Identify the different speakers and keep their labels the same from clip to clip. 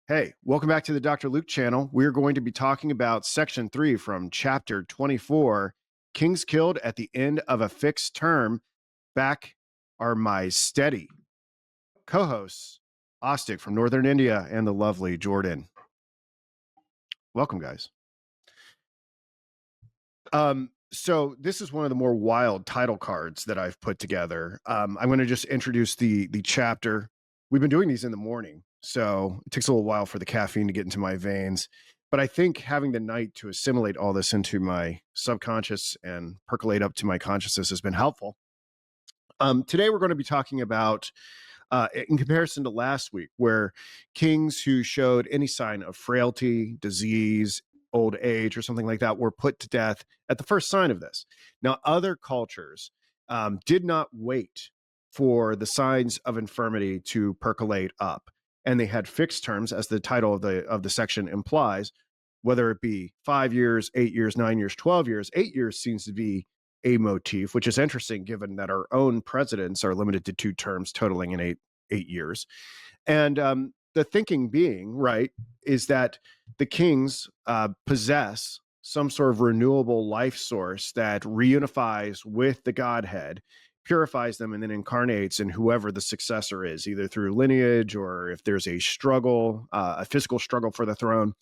Speaker 1: Hey, welcome back to the Dr. Luke channel. We're going to be talking about section 3 from chapter 24, Kings Killed at the End of a Fixed Term. Back are my steady co-hosts, Ostic from Northern India and the lovely Jordan. Welcome, guys. So this is one of the more wild title cards that I've put together. I'm going to just introduce the chapter. We've been doing these in the morning, so it takes a little while for the caffeine to get into my veins. But I think having the night to assimilate all this into my subconscious and percolate up to my consciousness has been helpful. Today we're going to be talking about, in comparison to last week, where kings who showed any sign of frailty, disease, old age, or something like that were put to death at the first sign of this. Now, other cultures did not wait for the signs of infirmity to percolate up, and they had fixed terms, as the title of the section implies, whether it be 5 years, 8 years, 9 years, 12 years. 8 years seems to be a motif, which is interesting given that our own presidents are limited to 2 terms totaling in eight years. And the thinking being, right, is that the kings possess some sort of renewable life source that reunifies with the Godhead, purifies them, and then incarnates in whoever the successor is, either through lineage or if there's a struggle, a physical struggle for the throne.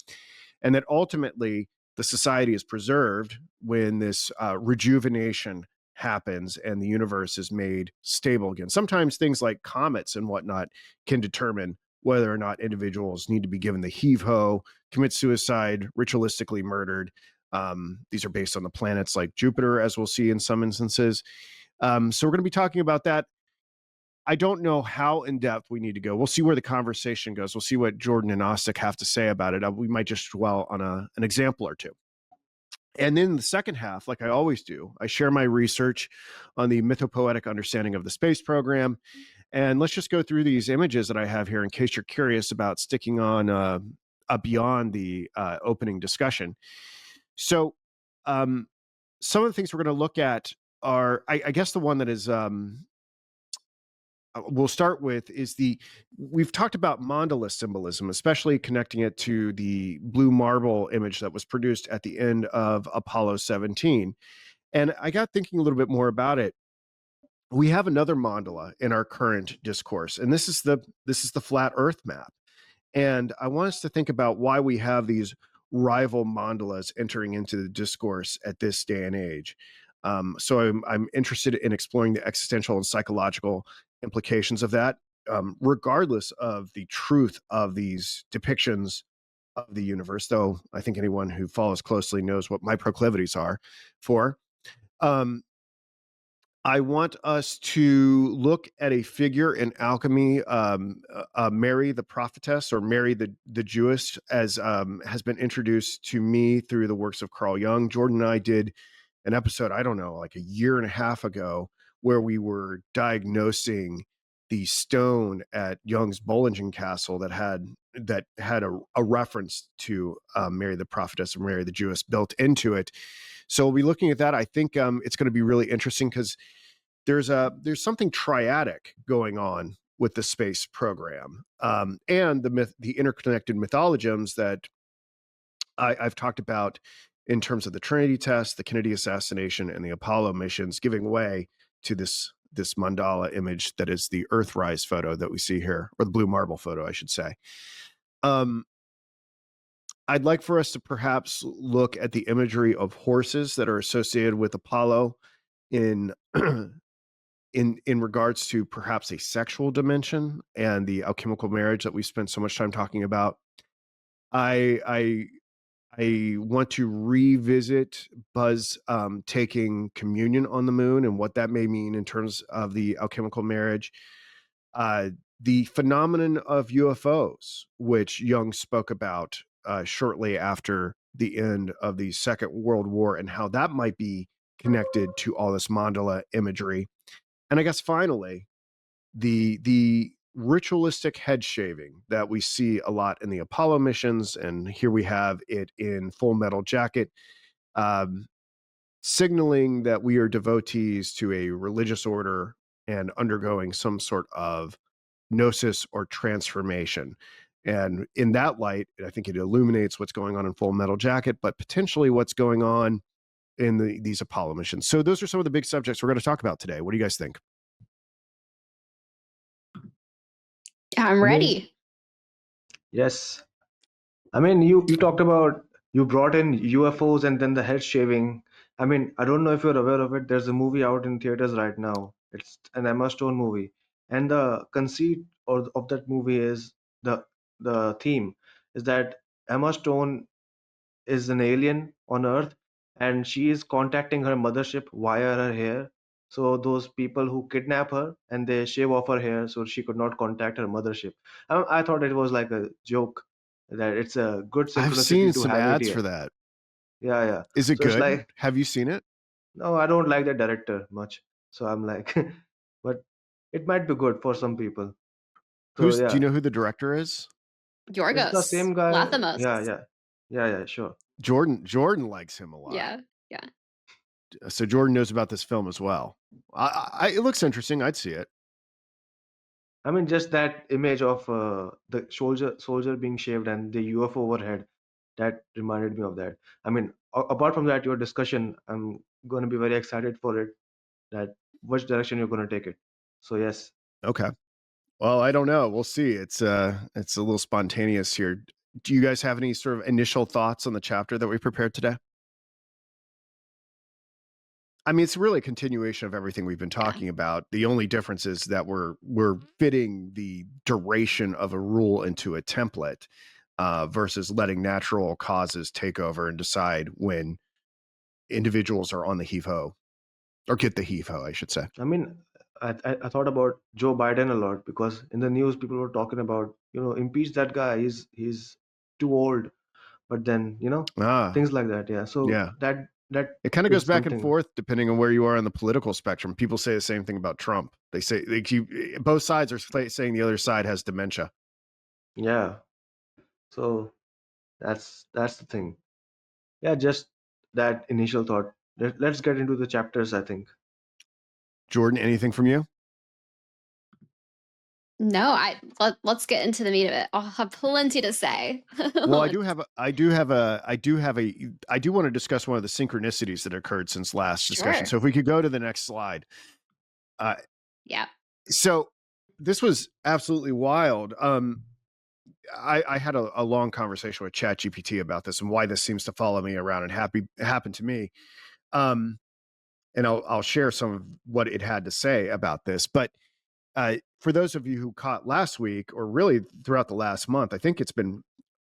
Speaker 1: And that ultimately the society is preserved when this rejuvenation happens and the universe is made stable again. Sometimes things like comets and whatnot can determine whether or not individuals need to be given the heave-ho, commit suicide, ritualistically murdered. These are based on the planets like Jupiter, as we'll see in some instances. So we're going to be talking about that. I don't know how in depth we need to go. We'll see where the conversation goes. We'll see what Jordan and Ostic have to say about it. We might just dwell on an example or two. And then the second half, like I always do, I share my research on the mythopoetic understanding of the space program. And let's just go through these images that I have here in case you're curious about sticking on beyond the opening discussion. So some of the things we're going to look at are, I guess the one that is we'll start with is we've talked about mandala symbolism, especially connecting it to the blue marble image that was produced at the end of Apollo 17. And I got thinking a little bit more about it. We have another mandala in our current discourse, and this is the flat Earth map. And I want us to think about why we have these rival mandalas entering into the discourse at this day and age. So I'm interested in exploring the existential and psychological implications of that, regardless of the truth of these depictions of the universe, though I think anyone who follows closely knows what my proclivities are for. I want us to look at a figure in alchemy, Mary the prophetess, or Mary the Jewess, as has been introduced to me through the works of Carl Jung. Jordan and I did an episode, I don't know, like a year and a half ago, where we were diagnosing the stone at Jung's Bollingen Castle that had a reference to Mary the prophetess or Mary the Jewess built into it. So we'll be looking at that. I think it's going to be really interesting because there's something triadic going on with the space program, and the interconnected mythologisms that I've talked about in terms of the Trinity test, the Kennedy assassination, and the Apollo missions, giving way to this mandala image that is the Earthrise photo that we see here, or the blue marble photo, I should say. I'd like for us to perhaps look at the imagery of horses that are associated with Apollo in in regards to perhaps a sexual dimension and the alchemical marriage that we spent so much time talking about. I want to revisit Buzz taking communion on the moon and what that may mean in terms of the alchemical marriage. The phenomenon of UFOs, which Jung spoke about shortly after the end of the Second World War, and how that might be connected to all this mandala imagery. And I guess finally, the ritualistic head shaving that we see a lot in the Apollo missions, and here we have it in Full Metal Jacket, signaling that we are devotees to a religious order and undergoing some sort of gnosis or transformation. And in that light, I think it illuminates what's going on in Full Metal Jacket, but potentially what's going on in these Apollo missions. So those are some of the big subjects we're going to talk about today. What do you guys think?
Speaker 2: I'm
Speaker 3: I mean,
Speaker 2: ready.
Speaker 3: yes. I mean, you talked about you brought in UFOs and then the head shaving. I mean, I don't know if you're aware of it. There's a movie out in theaters right now. It's an Emma Stone movie, and the conceit of that movie is the theme is that Emma Stone is an alien on Earth, and she is contacting her mothership via her hair. So those people who kidnap her and they shave off her hair so she could not contact her mothership. I thought it was like a joke that it's a good
Speaker 1: I've seen
Speaker 3: synchronicity to
Speaker 1: some
Speaker 3: have it
Speaker 1: ads for
Speaker 3: here.
Speaker 1: that.
Speaker 3: Yeah, yeah.
Speaker 1: Is it
Speaker 3: So it's
Speaker 1: good?
Speaker 3: like,
Speaker 1: Have you seen it?
Speaker 3: no, I don't like the director much. So I'm like, but it might be good for some people. So
Speaker 1: Do you
Speaker 3: yeah,
Speaker 1: know who the director is?
Speaker 3: it's the
Speaker 2: Yorgos
Speaker 3: same guy.
Speaker 2: Lathamos.
Speaker 3: Yeah, sure.
Speaker 1: Jordan likes him a lot.
Speaker 2: Yeah, yeah.
Speaker 1: So Jordan knows about this film as well. It looks interesting. I'd see it.
Speaker 3: I mean, just that image of the soldier being shaved and the UFO overhead, that reminded me of that. I mean, apart from that, your discussion, I'm going to be very excited for it. That which direction you're going to take it. So yes,
Speaker 1: Okay. Well, I don't know. We'll see. It's a little spontaneous here. Do you guys have any sort of initial thoughts on the chapter that we prepared today? I mean, it's really a continuation of everything we've been talking about. The only difference is that we're fitting the duration of a rule into a template versus letting natural causes take over and decide when individuals are on the heave ho or get the heave ho, I should say.
Speaker 3: I mean, I thought about Joe Biden a lot because in the news people were talking about impeach that guy. He's too old. But then
Speaker 1: Ah,
Speaker 3: things like that. Yeah. So
Speaker 1: yeah.
Speaker 3: that
Speaker 1: It kind of goes
Speaker 3: is
Speaker 1: back and
Speaker 3: something.
Speaker 1: forth depending on where you are on the political spectrum. People say the same thing about Trump. They say both sides are saying the other side has dementia.
Speaker 3: Yeah. So that's the thing. Yeah, just that initial thought. Let's get into the chapters, I think.
Speaker 1: Jordan, anything from you?
Speaker 2: No, let's get into the meat of it. I'll have plenty to say.
Speaker 1: Well, I do want to discuss one of the synchronicities that occurred since last discussion.
Speaker 2: Sure.
Speaker 1: So if we could go to the next slide.
Speaker 2: Yeah.
Speaker 1: So this was absolutely wild. I had a long conversation with ChatGPT about this and why this seems to follow me around and happened to me. And I'll share some of what it had to say about this. But for those of you who caught last week or really throughout the last month, I think it's been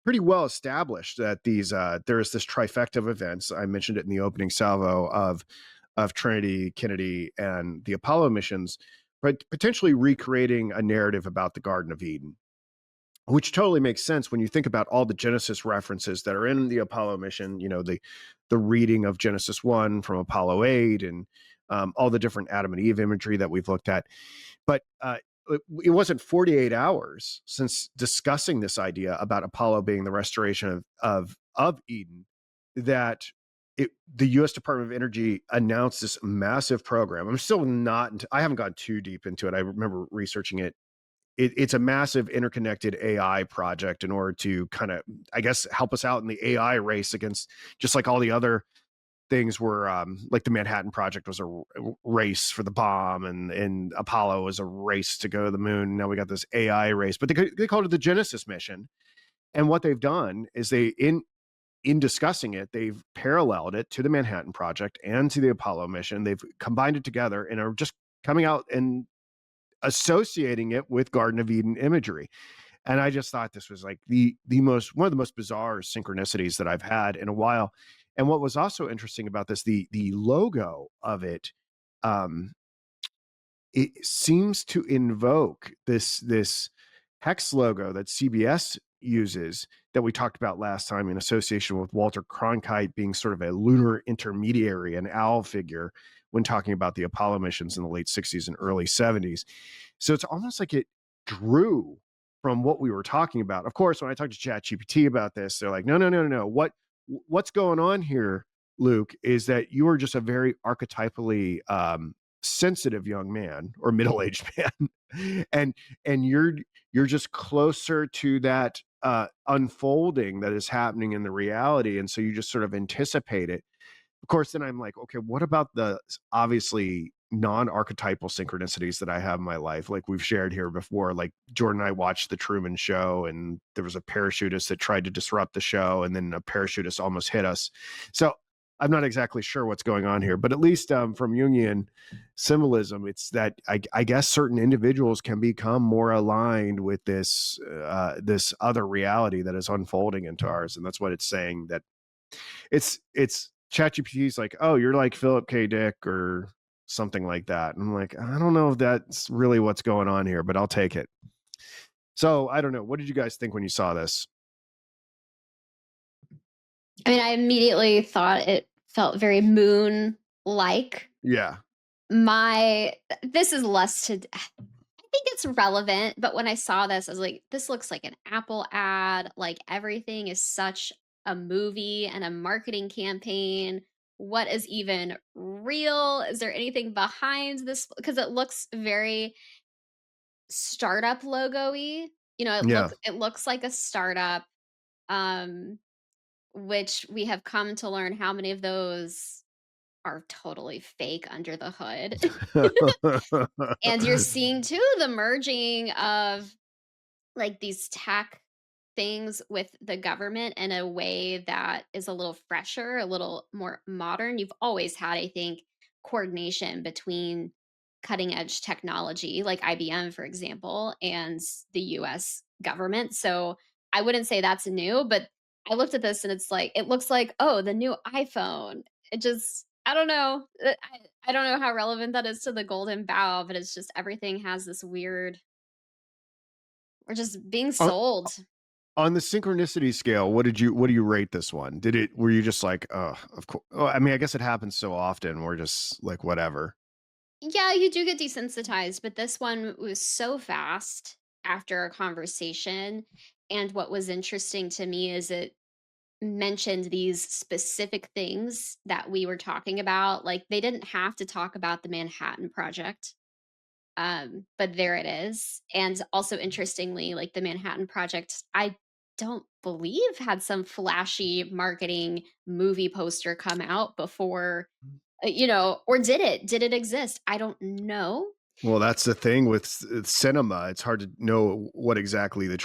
Speaker 1: pretty well established that there is this trifecta of events. I mentioned it in the opening salvo of Trinity, Kennedy, and the Apollo missions, but potentially recreating a narrative about the Garden of Eden, which totally makes sense when you think about all the Genesis references that are in the Apollo mission. The reading of Genesis 1 from Apollo 8 and all the different Adam and Eve imagery that we've looked at. But it wasn't 48 hours since discussing this idea about Apollo being the restoration of Eden that the U.S. Department of Energy announced this massive program. I haven't gone too deep into it. I remember researching it. It's a massive interconnected AI project in order to kind of, I guess, help us out in the AI race against, just like all the other things were, like the Manhattan Project was a race for the bomb, and Apollo was a race to go to the moon. Now we got this AI race, but they called it the Genesis mission. And what they've done is in discussing it, they've paralleled it to the Manhattan Project and to the Apollo mission. They've combined it together and are just coming out and associating it with Garden of Eden imagery. And I just thought this was like one of the most bizarre synchronicities that I've had in a while. And what was also interesting about this, the logo of it, it seems to invoke this hex logo that CBS uses that we talked about last time in association with Walter Cronkite being sort of a lunar intermediary, an owl figure when talking about the Apollo missions in the late 60s and early 70s. So it's almost like it drew from what we were talking about. Of course, when I talked to ChatGPT about this, they're like, no. What's going on here, Luke, is that you are just a very archetypally sensitive young man or middle-aged man, and you're just closer to that unfolding that is happening in the reality, and so you just sort of anticipate it. Of course, then I'm like, okay, what about the obviously non-archetypal synchronicities that I have in my life? Like we've shared here before, like Jordan and I watched the Truman Show, and there was a parachutist that tried to disrupt the show, and then a parachutist almost hit us. So I'm not exactly sure what's going on here, but at least from Jungian symbolism, it's that I guess certain individuals can become more aligned with this other reality that is unfolding into ours, and that's what it's saying, that it's ChatGPT's like, oh, you're like Philip K. Dick or something like that. And I'm like, I don't know if that's really what's going on here, but I'll take it. So I don't know. What did you guys think when you saw this?
Speaker 2: I mean, I immediately thought it felt very moon-like.
Speaker 1: Yeah.
Speaker 2: This is less to I think it's relevant, but when I saw this, I was like, this looks like an Apple ad. Like everything is such a movie and a marketing campaign. What is even real? Is there anything behind this? Because it looks very startup logo-y. You know,
Speaker 1: Yeah.
Speaker 2: it looks like a startup, um, which we have come to learn how many of those are totally fake under the hood. And you're seeing too the merging of like these tech things with the government in a way that is a little fresher, a little more modern. You've always had, I think, coordination between cutting edge technology, like IBM, for example, and the US government. So I wouldn't say that's new, but I looked at this and it's like, it looks like, oh, the new iPhone. It just, I don't know. I don't know how relevant that is to the Golden Bough, but it's just everything has this weird, we're just being
Speaker 1: on,
Speaker 2: sold.
Speaker 1: on the synchronicity scale, what do you rate this one? Were you just like, oh, of course? Oh, I mean, I guess it happens so often. We're just like, whatever.
Speaker 2: Yeah, you do get desensitized, but this one was so fast after a conversation. And what was interesting to me is it mentioned these specific things that we were talking about. Like they didn't have to talk about the Manhattan Project. But there it is. And also interestingly, like the Manhattan Project, I don't believe had some flashy marketing movie poster come out before, or did it? Did it exist? I don't know.
Speaker 1: Well, that's the thing with cinema. It's hard to know what exactly the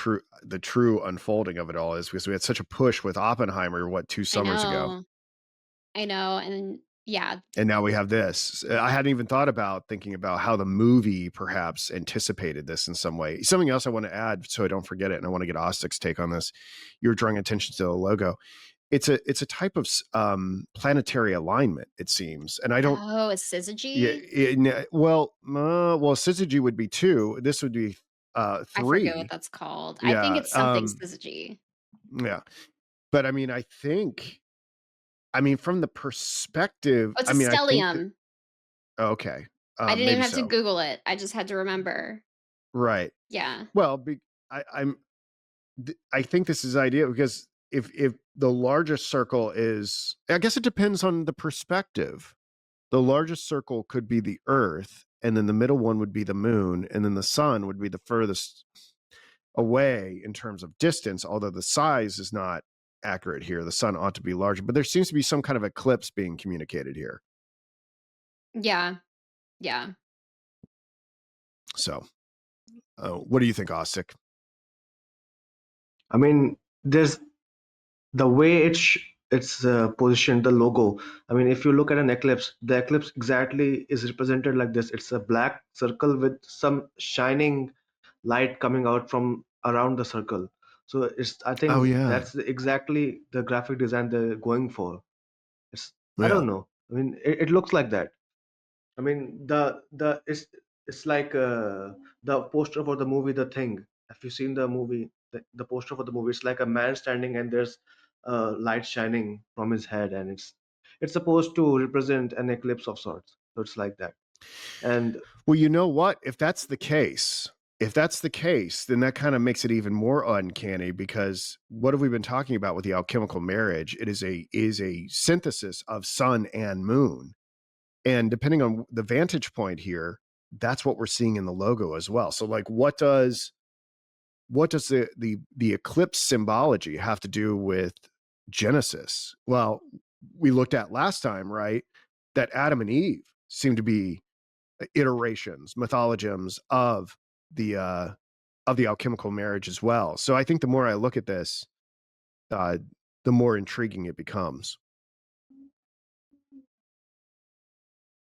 Speaker 1: true unfolding of it all is, because we had such a push with Oppenheimer, what, 2
Speaker 2: I
Speaker 1: summers ago.
Speaker 2: know. I know. And yeah,
Speaker 1: And now we have this. I hadn't even thought about thinking about how the movie perhaps anticipated this in some way. Something else I want to add so I don't forget it, and I want to get Ostic's take on this. You were drawing attention to the logo. It's a type of planetary alignment, it seems. And I don't.
Speaker 2: oh, a
Speaker 1: Yeah.
Speaker 2: syzygy?
Speaker 1: Well, syzygy would be 2. This would be
Speaker 2: I forget what
Speaker 1: 3.
Speaker 2: that's called. I think
Speaker 1: Yeah.
Speaker 2: it's something syzygy.
Speaker 1: Yeah. But I mean, I mean, from the perspective,
Speaker 2: Oh, it's
Speaker 1: I
Speaker 2: a
Speaker 1: mean, I think that,
Speaker 2: stellium.
Speaker 1: okay,
Speaker 2: I didn't even
Speaker 1: maybe
Speaker 2: have to
Speaker 1: so.
Speaker 2: Google it. I just had to remember.
Speaker 1: Right.
Speaker 2: Yeah.
Speaker 1: Well, I'm I think this is ideal because if the largest circle is, I guess it depends on the perspective. The largest circle could be the Earth, and then the middle one would be the moon, and then the sun would be the furthest away in terms of distance, although the size is not accurate here. The sun ought to be larger, but there seems to be some kind of eclipse being communicated here.
Speaker 2: Yeah. Yeah.
Speaker 1: So, what do you think, Ostic?
Speaker 3: I mean, there's the way it's positioned, the logo. I mean, if you look at an eclipse, the eclipse exactly is represented like this. It's a black circle with some shining light coming out from around the circle. So I
Speaker 1: Oh
Speaker 3: think
Speaker 1: yeah,
Speaker 3: that's exactly the graphic design they're going for. It's I
Speaker 1: yeah.
Speaker 3: don't know. I mean, it looks like that. I mean, the it's like the poster for the movie The Thing. Have you seen the movie? The poster for the movie. It's like a man standing and there's light shining from his head, and it's supposed to represent an eclipse of sorts. So it's like that. And
Speaker 1: Well, you know what? If that's the case, then that kind of makes it even more uncanny, because what have we been talking about with the alchemical marriage? It is a synthesis of sun and moon. And depending on the vantage point here, that's what we're seeing in the logo as well. So like what does the eclipse symbology have to do with Genesis? Well, we looked at last time, right? That Adam and Eve seem to be iterations, mythologisms of the alchemical marriage as well. So I think the more I look at this, uh, the more intriguing it becomes.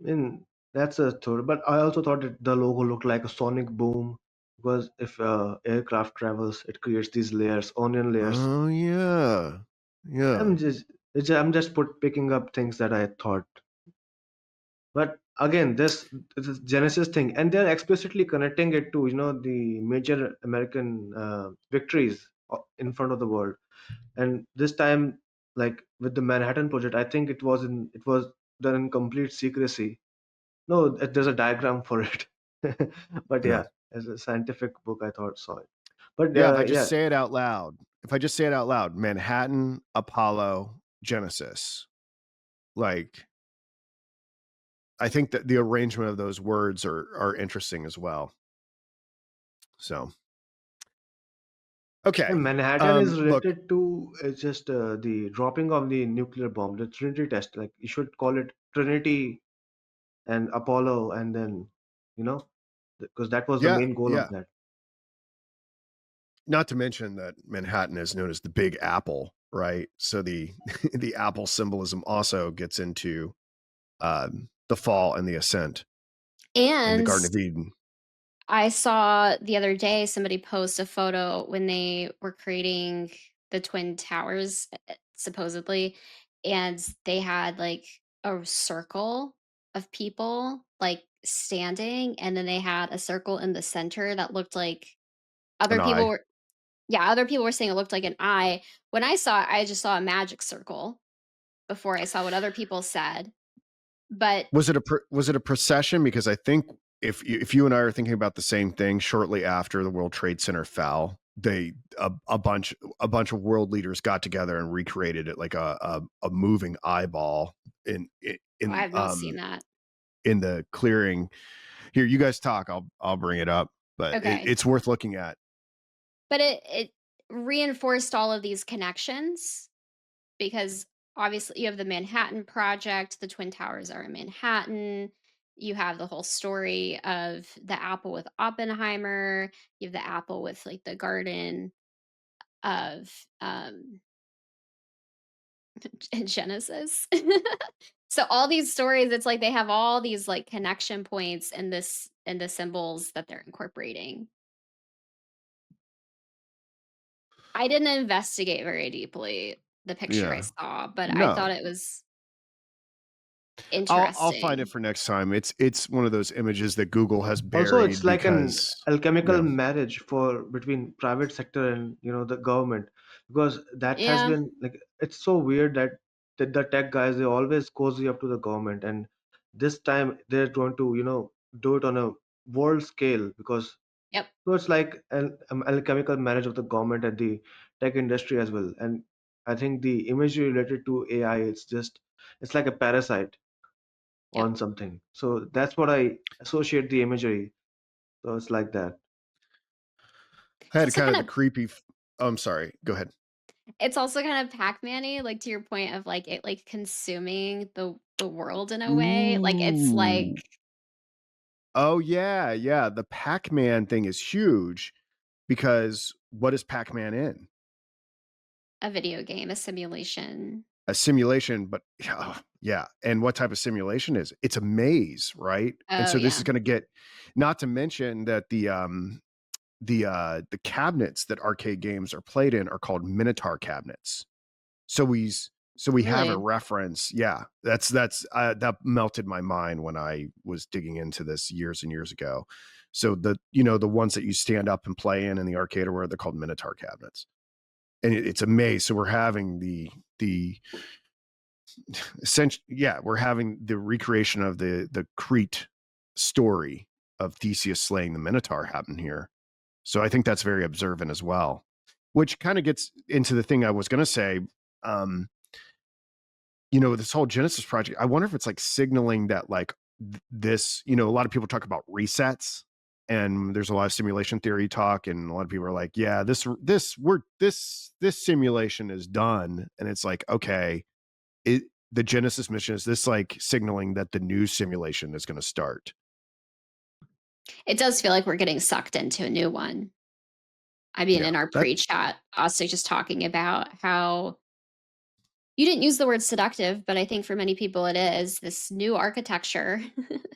Speaker 3: And that's a thought. But I also thought that the logo looked like a sonic boom because if aircraft travels, it creates these layers, onion layers.
Speaker 1: Oh yeah, yeah.
Speaker 3: I'm just picking up things that I thought. But again, this Genesis thing, and they're explicitly connecting it to the major American victories in front of the world. And this time, like with the Manhattan Project, I think it was done in complete secrecy. No, there's a diagram for it. But
Speaker 1: Yeah.
Speaker 3: yeah, as a scientific book, I thought saw it. But
Speaker 1: Yeah, if I just
Speaker 3: yeah,
Speaker 1: say it out loud, Manhattan, Apollo, Genesis, like I think that the arrangement of those words are interesting as well. So, okay.
Speaker 3: and Manhattan is
Speaker 1: Look,
Speaker 3: related to just the dropping of the nuclear bomb, the Trinity test. Like you should call it Trinity and Apollo, and then because that was the
Speaker 1: yeah,
Speaker 3: main goal of
Speaker 1: yeah.
Speaker 3: that.
Speaker 1: Not to mention that Manhattan is known as the Big Apple, right? So the the apple symbolism also gets into the fall and the ascent and the
Speaker 2: And
Speaker 1: Garden of Eden.
Speaker 2: I saw the other day somebody post a photo when they were creating the Twin Towers, supposedly, and they had like a circle of people like standing, and then they had a circle in the center that looked like
Speaker 1: An
Speaker 2: other people
Speaker 1: eye.
Speaker 2: were, yeah, other people were saying it looked like an eye. When I saw it, I just saw a magic circle before I saw what other people said. But
Speaker 1: Was it a procession? Because I think if you and I are thinking about the same thing, shortly after the World Trade Center fell, a bunch of world leaders got together and recreated it like a moving eyeball in
Speaker 2: I
Speaker 1: in
Speaker 2: have not seen that.
Speaker 1: in the clearing. Here, you guys talk. I'll bring it up, but
Speaker 2: Okay.
Speaker 1: it's worth looking at.
Speaker 2: But it reinforced all of these connections because obviously you have the Manhattan Project, the Twin Towers are in Manhattan. You have the whole story of the apple with Oppenheimer. You have the apple with like the garden of Genesis. So all these stories, it's like they have all these like connection points in this in the symbols that they're incorporating. I didn't investigate very deeply the picture I
Speaker 1: Yeah.
Speaker 2: saw, but I thought
Speaker 1: No.
Speaker 2: it was
Speaker 1: I'll find it
Speaker 2: interesting.
Speaker 1: for next time. It's one of those images that Google has
Speaker 3: Also, it's
Speaker 1: buried
Speaker 3: like an
Speaker 1: because
Speaker 3: alchemical
Speaker 1: yeah.
Speaker 3: marriage for between private sector and the government, because that has
Speaker 2: Yeah,
Speaker 3: been like it's so weird that the tech guys they always cozy up to the government, and this time they're going to do it on a world scale because
Speaker 2: yep,
Speaker 3: so it's like an alchemical marriage of the government and the tech industry as well. And I think the imagery related to AI, it's like a parasite
Speaker 2: yep.
Speaker 3: on something. So that's what I associate the imagery. So it's like that.
Speaker 1: I
Speaker 2: It's
Speaker 1: had
Speaker 2: also
Speaker 1: kind of
Speaker 2: kind
Speaker 1: the
Speaker 2: of
Speaker 1: creepy I'm sorry. Go ahead.
Speaker 2: it's also kind of Pac-Man-y, like to your point of like it like consuming the world in a way. Like it's like
Speaker 1: Ooh. Oh yeah, yeah. The Pac-Man thing is huge because what is Pac-Man in?
Speaker 2: a video game, a simulation.
Speaker 1: A simulation, but yeah, yeah. And what type of simulation is it? It's a maze, right? And
Speaker 2: Oh
Speaker 1: so this is
Speaker 2: yeah.
Speaker 1: going to get, not to mention that the cabinets that arcade games are played in are called Minotaur cabinets. So we have a
Speaker 2: Really?
Speaker 1: reference. Yeah, that melted my mind when I was digging into this years and years ago. So the ones that you stand up and play in the arcade, or where they're called Minotaur cabinets, and it's a maze. So we're having the essentially, yeah, we're having the recreation of the Crete story of Theseus slaying the Minotaur happen here. So I think that's very observant as well, which kind of gets into the thing I was going to say. Um, this whole Genesis project, I wonder if it's like signaling that like this, a lot of people talk about resets, and there's a lot of simulation theory talk, and a lot of people are like, yeah, this simulation is done. And it's like, okay, the Genesis mission, is this like signaling that the new simulation is going to start?
Speaker 2: It does feel like we're getting sucked into a new one. I mean,
Speaker 1: Yeah,
Speaker 2: in our
Speaker 1: that
Speaker 2: pre-chat, also just talking about how you didn't use the word seductive, but I think for many people it is this new architecture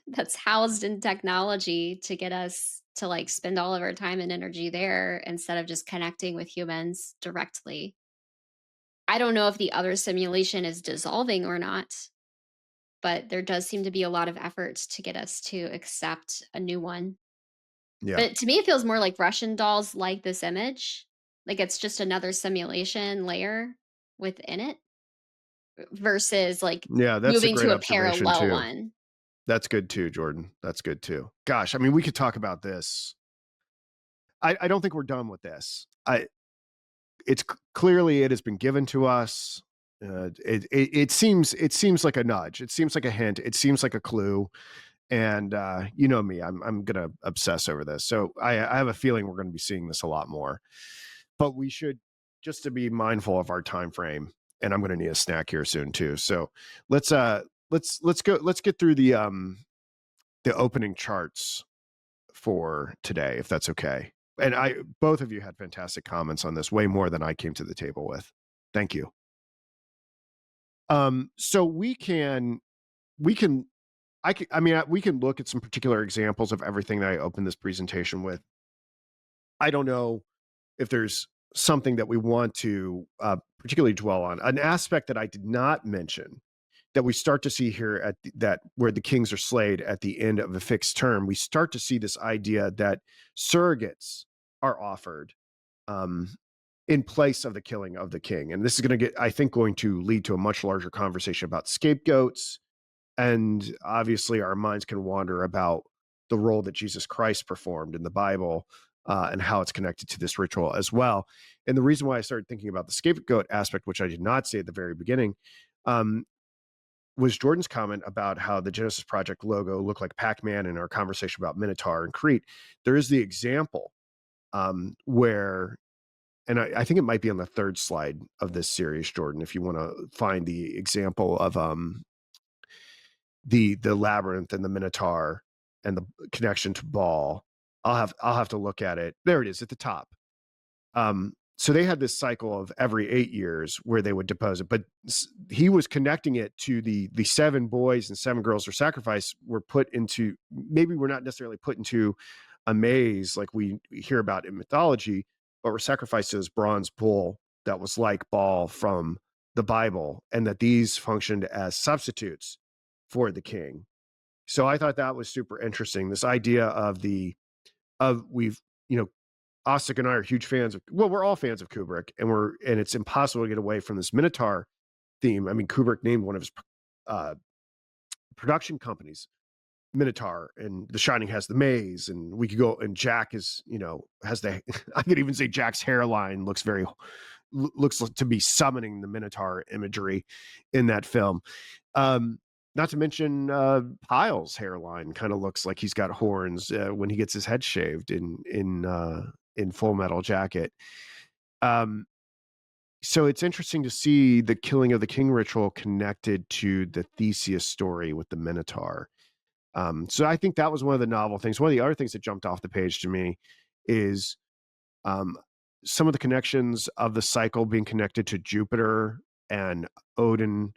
Speaker 2: that's housed in technology to get us to like spend all of our time and energy there instead of just connecting with humans directly. I don't know if the other simulation is dissolving or not, but there does seem to be a lot of efforts to get us to accept a new one.
Speaker 1: yeah.
Speaker 2: But to me, it feels more like Russian dolls like this image. Like it's just another simulation layer within it versus like
Speaker 1: Yeah, that's a
Speaker 2: moving
Speaker 1: great
Speaker 2: to a
Speaker 1: observation
Speaker 2: parallel
Speaker 1: too.
Speaker 2: one.
Speaker 1: That's good too, Jordan. That's good too. Gosh, I mean, we could talk about this. I don't think we're done with this. It's clearly it has been given to us. It seems like a nudge. It seems like a hint. It seems like a clue. And you know me, I'm gonna obsess over this. So I have a feeling we're gonna be seeing this a lot more. But we should, just to be mindful of our time frame. And I'm gonna need a snack here soon too. So let's let's get through the opening charts for today, if that's okay. And both of you had fantastic comments on this, way more than I came to the table with. Thank you. So we can, we can look at some particular examples of everything that I opened this presentation with. I don't know if there's something that we want to particularly dwell on. An aspect that I did not mention that we start to see here that where the kings are slayed at the end of a fixed term, we start to see this idea that surrogates are offered um, in place of the killing of the king. And this is going to get, I think, going to lead to a much larger conversation about scapegoats. And obviously, our minds can wander about the role that Jesus Christ performed in the Bible and how it's connected to this ritual as well. And the reason why I started thinking about the scapegoat aspect, which I did not say at the very beginning, um, was Jordan's comment about how the Genesis Project logo looked like Pac-Man in our conversation about Minotaur and Crete. There is the example where, and I think it might be on the third slide of this series, Jordan, if you want to find the example of the labyrinth and the Minotaur and the connection to Baal. I'll have to look at it. There it is at the top. So they had this cycle of every 8 years where they would depose it, but he was connecting it to the 7 boys and 7 girls were sacrificed, were put into, maybe we're not necessarily put into a maze like we hear about in mythology, but were sacrificed to this bronze bull that was like Baal from the Bible, and that these functioned as substitutes for the king. So I thought that was super interesting. This idea of we've, Ostic and I are huge fans of, well, we're all fans of Kubrick, and it's impossible to get away from this Minotaur theme. I mean, Kubrick named one of his uh, production companies Minotaur, and The Shining has the maze, and we could go, and Jack is, has the, I could even say Jack's hairline looks to be summoning the Minotaur imagery in that film. Not to mention Pyle's hairline kind of looks like he's got horns when he gets his head shaved in Full Metal Jacket. Um, so it's interesting to see the killing of the king ritual connected to the Theseus story with the Minotaur. So I think that was one of the novel things. One of the other things that jumped off the page to me is um, some of the connections of the cycle being connected to Jupiter and Odin.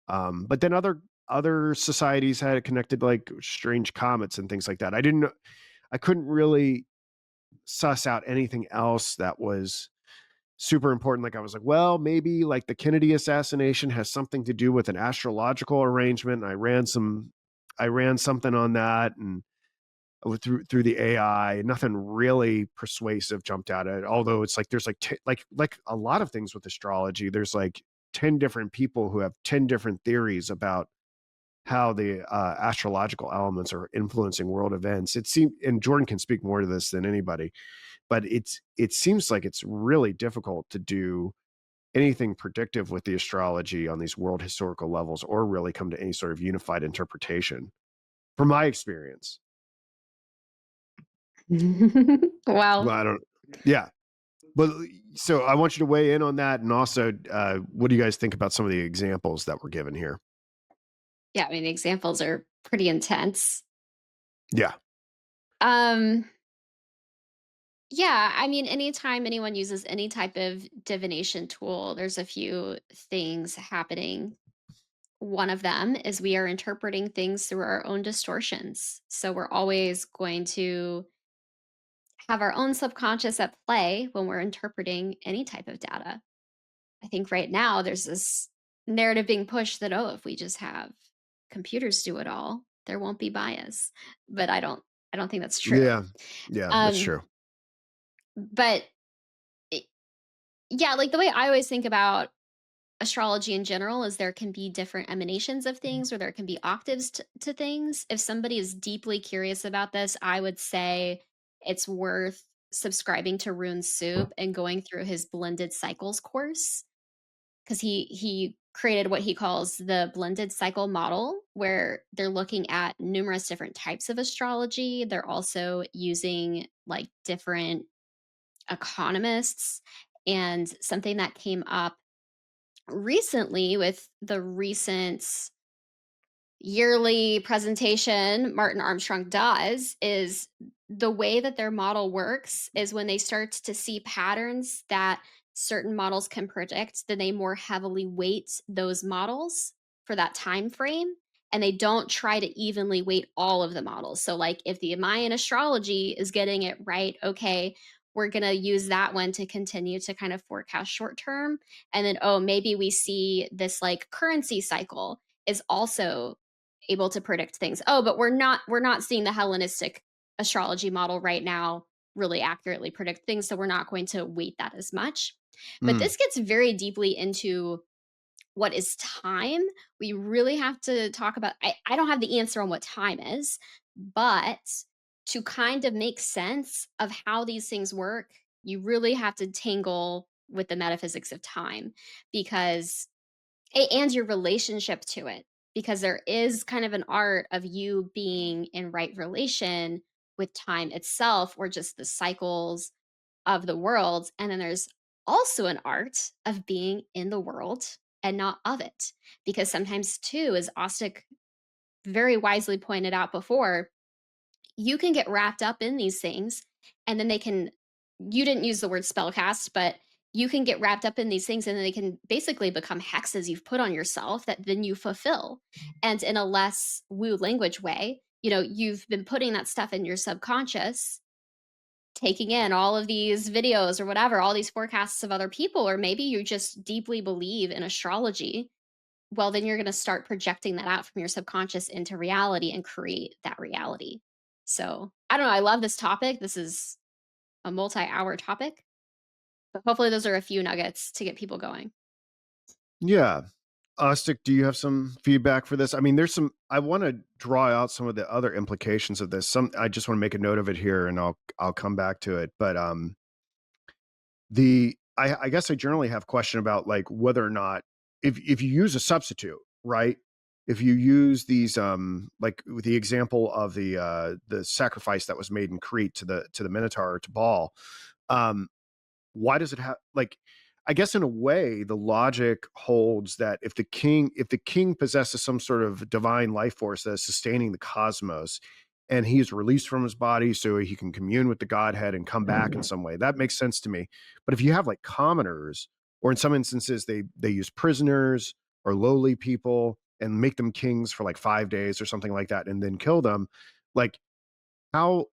Speaker 1: But then other societies had it connected, like strange comets and things like that. I couldn't really suss out anything else that was super important. Like I was like, well, maybe like the Kennedy assassination has something to do with an astrological arrangement. And I ran something on that, and through the AI, nothing really persuasive jumped out at it. Although it's like there's like a lot of things with astrology. There's like 10 different people who have 10 different theories about how the astrological elements are influencing world events. It seems, and Jordan can speak more to this than anybody, but it seems like it's really difficult to do anything predictive with the astrology on these world historical levels or really come to any sort of unified interpretation from my experience.
Speaker 2: Well,
Speaker 1: Well, I don't yeah. But so I want you to weigh in on that, and also, what do you guys think about some of the examples that were given here?
Speaker 2: yeah, I mean, the examples are pretty intense.
Speaker 1: Yeah.
Speaker 2: Um, yeah, I mean, anytime anyone uses any type of divination tool, there's a few things happening. One of them is we are interpreting things through our own distortions. So we're always going to have our own subconscious at play when we're interpreting any type of data. I think right now there's this narrative being pushed that, oh, if we just have computers do it all, there won't be bias. But I don't think that's true.
Speaker 1: Yeah. Yeah, that's
Speaker 2: Um,
Speaker 1: true.
Speaker 2: but it, yeah, like the way I always think about astrology in general is there can be different emanations of things or there can be octaves to things. If somebody is deeply curious about this, I would say it's worth subscribing to Rune Soup and going through his blended cycles course because he created what he calls the blended cycle model where they're looking at numerous different types of astrology. They're also using like different economists, and something that came up recently with the recent yearly presentation Martin Armstrong does is the way that their model works is when they start to see patterns that certain models can predict, then they more heavily weight those models for that time frame, and they don't try to evenly weight all of the models. So like if the Mayan astrology is getting it right, okay, we're going to use that one to continue to kind of forecast short term, and then oh, maybe we see this like currency cycle is also able to predict things. Oh, but we're not seeing the Hellenistic astrology model right now really accurately predict things, so we're not going to weight that as much. But
Speaker 1: Mm.
Speaker 2: this gets very deeply into what is time. We really have to talk about I don't have the answer on what time is, but to kind of make sense of how these things work, you really have to tangle with the metaphysics of time because and your relationship to it, because there is kind of an art of you being in right relation with time itself or just the cycles of the world. And then there's also an art of being in the world and not of it. Because sometimes, too, as Ostick very wisely pointed out before, you can get wrapped up in these things and then they can you didn't use the word spellcast, but you can get wrapped up in these things and then they can basically become hexes you've put on yourself that then you fulfill. And in a less woo language way, you've been putting that stuff in your subconscious, taking in all of these videos or whatever, all these forecasts of other people, or maybe you just deeply believe in astrology. Well, then you're going to start projecting that out from your subconscious into reality and create that reality. So I don't know. I love this topic. This is a multi-hour topic, but hopefully those are a few nuggets to get people going.
Speaker 1: Yeah. Stick, do you have some feedback for this? I mean, there's some I wanna draw out some of the other implications of this. Some I just wanna make a note of it here, and I'll come back to it. But, I guess I generally have a question about, like, whether or not if you use a substitute, right? If you use these, like, with the example of the sacrifice that was made in Crete to the Minotaur or to Baal, um, why does it have like I guess in a way the logic holds that if the king possesses some sort of divine life force that is sustaining the cosmos and he is released from his body so he can commune with the godhead and come back in some way, that makes sense to me. But if you have like commoners, or in some instances they use prisoners or lowly people and make them kings for like 5 days or something like that and then kill them, like how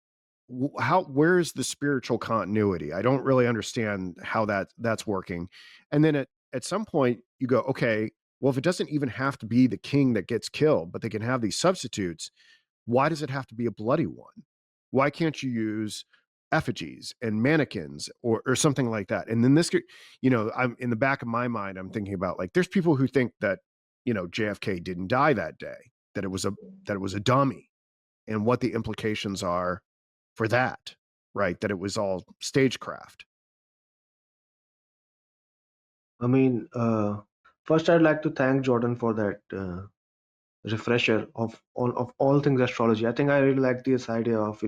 Speaker 1: how where's the spiritual continuity? I don't really understand how that's working. And then at some point you go, okay, well, if it doesn't even have to be the king that gets killed, but they can have these substitutes, why does it have to be a bloody one? Why can't you use effigies and mannequins or something like that? And then this could, I'm in the back of my mind, I'm thinking about like there's people who think that, JFK didn't die that day, that it was a dummy, and what the implications are for that, right? That it was all stagecraft.
Speaker 3: I mean, first I'd like to thank Jordan for that refresher of all things astrology. I think I really like this idea of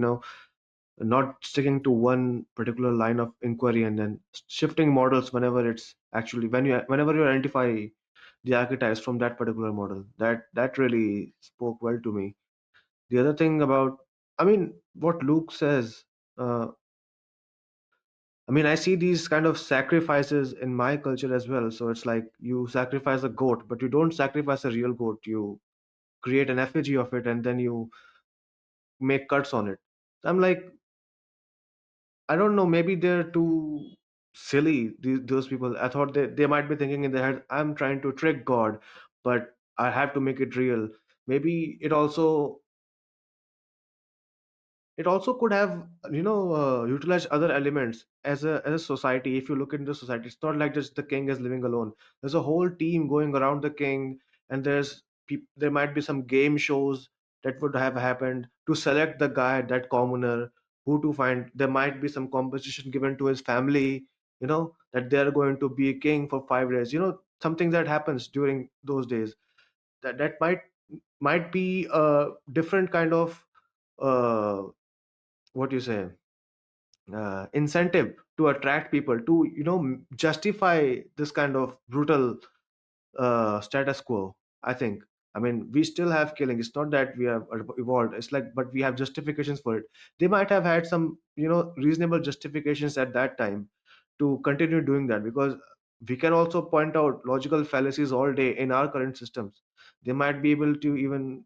Speaker 3: not sticking to one particular line of inquiry and then shifting models whenever it's actually whenever you identify the archetypes from that particular model. That really spoke well to me. The other thing about, I mean, what Luke says. I mean, I see these kind of sacrifices in my culture as well. So it's like you sacrifice a goat, but you don't sacrifice a real goat. You create an effigy of it and then you make cuts on it. I'm like, I don't know, maybe they're too silly, those people. I thought they might be thinking in their head, I'm trying to trick God, but I have to make it real. Maybe it also could have utilized other elements as a society. If you look into society, it's not like just the king is living alone. There's a whole team going around the king, and there might be some game shows that would have happened to select the guy, that commoner, who to find. There might be some compensation given to his family, that they're going to be a king for 5 days, something that happens during those days. That might be a different kind of uh, what you say incentive to attract people to justify this kind of brutal status quo. I think, I mean, we still have killing. It's not that we have evolved. It's like, but we have justifications for it. They might have had some reasonable justifications at that time to continue doing that, because we can also point out logical fallacies all day in our current systems. They might be able to even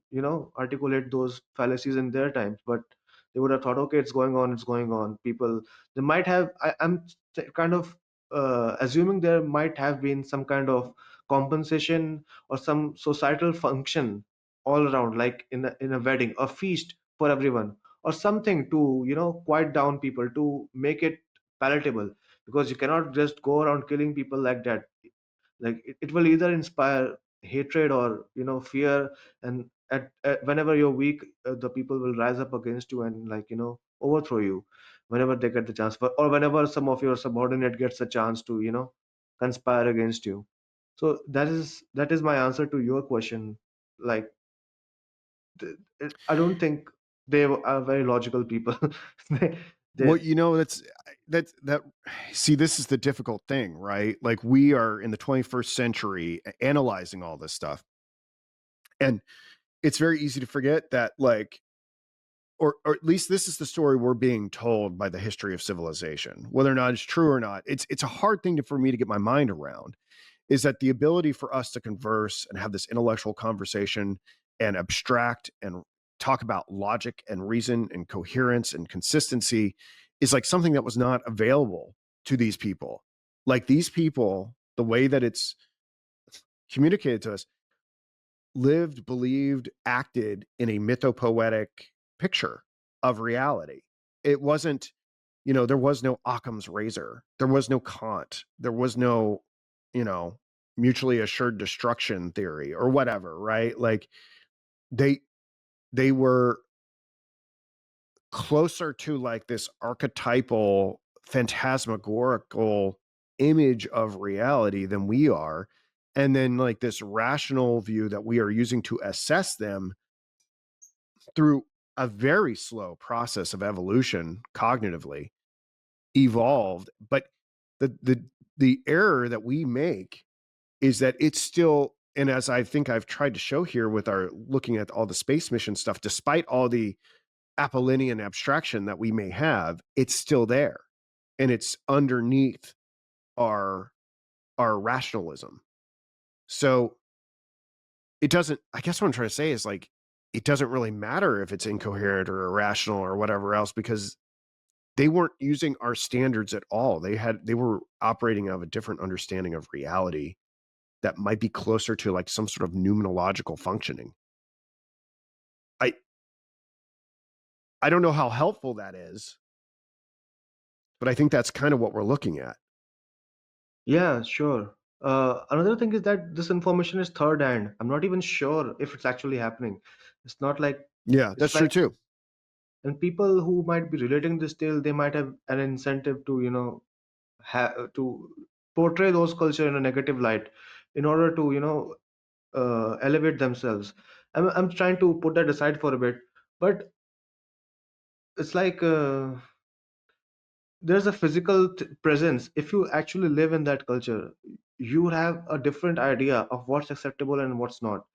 Speaker 3: articulate those fallacies in their times, but they would have thought, okay, it's going on. People, they might have, I'm kind of assuming there might have been some kind of compensation or some societal function all around, like in a wedding, a feast for everyone, or something to quiet down people, to make it palatable, because you cannot just go around killing people like that. Like it will either inspire hatred or fear, and whenever you're weak, the people will rise up against you and, like, overthrow you whenever they get the chance, or whenever some of your subordinate gets a chance to conspire against you. So that is my answer to your question. Like, I don't think they are very logical people. they,
Speaker 1: Well,
Speaker 3: they,
Speaker 1: that see, this is the difficult thing, right? Like, we are in the 21st century analyzing all this stuff. And it's very easy to forget that, like, or at least this is the story we're being told by the history of civilization. Whether or not it's true or not, it's a hard thing for me to get my mind around, is that the ability for us to converse and have this intellectual conversation and abstract and talk about logic and reason and coherence and consistency is like something that was not available to these people. Like, these people, the way that it's communicated to us, lived, believed, acted in a mythopoetic picture of reality. It wasn't, there was no Occam's razor. There was no Kant. There was no, you know, mutually assured destruction theory or whatever, right? Like, they they were closer to like this archetypal phantasmagorical image of reality than we are, and then like this rational view that we are using to assess them through a very slow process of evolution cognitively evolved. But the error that we make is that it's still, and as I think I've tried to show here with our looking at all the space mission stuff, despite all the Apollinian abstraction that we may have, it's still there, and it's underneath our rationalism. So it doesn't, I guess what I'm trying to say is, like, it doesn't really matter if it's incoherent or irrational or whatever else, because they weren't using our standards at all. They were operating out of a different understanding of reality that might be closer to like some sort of numenological functioning. I I don't know how helpful that is, but I think that's kind of what we're looking at.
Speaker 3: yeah, sure. Another thing is that this information is third hand. I'm not even sure if it's actually happening. It's not like
Speaker 1: Yeah,
Speaker 3: it's
Speaker 1: that's true
Speaker 3: like
Speaker 1: too.
Speaker 3: and people who might be relating this tale, they might have an incentive to to portray those culture in a negative light in order to elevate themselves. I'm trying to put that aside for a bit, but it's like there's a physical presence. If you actually live in that culture, you have a different idea of what's acceptable and what's not.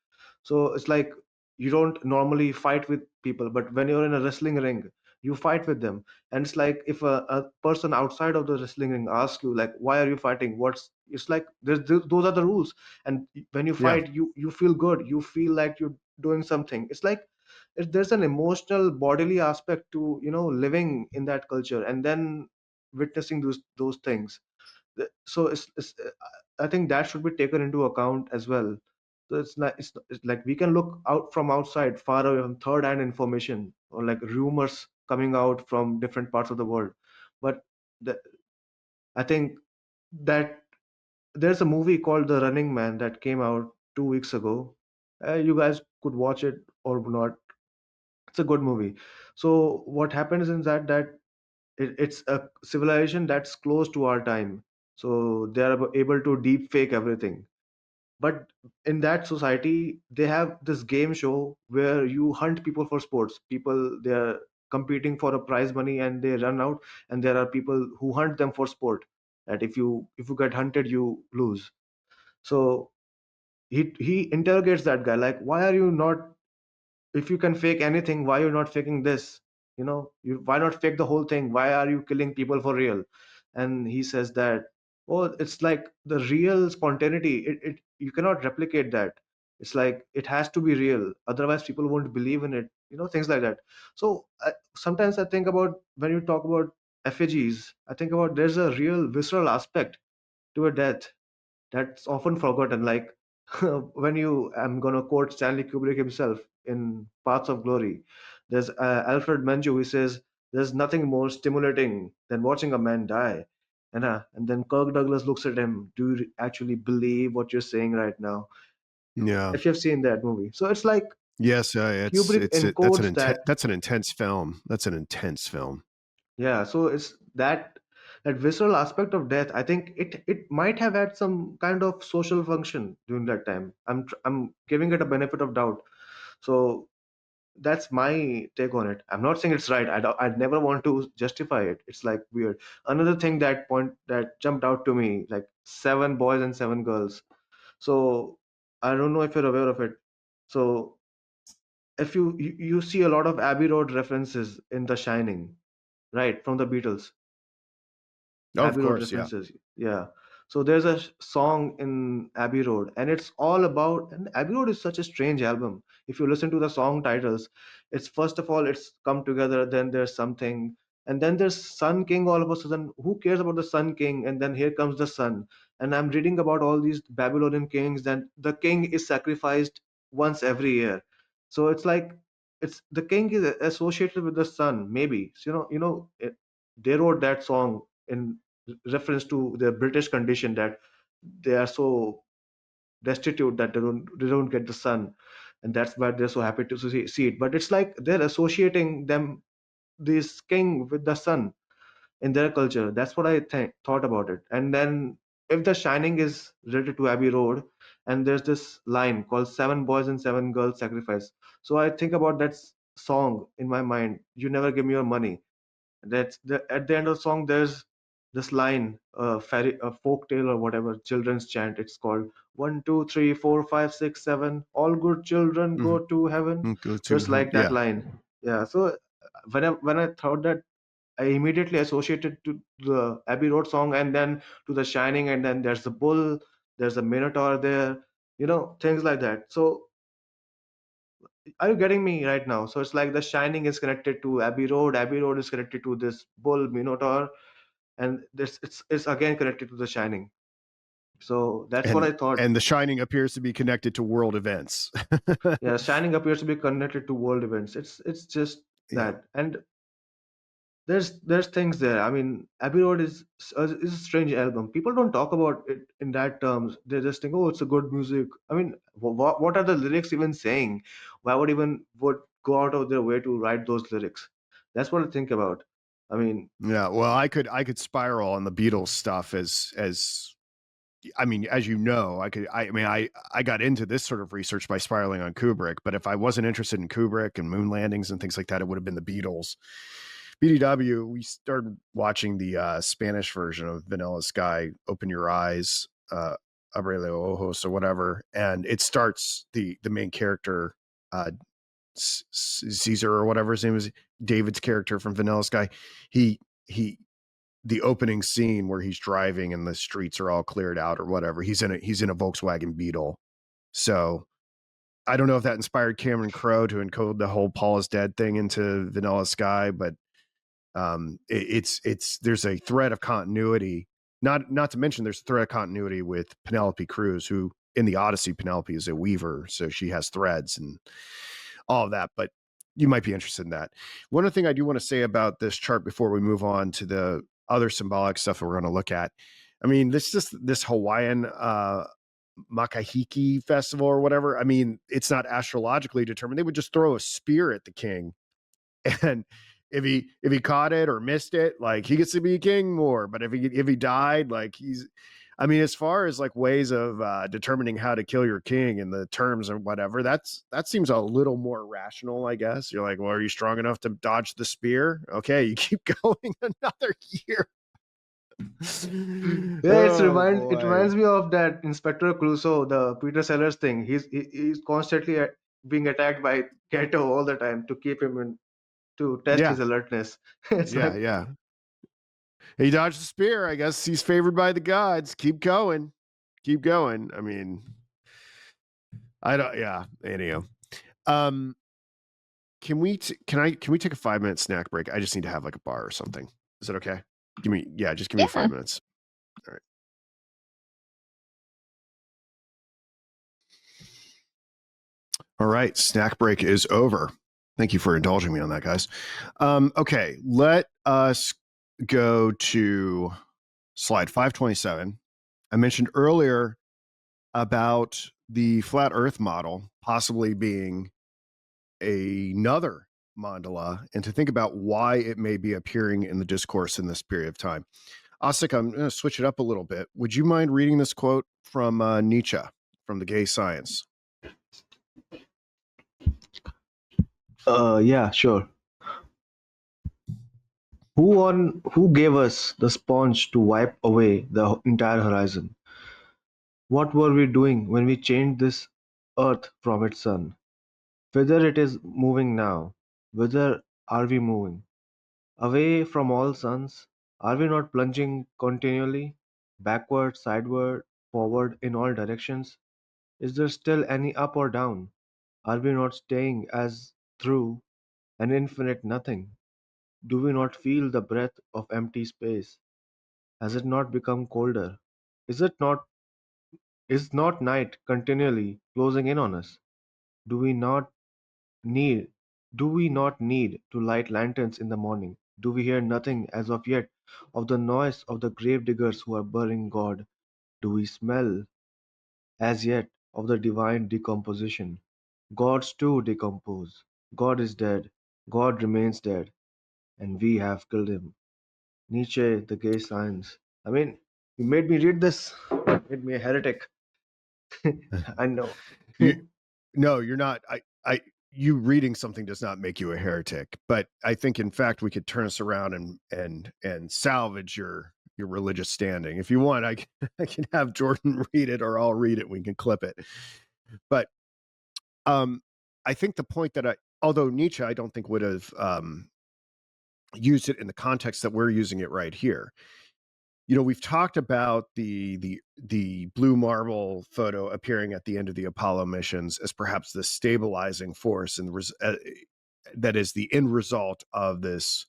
Speaker 3: So it's like you don't normally fight with people, but when you're in a wrestling ring, you fight with them. And it's like if a person outside of the wrestling ring asks you, like, why are you fighting? What's It's like those are the rules. And when you
Speaker 1: Yeah.
Speaker 3: fight, you feel good. You feel like you're doing something. It's like there's an emotional, bodily aspect to living in that culture and then witnessing those things. So I think that should be taken into account as well. So it's like we can look out from outside, far away from third hand information or like rumors coming out from different parts of the world. But the, I think that there's a movie called The Running Man that came out 2 weeks ago. You guys could watch it or not. It's a good movie. So what happens is that it's a civilization that's close to our time. So they are able to deep fake everything. But in that society, they have this game show where you hunt people for sports. People, they're competing for a prize money and they run out, and there are people who hunt them for sport. That if you get hunted, you lose. So he interrogates that guy, like, why are you not, if you can fake anything, why you're not faking this? Why not fake the whole thing? Why are you killing people for real? And he says that, oh, it's like the real spontaneity, it you cannot replicate that. It's like it has to be real, otherwise people won't believe in it, things like that. So sometimes I think about, when you talk about effigies, I think about there's a real visceral aspect to a death that's often forgotten. Like when you, I'm going to quote Stanley Kubrick himself in Paths of Glory. There's Alfred Menju. He says, "There's nothing more stimulating than watching a man die." And then Kirk Douglas looks at him. Do you actually believe what you're saying right now?
Speaker 1: Yeah.
Speaker 3: If you've seen that movie, so it's like
Speaker 1: Yes,
Speaker 3: Kubrick encodes that.
Speaker 1: that's an intense film. That's an intense film.
Speaker 3: Yeah, so it's that visceral aspect of death. I think it might have had some kind of social function during that time. I'm giving it a benefit of doubt. So that's my take on it. I'm not saying it's right. I'd never want to justify it. It's like weird. Another thing that jumped out to me, like 7 boys and 7 girls. So I don't know if you're aware of it. So if you see a lot of Abbey Road references in The Shining, right, from the Beatles.
Speaker 1: Oh, of
Speaker 3: Abbey Road
Speaker 1: course, yeah.
Speaker 3: references. Yeah. So there's a song in Abbey Road, and it's all about. And Abbey Road is such a strange album. If you listen to the song titles, it's first of all, it's come together. Then there's something, and then there's Sun King. All of a sudden, who cares about the Sun King? And then here comes the sun. And I'm reading about all these Babylonian kings. Then the king is sacrificed once every year. So it's like it's the king is associated with the sun. Maybe so, they wrote that song in reference to the British condition, that they are so destitute that they don't get the sun, and that's why they're so happy to see it. But it's like they're associating them, this king, with the sun in their culture. That's what I thought about it. And then if The Shining is related to Abbey Road, and there's this line called 7 boys and 7 girls sacrifice. So I think about that song in my mind, "You never give me your money." That's at the end of the song. There's this line, a folk tale or whatever children's chant. It's called 1, 2, 3, 4, 5, 6, 7. All good children
Speaker 1: Mhm.
Speaker 3: go to heaven.
Speaker 1: Go
Speaker 3: So
Speaker 1: to
Speaker 3: it's like that
Speaker 1: yeah.
Speaker 3: line. Yeah. So when I thought that, I immediately associated to the Abbey Road song, and then to The Shining, and then there's the bull, there's a minotaur there, things like that. So are you getting me right now? So it's like The Shining is connected to Abbey Road is connected to this bull minotaur, and this it's again connected to The Shining. So that's what I thought.
Speaker 1: And The Shining appears to be connected to world events.
Speaker 3: Yeah, Shining appears to be connected to world events. It's just
Speaker 1: Yeah.
Speaker 3: that. And there's things there. I mean, Abbey Road is a strange album. People don't talk about it in that terms. They just think, oh, it's a good music. I mean, what are the lyrics even saying? Why would go out of their way to write those lyrics? That's what I think about. I mean,
Speaker 1: Yeah. Well, I could spiral on the Beatles stuff as I mean, as you know, I mean, I got into this sort of research by spiraling on Kubrick, but if I wasn't interested in Kubrick and moon landings and things like that, it would have been the Beatles. BDW, we started watching the Spanish version of Vanilla Sky, Open Your Eyes, Abre los Ojos or whatever, and it starts the main character, uh, Caesar or whatever his name is, David's character from Vanilla Sky. He the opening scene where he's driving and the streets are all cleared out or whatever. He's in a Volkswagen Beetle. So I don't know if that inspired Cameron Crowe to encode the whole Paul is dead thing into Vanilla Sky, but it's there's a thread of continuity. Not to mention there's a thread of continuity with Penelope Cruz, who in the Odyssey Penelope is a weaver, so she has threads and all of that. But you might be interested in that. One other thing I do want to say about this chart before we move on to the other symbolic stuff that we're going to look at. I mean, this Hawaiian Makahiki festival or whatever. I mean, it's not astrologically determined. They would just throw a spear at the king, and if he caught it or missed it, like he gets to be king more. But if he died, like I mean, as far as like ways of determining how to kill your king and the terms or whatever, that seems a little more rational, I guess. You're like, well, are you strong enough to dodge the spear? Okay, you keep going another year.
Speaker 3: Yeah,
Speaker 1: Oh
Speaker 3: it
Speaker 1: boy.
Speaker 3: reminds me of that Inspector Clouseau, the Peter Sellers thing. He's constantly being attacked by Kato all the time to keep him in to test
Speaker 1: Yeah,
Speaker 3: his alertness. It's
Speaker 1: yeah,
Speaker 3: like,
Speaker 1: yeah. He dodged the spear. I guess he's favored by the gods. Keep going. Keep going. I mean, I don't. Yeah. Anyhow, um, can we take a 5 minute snack break? I just need to have like a bar or something. Is that okay? Just give me
Speaker 2: Yeah.
Speaker 1: 5 minutes. All right. All right. Snack break is over. Thank you for indulging me on that, guys. Okay, let us go to slide 527. I mentioned earlier about the flat Earth model possibly being another mandala, and to think about why it may be appearing in the discourse in this period of time. Asik, I'm going to switch it up a little bit. Would you mind reading this quote from Nietzsche from The Gay Science?
Speaker 3: yeah, sure. Who gave us the sponge to wipe away the entire horizon? What were we doing when we changed this earth from its sun? Whether it is moving now, whither are we moving? Away from all suns? Are we not plunging continually? Backward, sideward, forward, in all directions? Is there still any up or down? Are we not staying as through an infinite nothing? Do we not feel the breath of empty space? Has it not become colder? Is it not is not night continually closing in on us? Do we not need do we not need to light lanterns in the morning? Do we hear nothing as of yet of the noise of the grave diggers who are burying God? Do we smell as yet of the divine decomposition? Gods too decompose. God is dead. God remains dead, and we have killed him. Nietzsche, the gay science. I mean, you made me read this. Made me a heretic. I know.
Speaker 1: you No, you're not. You reading something does not make you a heretic, but I think in fact we could turn us around and salvage your religious standing. If you want, I can have Jordan read it, or I'll read it. We can clip it. But um, I think the point that although Nietzsche, I don't think would have used it in the context that we're using it right here. We've talked about the blue marble photo appearing at the end of the Apollo missions as perhaps the stabilizing force and that is the end result of this,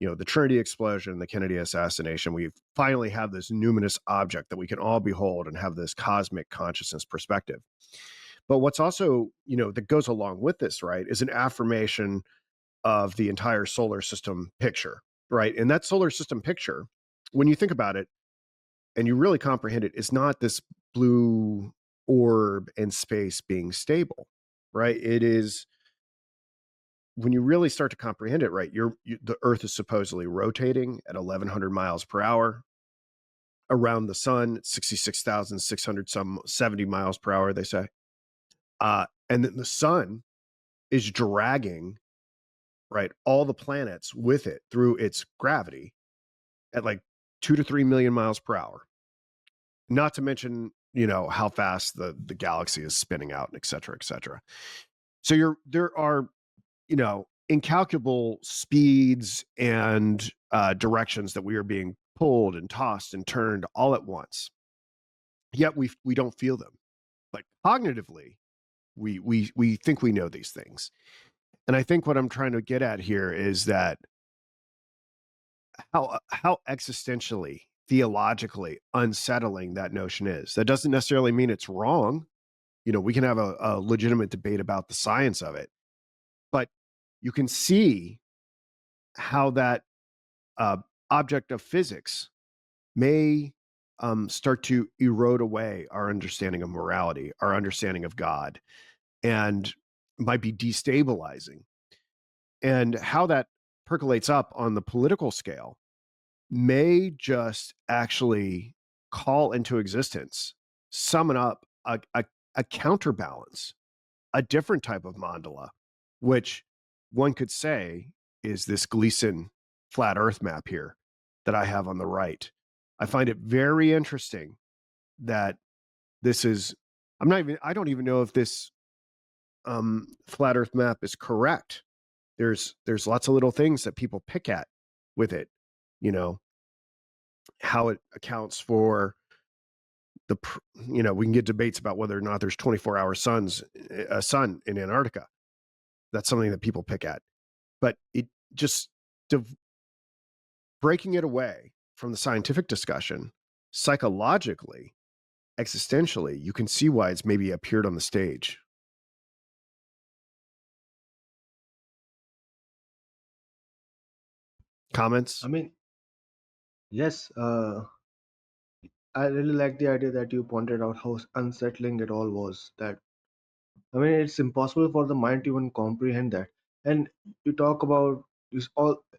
Speaker 1: the Trinity explosion, the Kennedy assassination. We finally have this numinous object that we can all behold and have this cosmic consciousness perspective. But what's also, that goes along with this, right, is an affirmation of the entire solar system picture, right? And that solar system picture, when you think about it, and you really comprehend it, it's not this blue orb in space being stable, right? It is, when you really start to comprehend it, right, the Earth is supposedly rotating at 1,100 miles per hour. around the sun at 66,600 some 70 miles per hour, they say. And then the sun is dragging, right, all the planets with it through its gravity at like 2 to 3 million miles per hour. Not to mention, how fast the galaxy is spinning out, et cetera, et cetera. So there are, incalculable speeds and directions that we are being pulled and tossed and turned all at once. Yet we don't feel them. Like cognitively, we think we know these things. And I think what I'm trying to get at here is that how existentially, theologically unsettling that notion is. That doesn't necessarily mean it's wrong. We can have a legitimate debate about the science of it, but you can see how that uh, object of physics may start to erode away our understanding of morality, our understanding of God, and might be destabilizing. And how that percolates up on the political scale may just actually call into existence, summon up a counterbalance, a different type of mandala, which one could say is this Gleason flat Earth map here that I have on the right. I find it very interesting that this is. I don't even know if this flat Earth map is correct. There's lots of little things that people pick at with it. You know how it accounts for the. We can get debates about whether or not there's 24-hour a sun in Antarctica. That's something that people pick at, but it just breaking it away from the scientific discussion, psychologically, existentially, you can see why it's maybe appeared on the stage.
Speaker 3: I
Speaker 1: Comments?
Speaker 3: mean, yes, I really like the idea that you pointed out how unsettling it all was. That I mean, it's impossible for the mind to even comprehend that. And you talk about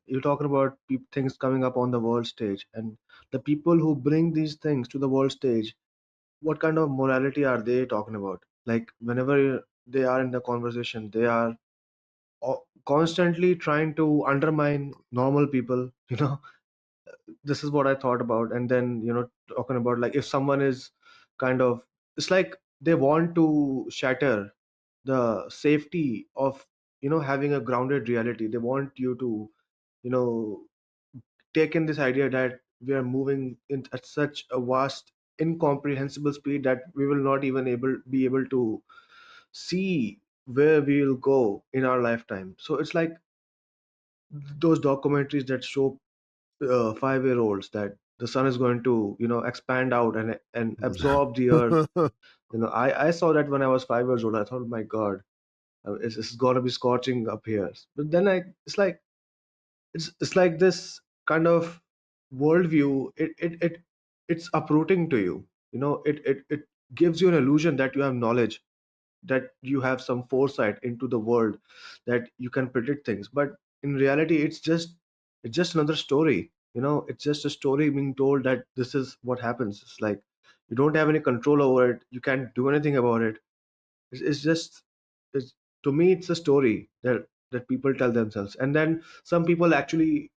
Speaker 3: you're talking about things coming up on the world stage, and the people who bring these things to the world stage, what kind of morality are they talking about? Like whenever they are in the conversation, they are constantly trying to undermine normal people. This is what I thought about. And then, talking about like if someone is kind of, it's like they want to shatter the safety of, having a grounded reality. They want you to, you know, take in this idea that we are moving at such a vast, incomprehensible speed that we will not even be able to see where we will go in our lifetime. So it's like those documentaries that show 5-year olds that the sun is going to expand out and absorb the earth. I saw that when I was 5 years old. I thought, oh my god, it's going to be scorching up here. But then it's like this kind of worldview. It's uprooting to you. It gives you an illusion that you have knowledge, that you have some foresight into the world, that you can predict things. But in reality, it's just another story. It's just a story being told that this is what happens. It's like you don't have any control over it. You can't do anything about it. It's just it's to me it's a story that people tell themselves. And then some people actually,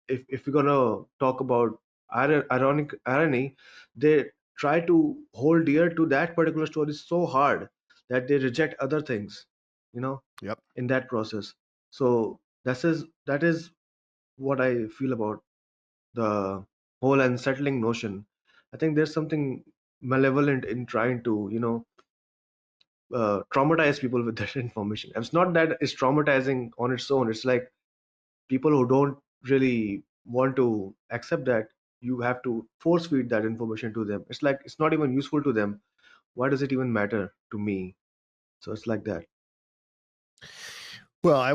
Speaker 3: if we're gonna talk about ironic irony, they try to hold dear to that particular story so hard that they reject other things, you know
Speaker 1: Yep.
Speaker 3: in that process. So that is what I feel about the whole unsettling notion. I think there's something malevolent in trying to traumatize people with that information. It's not that it's traumatizing on its own. It's like people who don't really want to accept that, you have to force feed that information to them. It's like it's not even useful to them. Why does it even matter to me? So it's like that.
Speaker 1: Well, I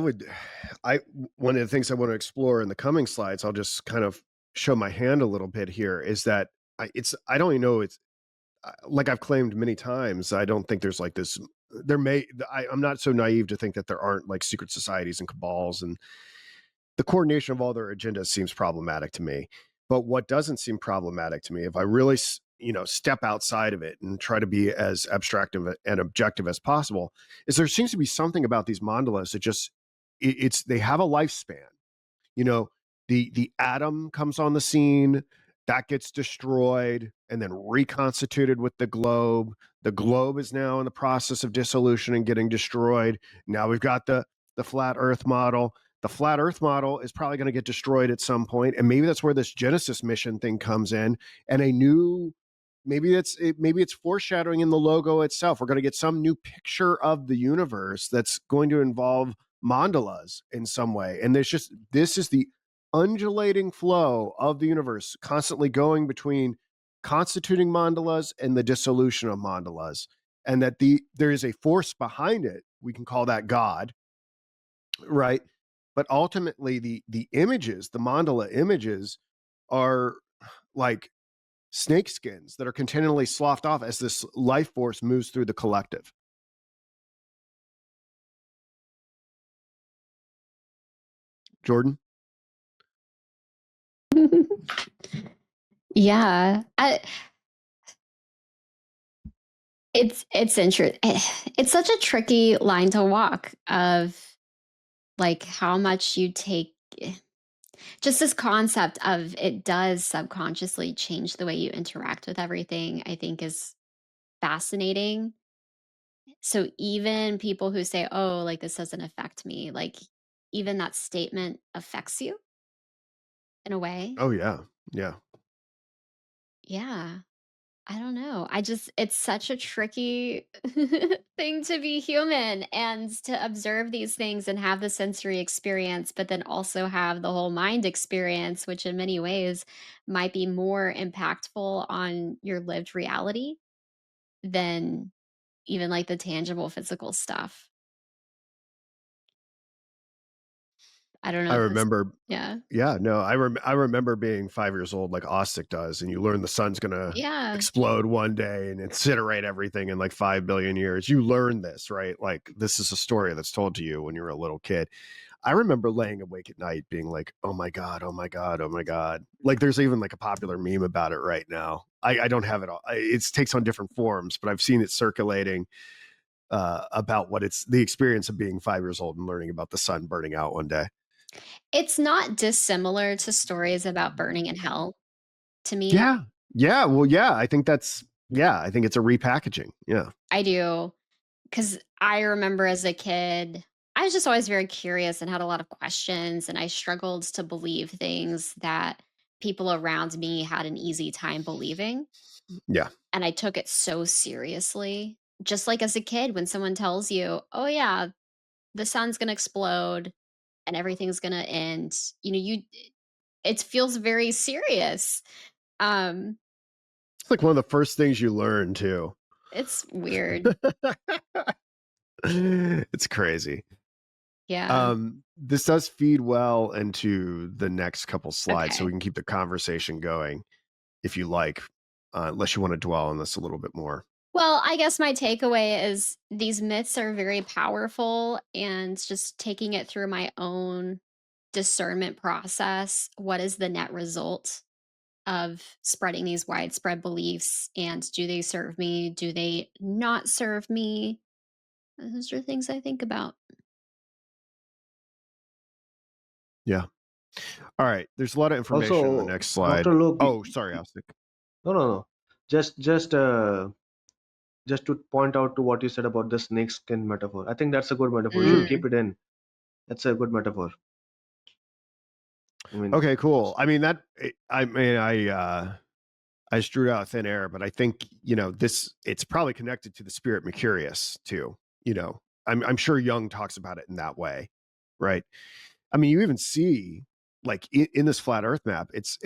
Speaker 1: one of the things I want to explore in the coming slides, I'll just kind of show my hand a little bit here, is that I don't even know it's like I've claimed many times. I don't think there's like this. I'm not so naive to think that there aren't like secret societies and cabals, and the coordination of all their agendas seems problematic to me. But what doesn't seem problematic to me, if I really, step outside of it and try to be as abstract and objective as possible, is there seems to be something about these mandalas that just it's they have a lifespan. You know, the atom comes on the scene, that gets destroyed and then reconstituted with the globe. The globe is now in the process of dissolution and getting destroyed. Now we've got the flat earth model. The flat earth model is probably going to get destroyed at some point, and maybe that's where this Genesis mission thing comes in, and a new, maybe it's foreshadowing in the logo itself. We're going to get some new picture of the universe that's going to involve mandalas in some way. And this is the undulating flow of the universe, constantly going between constituting mandalas and the dissolution of mandalas. And that there is a force behind it. We can call that God, right? But ultimately the images, the mandala images, are like snake skins that are continually sloughed off as this life force moves through the collective. Jordan?
Speaker 2: Yeah. It's interesting. It's such a tricky line to walk of like how much you take just this concept of it does subconsciously change the way you interact with everything, I think is fascinating. So even people who say, "Oh, like this doesn't affect me," like even that statement affects you in a way.
Speaker 1: Oh yeah. Yeah.
Speaker 2: Yeah. I don't know. It's such a tricky thing to be human and to observe these things and have the sensory experience, but then also have the whole mind experience, which in many ways might be more impactful on your lived reality than even like the tangible physical stuff. I don't know
Speaker 1: I
Speaker 2: if that's
Speaker 1: remember.
Speaker 2: yeah.
Speaker 1: Yeah, no, I remember being 5 years old, like Ostick does, and you learn the sun's gonna
Speaker 2: Yeah.
Speaker 1: explode one day and incinerate everything in like 5 billion years. You learn this, right? Like this is a story that's told to you when you're a little kid. I remember laying awake at night being like, "Oh my god, oh my god, oh my god!" Like there's even like a popular meme about it right now. I don't have it all. It takes on different forms, but I've seen it circulating about what it's the experience of being 5 years old and learning about the sun burning out one day.
Speaker 2: It's not dissimilar to stories about burning in hell to me.
Speaker 1: Yeah. Yeah. Well, yeah. I think it's a repackaging. Yeah.
Speaker 2: I do. 'Cause I remember as a kid, I was just always very curious and had a lot of questions, and I struggled to believe things that people around me had an easy time believing,
Speaker 1: Yeah.
Speaker 2: and I took it so seriously. Just like as a kid, when someone tells you, "Oh, yeah, the sun's gonna explode and everything's gonna end," it feels very serious. Um,
Speaker 1: It's like one of the first things you learn too.
Speaker 2: it's weird.
Speaker 1: It's crazy.
Speaker 2: Yeah.
Speaker 1: This does feed well into the next couple slides, so we
Speaker 2: Okay.
Speaker 1: can keep the conversation going if you like, unless you want to dwell on this a little bit more.
Speaker 2: Well, I guess my takeaway is these myths are very powerful, and just taking it through my own discernment process. What is the net result of spreading these widespread beliefs? And do they serve me? Do they not serve me? Those are things I think about.
Speaker 1: Yeah. All right. There's a lot of information in the
Speaker 3: Also,
Speaker 1: next slide.
Speaker 3: Dr. Loki,
Speaker 1: Oh, sorry, Austin.
Speaker 3: no, no, no. Just, just, uh, just to point out to what you said about the snake skin metaphor. I think that's a good metaphor. You should
Speaker 1: Mm.
Speaker 3: keep it in. That's a good metaphor. I mean,
Speaker 1: Okay, cool. I mean I just drew it out of thin air, but I think, it's probably connected to the spirit Mercurius too. I'm sure Jung talks about it in that way, right? I mean, you even see like in this flat Earth map, it's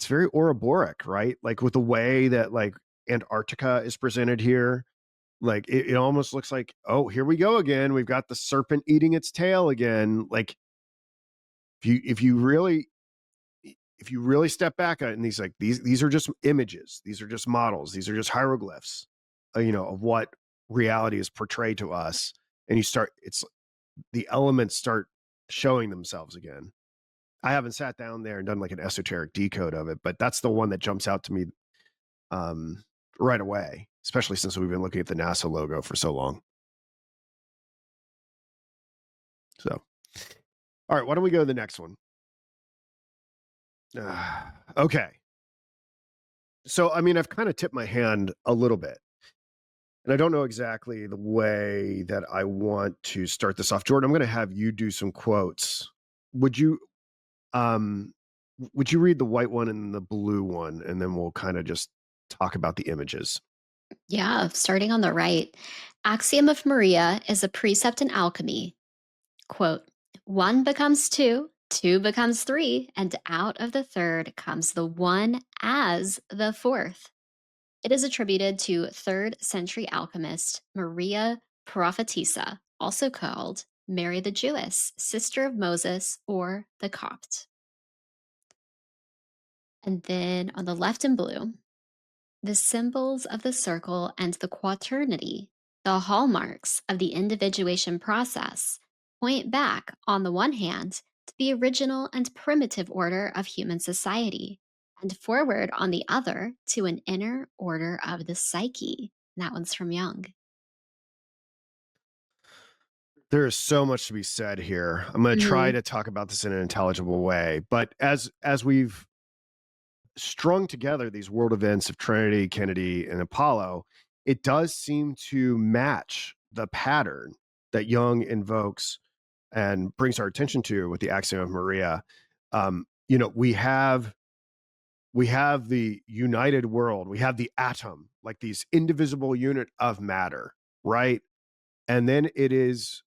Speaker 1: very Ouroboros, right? Like with the way that like Antarctica is presented here, like it almost looks like, oh, here we go again. We've got the serpent eating its tail again. Like if you really step back and these are just images, these are just models, these are just hieroglyphs, of what reality is portrayed to us, and the elements start showing themselves again. I haven't sat down there and done like an esoteric decode of it, but that's the one that jumps out to me um, right away, especially since we've been looking at the NASA logo for so long. So, all right, why don't we go to the next one? Okay. So, I mean, I've kind of tipped my hand a little bit, and I don't know exactly the way that I want to start this off. Jordan, I'm going to have you do some quotes. Would you, um, would you read the white one and the blue one, and then we'll kind of just talk about the images?
Speaker 2: Yeah, starting on the right. Axiom of Maria is a precept in alchemy. Quote, one becomes two, two becomes three, and out of the third comes the one as the fourth. It is attributed to 3rd century alchemist Maria Prophetessa, also called Mary the Jewess, sister of Moses, or the Copt. And then on the left in blue, the symbols of the circle and the quaternity, the hallmarks of the individuation process, point back, on the one hand, to the original and primitive order of human society, and forward, on the other, to an inner order of the psyche. And that one's from Jung.
Speaker 1: There is so much to be said here. I'm going to try
Speaker 2: Hmm.
Speaker 1: to talk about this in an intelligible way, but as we've strung together these world events of Trinity, Kennedy, and Apollo, it does seem to match the pattern that Jung invokes and brings our attention to with the axiom of Maria. You know, we have the united world, we have the atom, like these indivisible unit of matter, right? And then it is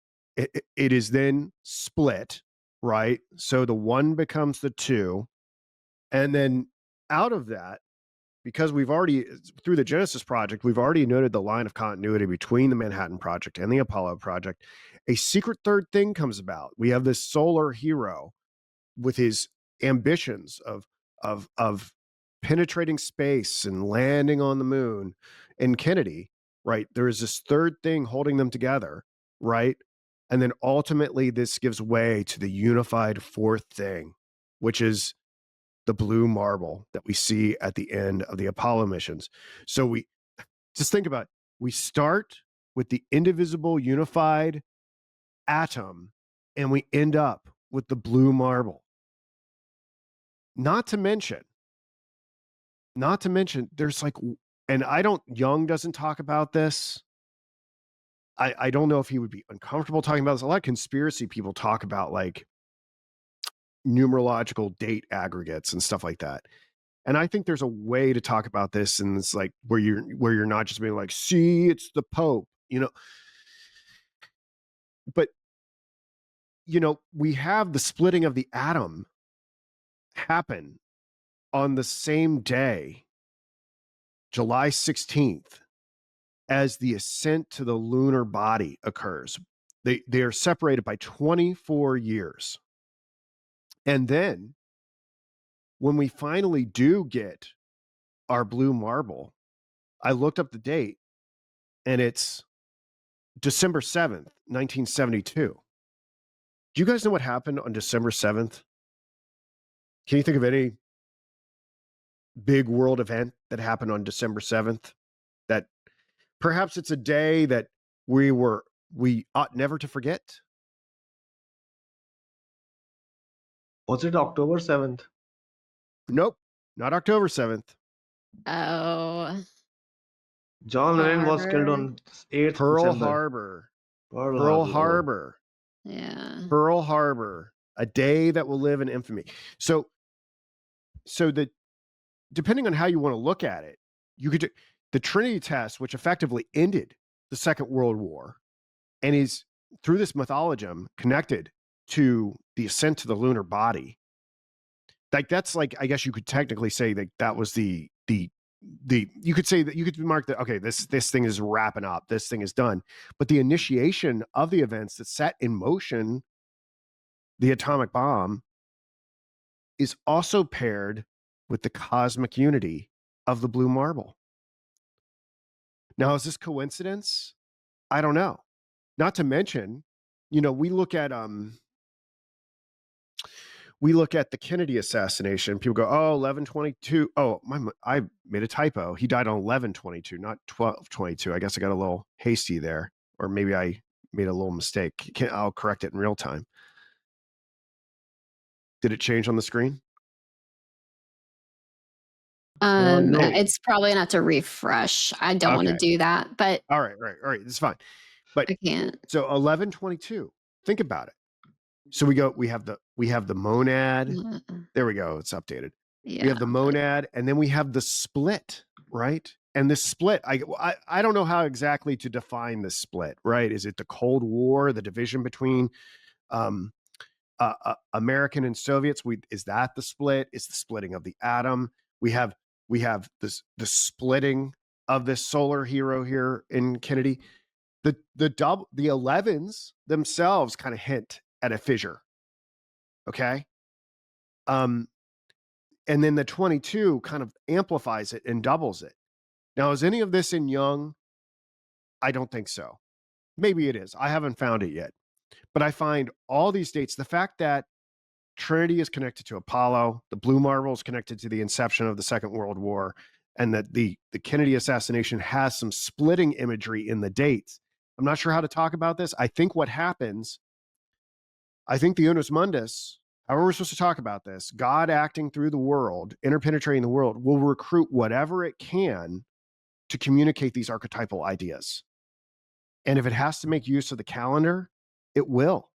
Speaker 1: then split, right? So the one becomes the two, and then out of that, because we've already, through the Genesis project, we've already noted the line of continuity between the Manhattan Project and the Apollo project. A secret third thing comes about. We have this solar hero with his ambitions of penetrating space and landing on the moon. And Kennedy, right? There is this third thing holding them together, right? And then ultimately, this gives way to the unified fourth thing, which is the blue marble that we see at the end of the Apollo missions. So we just think about it. We start with the indivisible, unified atom, and we end up with the blue marble. Not to mention, there's like, and I don't, Jung doesn't talk about this. I don't know if he would be uncomfortable talking about this. A lot of conspiracy people talk about like numerological date aggregates and stuff like that. And I think there's a way to talk about this, and it's like where you're not just being like, see, it's the Pope, you know. But you know, we have the splitting of the atom happen on the same day, July 16th, as the ascent to the lunar body occurs. They are separated by 24 years. And then when we finally do get our blue marble, I looked up the date and it's December 7th, 1972. Do you guys know what happened on December 7th? Can you think of any big world event that happened on December 7th? That perhaps it's a day that we ought never to forget?
Speaker 3: Was it October 7th?
Speaker 1: Nope, not October 7th.
Speaker 2: Oh,
Speaker 3: John Lennon was killed
Speaker 2: Harbor.
Speaker 3: on 8th
Speaker 1: Pearl
Speaker 3: December.
Speaker 1: Harbor.
Speaker 3: Pearl
Speaker 1: Pearl
Speaker 3: Harbor. Oh.
Speaker 1: Harbor.
Speaker 2: Yeah.
Speaker 1: Pearl Harbor. A day that will live in infamy. So the depending on how you want to look at it, you could the Trinity test, which effectively ended the Second World War, and is through this mythologum connected to the ascent to the lunar body. Like that's like, I guess you could technically say that that was the you could say that you could mark that, okay, this thing is wrapping up, this thing is done. But the initiation of the events that set in motion the atomic bomb is also paired with the cosmic unity of the blue marble. Now, is this coincidence? I don't know. Not to mention, you know, we look at we look at the Kennedy assassination. People go, "Oh, 11/22. Oh, I made a typo. He died on 11/22, not 12/22. I guess I got a little hasty there, or maybe I made a little mistake. I'll correct it in real time. Did it change on the screen?
Speaker 3: No.
Speaker 2: It's probably gonna have to refresh. I don't wanna
Speaker 1: Okay.
Speaker 2: do that, but
Speaker 1: All right. All right. It's fine. But
Speaker 2: I can't.
Speaker 1: so 11/22. Think about it. So we have the monad.
Speaker 2: Uh,
Speaker 1: There we go. It's updated. We
Speaker 2: yeah,
Speaker 1: have the
Speaker 2: but
Speaker 1: monad, and then we have the split, right? And this split, I don't know how exactly to define the split, right? Is it the Cold War, the division between um, American and Soviets? Is that the split? Is the splitting of the atom? We have the splitting of this solar hero here in Kennedy. The 11s themselves kind of hint at a fissure. Okay. Um, and then the 22 kind of amplifies it and doubles it. Now, is any of this in Young? I don't think so. Maybe it is. I haven't found it yet. But I find all these dates, the fact that Trinity is connected to Apollo, the Blue Marble is connected to the inception of the Second World War, and that the Kennedy assassination has some splitting imagery in the dates. I'm not sure how to talk about this. I think what happens, I think the Unus Mundus, however we're supposed to talk about this, God acting through the world, interpenetrating the world, will recruit whatever it can to communicate these archetypal ideas. And if it has to make use of the calendar, it will.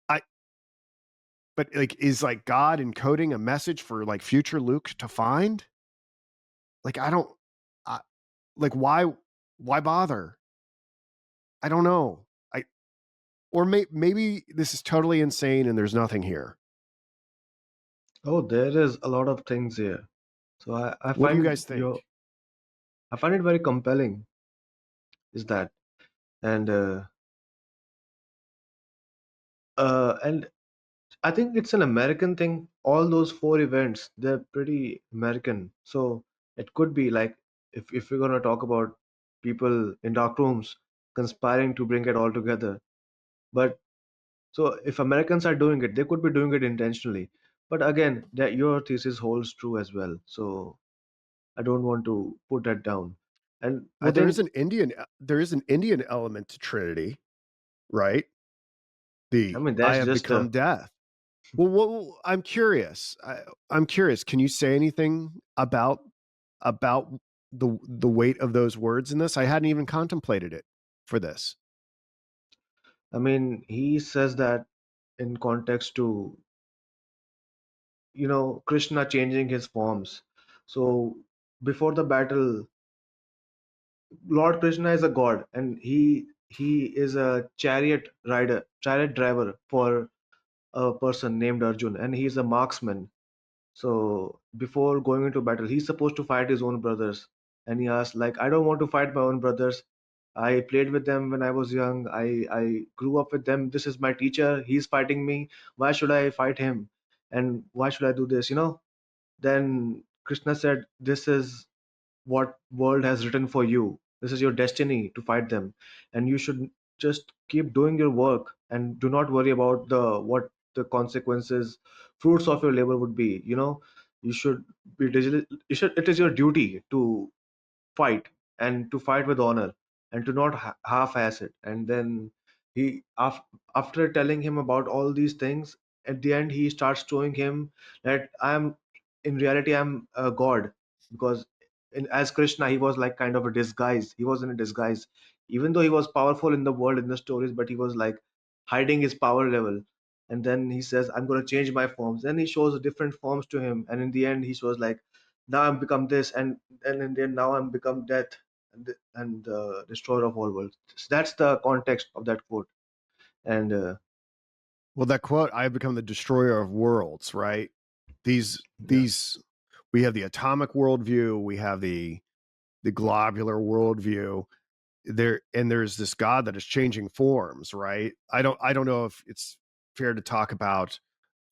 Speaker 1: I but like is like God encoding a message for like future Luke to find? Like I don't I, like why bother? I don't know. I or maybe this is totally insane and there's nothing here.
Speaker 3: Oh, there is a lot of things here. So I
Speaker 1: What do
Speaker 3: find
Speaker 1: you
Speaker 3: it
Speaker 1: guys think?
Speaker 3: I find it very compelling. Is that and and I think it's an American thing. All those four events, they're pretty American. So it could be like if we're gonna talk about people in dark rooms conspiring to bring it all together. But so if Americans are doing it, they could be doing it intentionally. But again, that your thesis holds true as well. So I don't want to put that down. And I
Speaker 1: Well,
Speaker 3: think,
Speaker 1: there is an Indian element to Trinity, right?
Speaker 3: I
Speaker 1: The
Speaker 3: mean,
Speaker 1: I
Speaker 3: that's
Speaker 1: have
Speaker 3: just
Speaker 1: become death. I'm curious. I'm curious. Can you say anything about the weight of those words in this? I hadn't even contemplated it for this.
Speaker 3: I mean, he says that in context to, Krishna changing his forms. So before the battle, Lord Krishna is a god, and he is a chariot driver for a person named Arjun, and he's a marksman. So before going into battle, he's supposed to fight his own brothers. And he asked, like, I don't want to fight my own brothers. I played with them when I was young. I grew up with them. This is my teacher. He's fighting me. Why should I fight him? And why should I do this? Then Krishna said, this is what world has written for you. This is your destiny to fight them, and you should just keep doing your work and do not worry about the what the consequences, fruits of your labor would be. You should be diligent. You should. It is your duty to fight, and to fight with honor, and to not half-ass it. And then after telling him about all these things, at the end he starts showing him that in reality I'm a god, because as Krishna he was like kind of a disguise. He was in a disguise, even though he was powerful in the world, in the stories, but he was like hiding his power level. And then he says, I'm going to change my forms. Then he shows different forms to him, and in the end he shows like, now I'm become this, and in the end now I'm become death, and destroyer of all worlds. So that's the context of that quote. And
Speaker 1: Well, that quote, "I have become the destroyer of worlds," right? These
Speaker 3: yeah,
Speaker 1: these we have the atomic worldview, we have the globular worldview. There's this God that is changing forms, right? I don't know if it's fair to talk about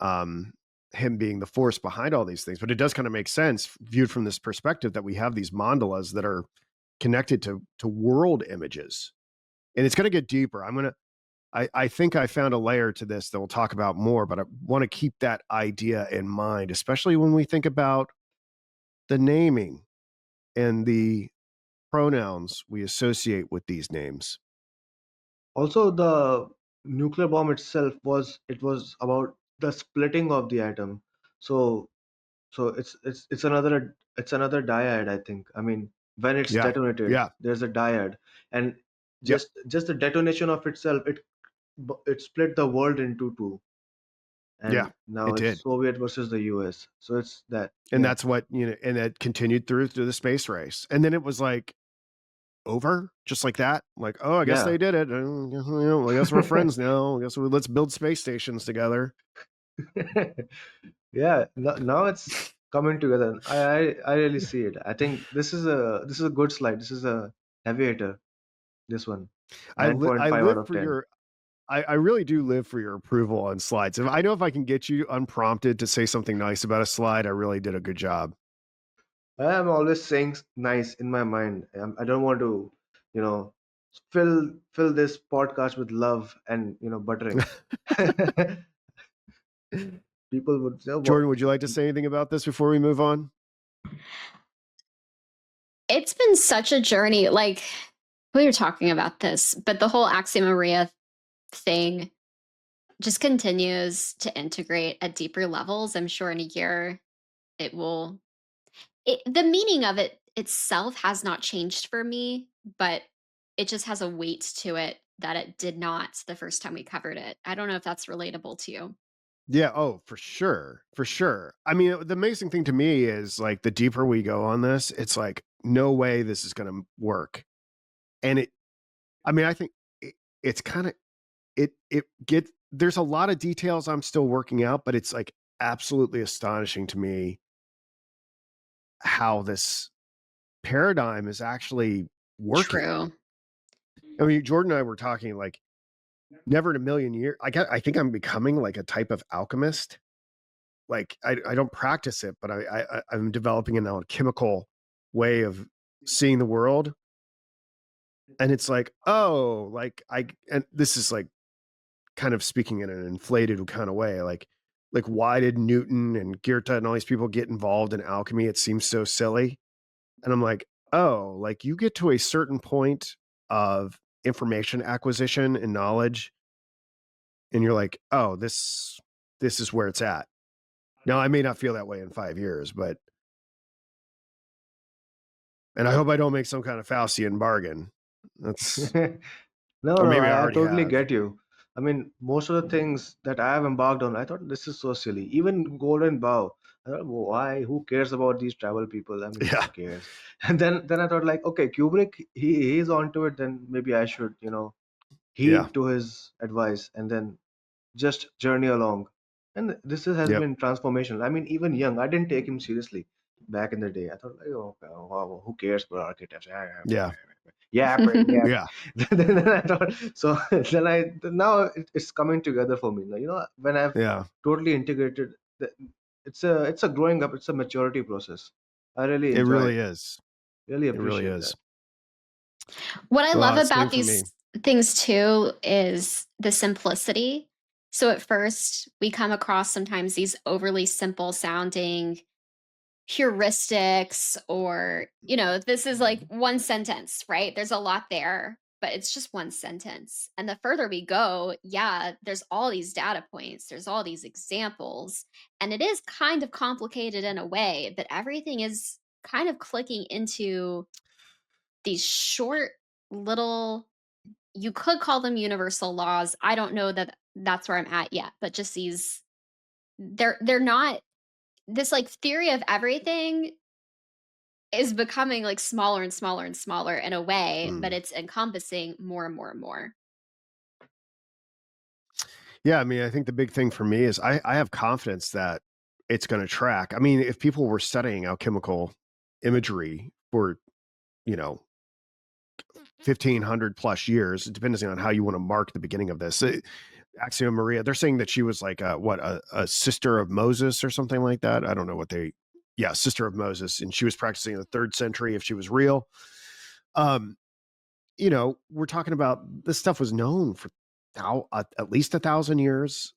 Speaker 1: um him being the force behind all these things, but it does kind of make sense viewed from this perspective that we have these mandalas that are connected to world images. And it's going to get deeper. I think I found a layer to this that we'll talk about more, but I want to keep that idea in mind, especially when we think about the naming and the pronouns we associate with these names.
Speaker 3: Also, the nuclear bomb itself was about the splitting of the atom. So it's another dyad, I think. I mean, when it's
Speaker 1: Yeah.
Speaker 3: detonated,
Speaker 1: Yeah.
Speaker 3: there's a dyad, and
Speaker 1: Yep.
Speaker 3: just the detonation of itself, it split the world into two,
Speaker 1: Yeah.
Speaker 3: and now
Speaker 1: It
Speaker 3: it's
Speaker 1: did.
Speaker 3: Soviet versus the US. So it's that,
Speaker 1: And
Speaker 3: yeah.
Speaker 1: that's what, and it continued through the space race. And then it was like over just like that. Like, oh, I guess
Speaker 3: Yeah.
Speaker 1: they did it. I guess we're friends now. I guess let's build space stations together.
Speaker 3: Yeah, now it's coming together. I really see it. I think this is a good slide. This is a heavy hitter. This one,
Speaker 1: I
Speaker 3: 9.5 out
Speaker 1: live
Speaker 3: of
Speaker 1: for
Speaker 3: 10.
Speaker 1: your I really do live for your approval on slides. If I know if I can get you unprompted to say something nice about a slide, I really did a good job.
Speaker 3: I am always saying nice in my mind. I don't want to, you know, fill this podcast with love and buttering. People would say, "What?"
Speaker 1: Jordan, would you like to say anything about this before we move on?
Speaker 2: It's been such a journey. Like, we were talking about this, but the whole Axia Maria thing just continues to integrate at deeper levels. I'm sure in a year it will the meaning of it itself has not changed for me, but it just has a weight to it that it did not the first time we covered it. I don't know if that's relatable to you.
Speaker 1: Yeah, oh, for sure. For sure. I mean, the amazing thing to me is like the deeper we go on this, it's like no way this is going to work. And I mean, I think it's kind of it get there's a lot of details I'm still working out, but it's like absolutely astonishing to me how this paradigm is actually working.
Speaker 2: True.
Speaker 1: I mean, Jordan and I were talking like never in a million years. I think I'm becoming like a type of alchemist. Like I don't practice it, but I'm developing an alchemical way of seeing the world. And it's like, oh, like and this is like kind of speaking in an inflated kind of way. Like why did Newton and Goethe and all these people get involved in alchemy? It seems so silly. And I'm like, oh, like you get to a certain point of information acquisition and knowledge, and you're like, oh, this is where it's at. Now I may not feel that way in 5 years, but and I hope I don't make some kind of Faustian bargain. That's
Speaker 3: No,
Speaker 1: or
Speaker 3: no,
Speaker 1: maybe I
Speaker 3: I
Speaker 1: already
Speaker 3: totally
Speaker 1: have.
Speaker 3: get you. I mean, most of the things that I have embarked on, I thought this is so silly. Even Golden Bough, I thought, why? Who cares about these travel people? I mean,
Speaker 1: Yeah,
Speaker 3: who cares? And then I thought like, okay, Kubrick, he's onto it. Then maybe I should,
Speaker 1: yeah,
Speaker 3: heed to his advice and then just journey along. And has
Speaker 1: yep,
Speaker 3: been transformational. I mean, even young, I didn't take him seriously back in the day. I thought, like, oh, okay, wow, who cares about architects?
Speaker 1: yeah,
Speaker 3: Yeah, brain, yeah.
Speaker 1: yeah,
Speaker 3: Then I thought, so now it's coming together for me. Like, when I've
Speaker 1: yeah.
Speaker 3: totally integrated, it's a growing up, it's a maturity process. I really
Speaker 1: It
Speaker 3: enjoy it.
Speaker 1: really is.
Speaker 3: Really
Speaker 1: It really
Speaker 3: appreciate that.
Speaker 1: is.
Speaker 2: What I love
Speaker 1: Well, same
Speaker 2: about
Speaker 1: for me.
Speaker 2: these things too is the simplicity. So at first, we come across sometimes these overly simple sounding heuristics or, this is like one sentence, right? There's a lot there, but it's just one sentence. And the further we go, yeah, there's all these data points, there's all these examples, and it is kind of complicated in a way, but everything is kind of clicking into these short little, you could call them universal laws. I don't know that that's where I'm at yet, but just these, they're not, this like theory of everything is becoming like smaller and smaller and smaller in a way, but
Speaker 1: Mm.
Speaker 2: it's encompassing more and more and more.
Speaker 1: Yeah, I mean, I think the big thing for me is I have confidence that it's going to track. I mean, if people were studying alchemical imagery for, you know, 1500 plus years, depending on how you want to mark the beginning of this. Axia Maria, they're saying that she was like a sister of Moses or something like that. I don't know what yeah, sister of Moses, and she was practicing in the 3rd century if she was real. Um, we're talking about this stuff was known for at least 1,000 years,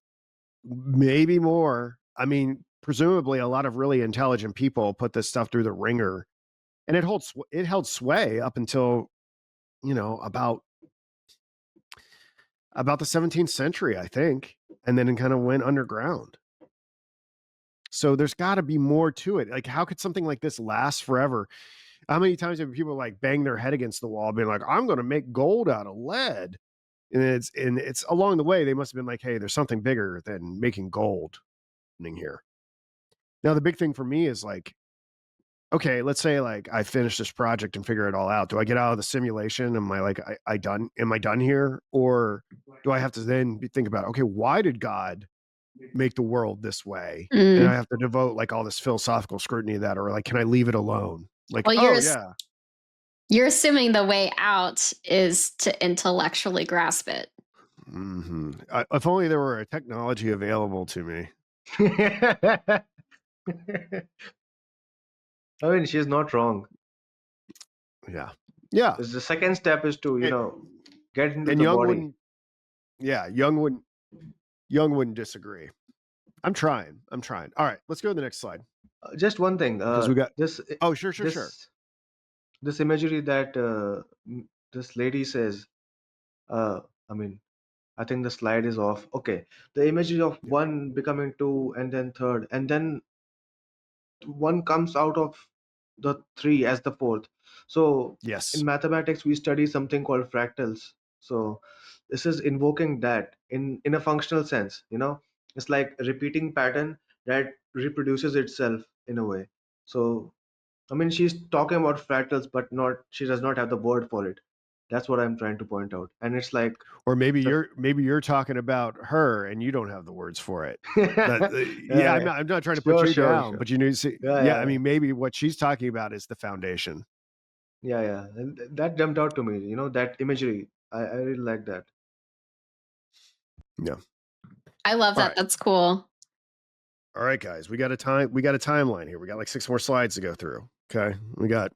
Speaker 1: maybe more. I mean, presumably a lot of really intelligent people put this stuff through the ringer, and it held sway up until, about the 17th century, I think, and then it kind of went underground. So there's got to be more to it. Like, how could something like this last forever? How many times have people like bang their head against the wall, being like, "I'm going to make gold out of lead"? And it's along the way they must have been like, "Hey, there's something bigger than making gold happening here." Now, the big thing for me is like, okay, let's say like I finish this project and figure it all out. Do I get out of the simulation? Am I like, I done? Am I done here, or do I have to then think about, okay, why did God make the world this way? And I
Speaker 2: Mm.
Speaker 1: have to devote like all this philosophical scrutiny to that, or like, can I leave it alone? Like,
Speaker 2: Well,
Speaker 1: oh yeah,
Speaker 2: you're assuming the way out is to intellectually grasp it.
Speaker 1: if only there were a technology available to me.
Speaker 3: I mean, she's not wrong.
Speaker 1: Yeah, yeah.
Speaker 3: The second step is to,
Speaker 1: And,
Speaker 3: get into
Speaker 1: and
Speaker 3: the
Speaker 1: Young
Speaker 3: body.
Speaker 1: wouldn't, yeah, Young wouldn't disagree. I'm trying. All right, let's go to the next slide
Speaker 3: Just one thing.
Speaker 1: because we got.
Speaker 3: This
Speaker 1: Oh, sure.
Speaker 3: this this imagery that this lady says. Uh, I mean, I think the slide is off. Okay, the imagery of
Speaker 1: Yeah.
Speaker 3: one becoming two, and then third, and then one comes out of the three as the fourth. So in
Speaker 1: Yes.
Speaker 3: mathematics, we study something called fractals. So this is invoking that in a functional sense. It's like a repeating pattern that reproduces itself in a way. So I mean, she's talking about fractals, but not she does not have the word for it. That's what I'm trying to point out. And it's like
Speaker 1: Or maybe
Speaker 3: the
Speaker 1: you're talking about her and you don't have the words for it. That yeah,
Speaker 3: yeah,
Speaker 1: I'm not trying to put
Speaker 3: sure,
Speaker 1: you
Speaker 3: sure,
Speaker 1: down,
Speaker 3: sure.
Speaker 1: but you need to see.
Speaker 3: Yeah,
Speaker 1: Yeah,
Speaker 3: yeah,
Speaker 1: I
Speaker 3: yeah.
Speaker 1: mean, maybe what she's talking about is the foundation.
Speaker 3: Yeah, yeah. And that jumped out to me, that imagery. I really like that.
Speaker 1: Yeah.
Speaker 2: I love
Speaker 1: All
Speaker 2: that.
Speaker 1: right.
Speaker 2: That's cool.
Speaker 1: All right, guys. We got a timeline here. We got like 6 more slides to go through. Okay. We got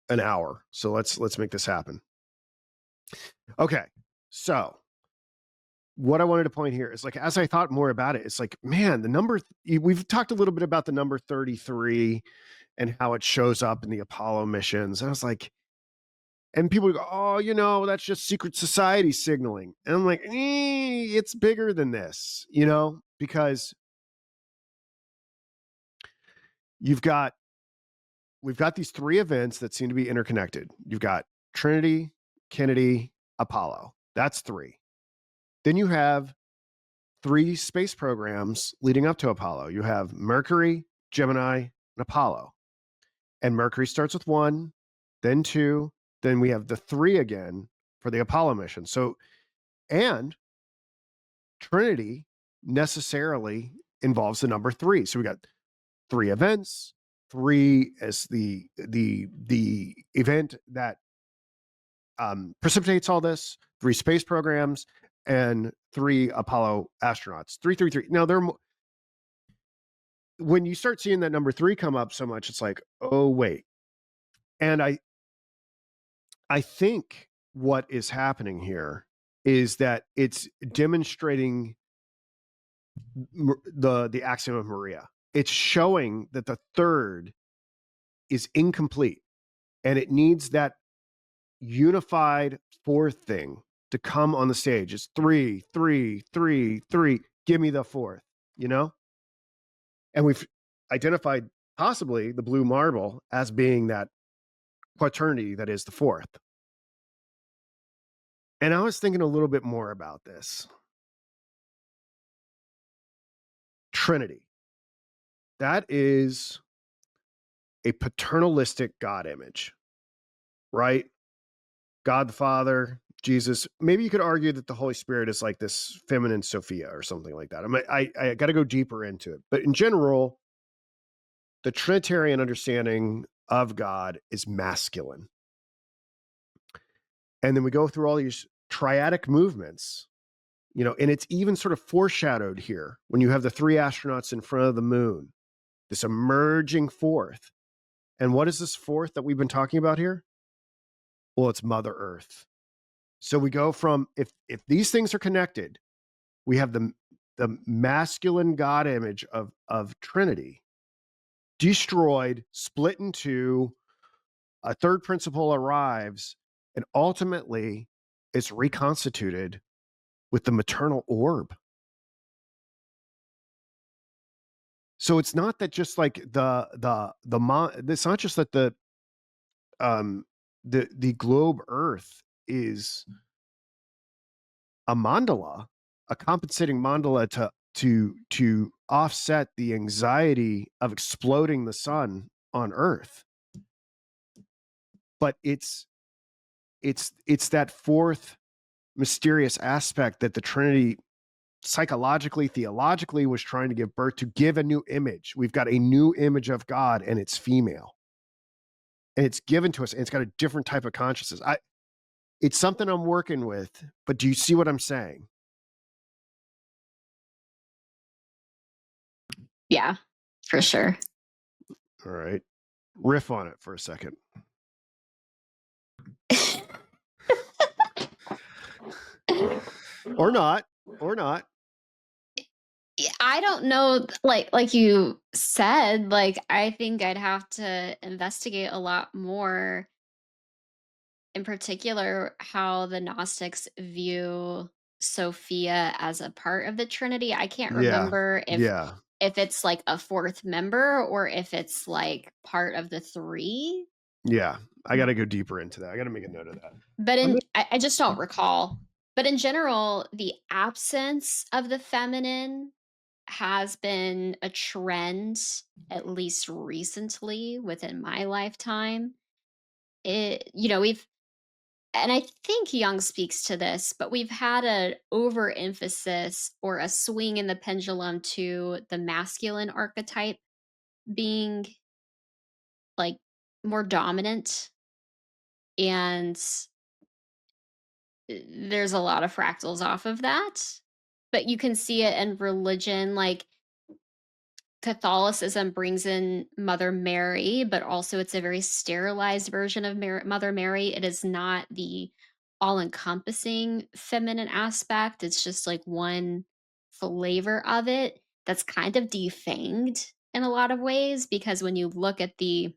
Speaker 1: an hour. So let's make this happen. Okay. So what I wanted to point here is like, as I thought more about it, it's like, man, we've talked a little bit about the number 33 and how it shows up in the Apollo missions. And I was like, and people go, oh, that's just secret society signaling. And I'm like, it's bigger than this, because you've got, we've got these 3 events that seem to be interconnected. You've got Trinity, Kennedy, Apollo. That's 3. Then you have 3 space programs leading up to Apollo. You have Mercury, Gemini, and Apollo. And Mercury starts with 1, then 2, then we have the 3 again for the Apollo mission. So, and Trinity necessarily involves the number 3. So we got 3 events, 3 as the event that precipitates all this, 3 space programs, and 3 Apollo astronauts. 333. Now when you start seeing that number 3 come up so much, it's like, oh wait. And I think what is happening here is that it's demonstrating the axiom of Maria. It's showing that the third is incomplete, and it needs that unified fourth thing to come on the stage. It's 3, 3, 3, 3. Give me the fourth, you know? And we've identified possibly the blue marble as being that quaternity that is the fourth. And I was thinking a little bit more about this. Trinity. That is a paternalistic God image, right? God the Father, Jesus. Maybe you could argue that the Holy Spirit is like this feminine Sophia or something like that. I got to go deeper into it. But in general, the Trinitarian understanding of God is masculine. And then we go through all these triadic movements, and it's even sort of foreshadowed here when you have the 3 astronauts in front of the moon, this emerging fourth. And what is this fourth that we've been talking about here? Well, it's Mother Earth. So we go from, if these things are connected, we have the masculine God image of Trinity destroyed, split in two, a third principle arrives, and ultimately it's reconstituted with the maternal orb. So it's not that just like it's not just that um the globe Earth is a mandala, a compensating mandala to offset the anxiety of exploding the sun on Earth, but it's that fourth mysterious aspect that the Trinity psychologically, theologically was trying to give birth to, give a new image. We've got a new image of God and it's female. And it's given to us and it's got a different type of consciousness. It's something I'm working with, but do you see what I'm saying?
Speaker 2: Yeah, for sure.
Speaker 1: All right. Riff on it for a second. Or not. Or not.
Speaker 2: I don't know, like you said, like I think I'd have to investigate a lot more, in particular how the Gnostics view Sophia as a part of the Trinity. I can't
Speaker 1: Yeah.
Speaker 2: remember
Speaker 1: Yeah.
Speaker 2: if it's like a fourth member or if it's like part of the three.
Speaker 1: Yeah. I got to go deeper into that. I got to make a note of that.
Speaker 2: But
Speaker 3: I mean,
Speaker 2: I just don't recall. But in general, the absence of the feminine has been a trend, at least recently within my lifetime. We've, and I think Young speaks to this, but we've had an overemphasis or a swing in the pendulum to the masculine archetype being like more dominant. And there's a lot of fractals off of that. But you can see it in religion, like Catholicism brings in Mother Mary, but also it's a very sterilized version of Mother Mary. It is not the all encompassing feminine aspect. It's just like one flavor of it that's kind of defanged in a lot of ways, because when you look at the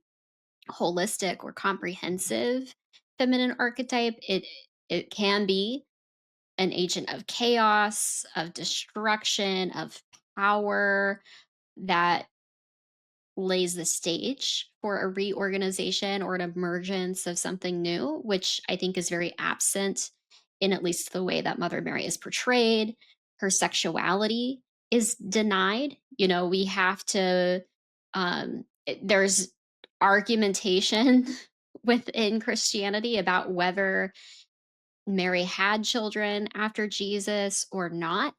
Speaker 2: holistic or comprehensive feminine archetype, it can be an agent of chaos, of destruction, of power that lays the stage for a reorganization or an emergence of something new, which I think is very absent in at least the way that Mother Mary is portrayed. Her sexuality is denied. We have to, there's argumentation within Christianity about whether Mary had children after Jesus or not.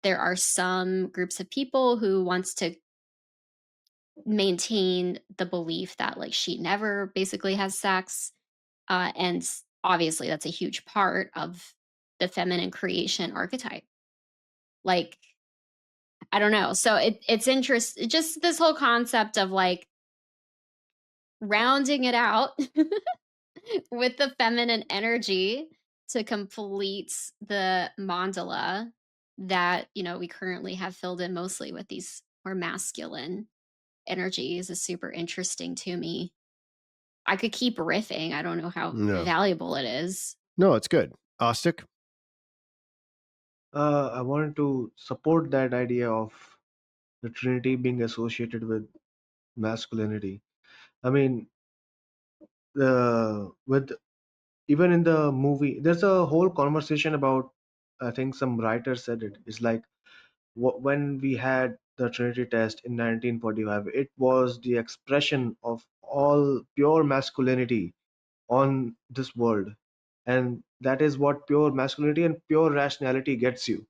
Speaker 2: There are some groups of people who wants to maintain the belief that like she never basically has sex, and obviously that's a huge part of the feminine creation archetype. Like, I don't know, so it's interesting, just this whole concept of like rounding it out with the feminine energy to complete the mandala that we currently have filled in mostly with these more masculine energies is super interesting to me. I could keep riffing. I don't know how
Speaker 1: No.
Speaker 2: valuable it is.
Speaker 1: No, it's good. Ostic?
Speaker 3: I wanted to support that idea of the Trinity being associated with masculinity. I mean, with even in the movie, there's a whole conversation about. I think some writer said it. It's like when we had the Trinity test in 1945, it was the expression of all pure masculinity on this world, and that is what pure masculinity and pure rationality gets you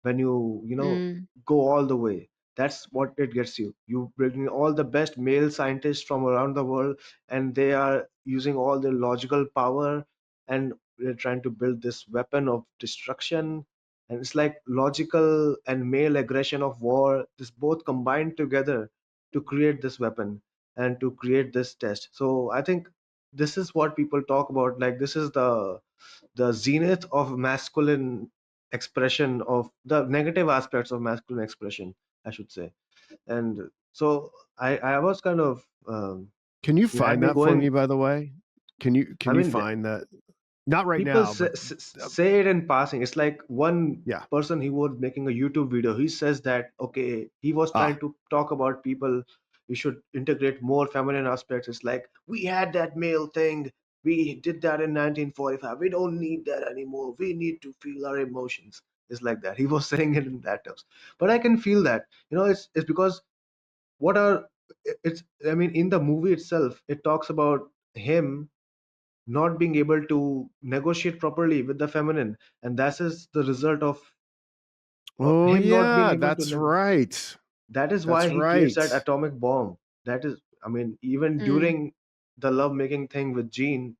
Speaker 3: when you
Speaker 2: Mm,
Speaker 3: go all the way. That's what it gets you. You bring all the best male scientists from around the world, and they are using all their logical power, and they're trying to build this weapon of destruction. And it's like logical and male aggression of war, this both combined together to create this weapon and to create this test. So I think this is what people talk about, like this is the zenith of masculine expression, of the negative aspects of masculine expression, I should say. And so I was kind of
Speaker 1: Can you
Speaker 3: you had
Speaker 1: find
Speaker 3: me
Speaker 1: that for me,
Speaker 3: going.
Speaker 1: by the way?
Speaker 3: I
Speaker 1: Can you
Speaker 3: mean,
Speaker 1: find that? Not right
Speaker 3: people
Speaker 1: now, but uh,
Speaker 3: say it in passing. It's like one
Speaker 1: yeah.
Speaker 3: person, he was making a YouTube video, he says that, okay, he was trying
Speaker 1: Ah,
Speaker 3: to talk about people, you should integrate more feminine aspects. It's like, we had that male thing, we did that in 1945, we don't need that anymore, we need to feel our emotions. It's like that, he was saying it in that terms. But I can feel that, it's because what are it's I mean, in the movie itself, it talks about him not being able to negotiate properly with the feminine, and that is the result of
Speaker 1: oh
Speaker 3: him not being
Speaker 1: yeah,
Speaker 3: able to
Speaker 1: that's right.
Speaker 3: that is why
Speaker 1: That's
Speaker 3: he creates that
Speaker 1: right.
Speaker 3: atomic bomb. That is, I mean, even
Speaker 2: Mm.
Speaker 3: during the love making thing with Jean,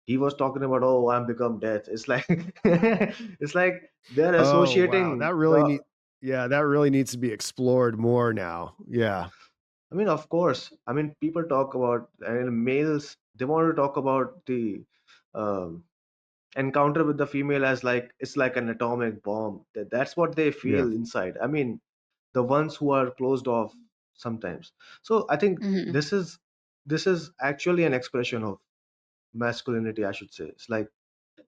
Speaker 3: he was talking about, oh, I'm become death. It's like it's like they're
Speaker 1: Oh wow,
Speaker 3: associating the
Speaker 1: that really needs to be explored more now. Yeah.
Speaker 3: I mean, of course, I mean, people talk about, and males, they want to talk about the um, encounter with the female as like it's like an atomic bomb. That's what they
Speaker 1: Yeah.
Speaker 3: feel inside. I mean, the ones who are closed off sometimes. So I think
Speaker 2: Mhm.
Speaker 3: this is actually an expression of masculinity, I should say. It's like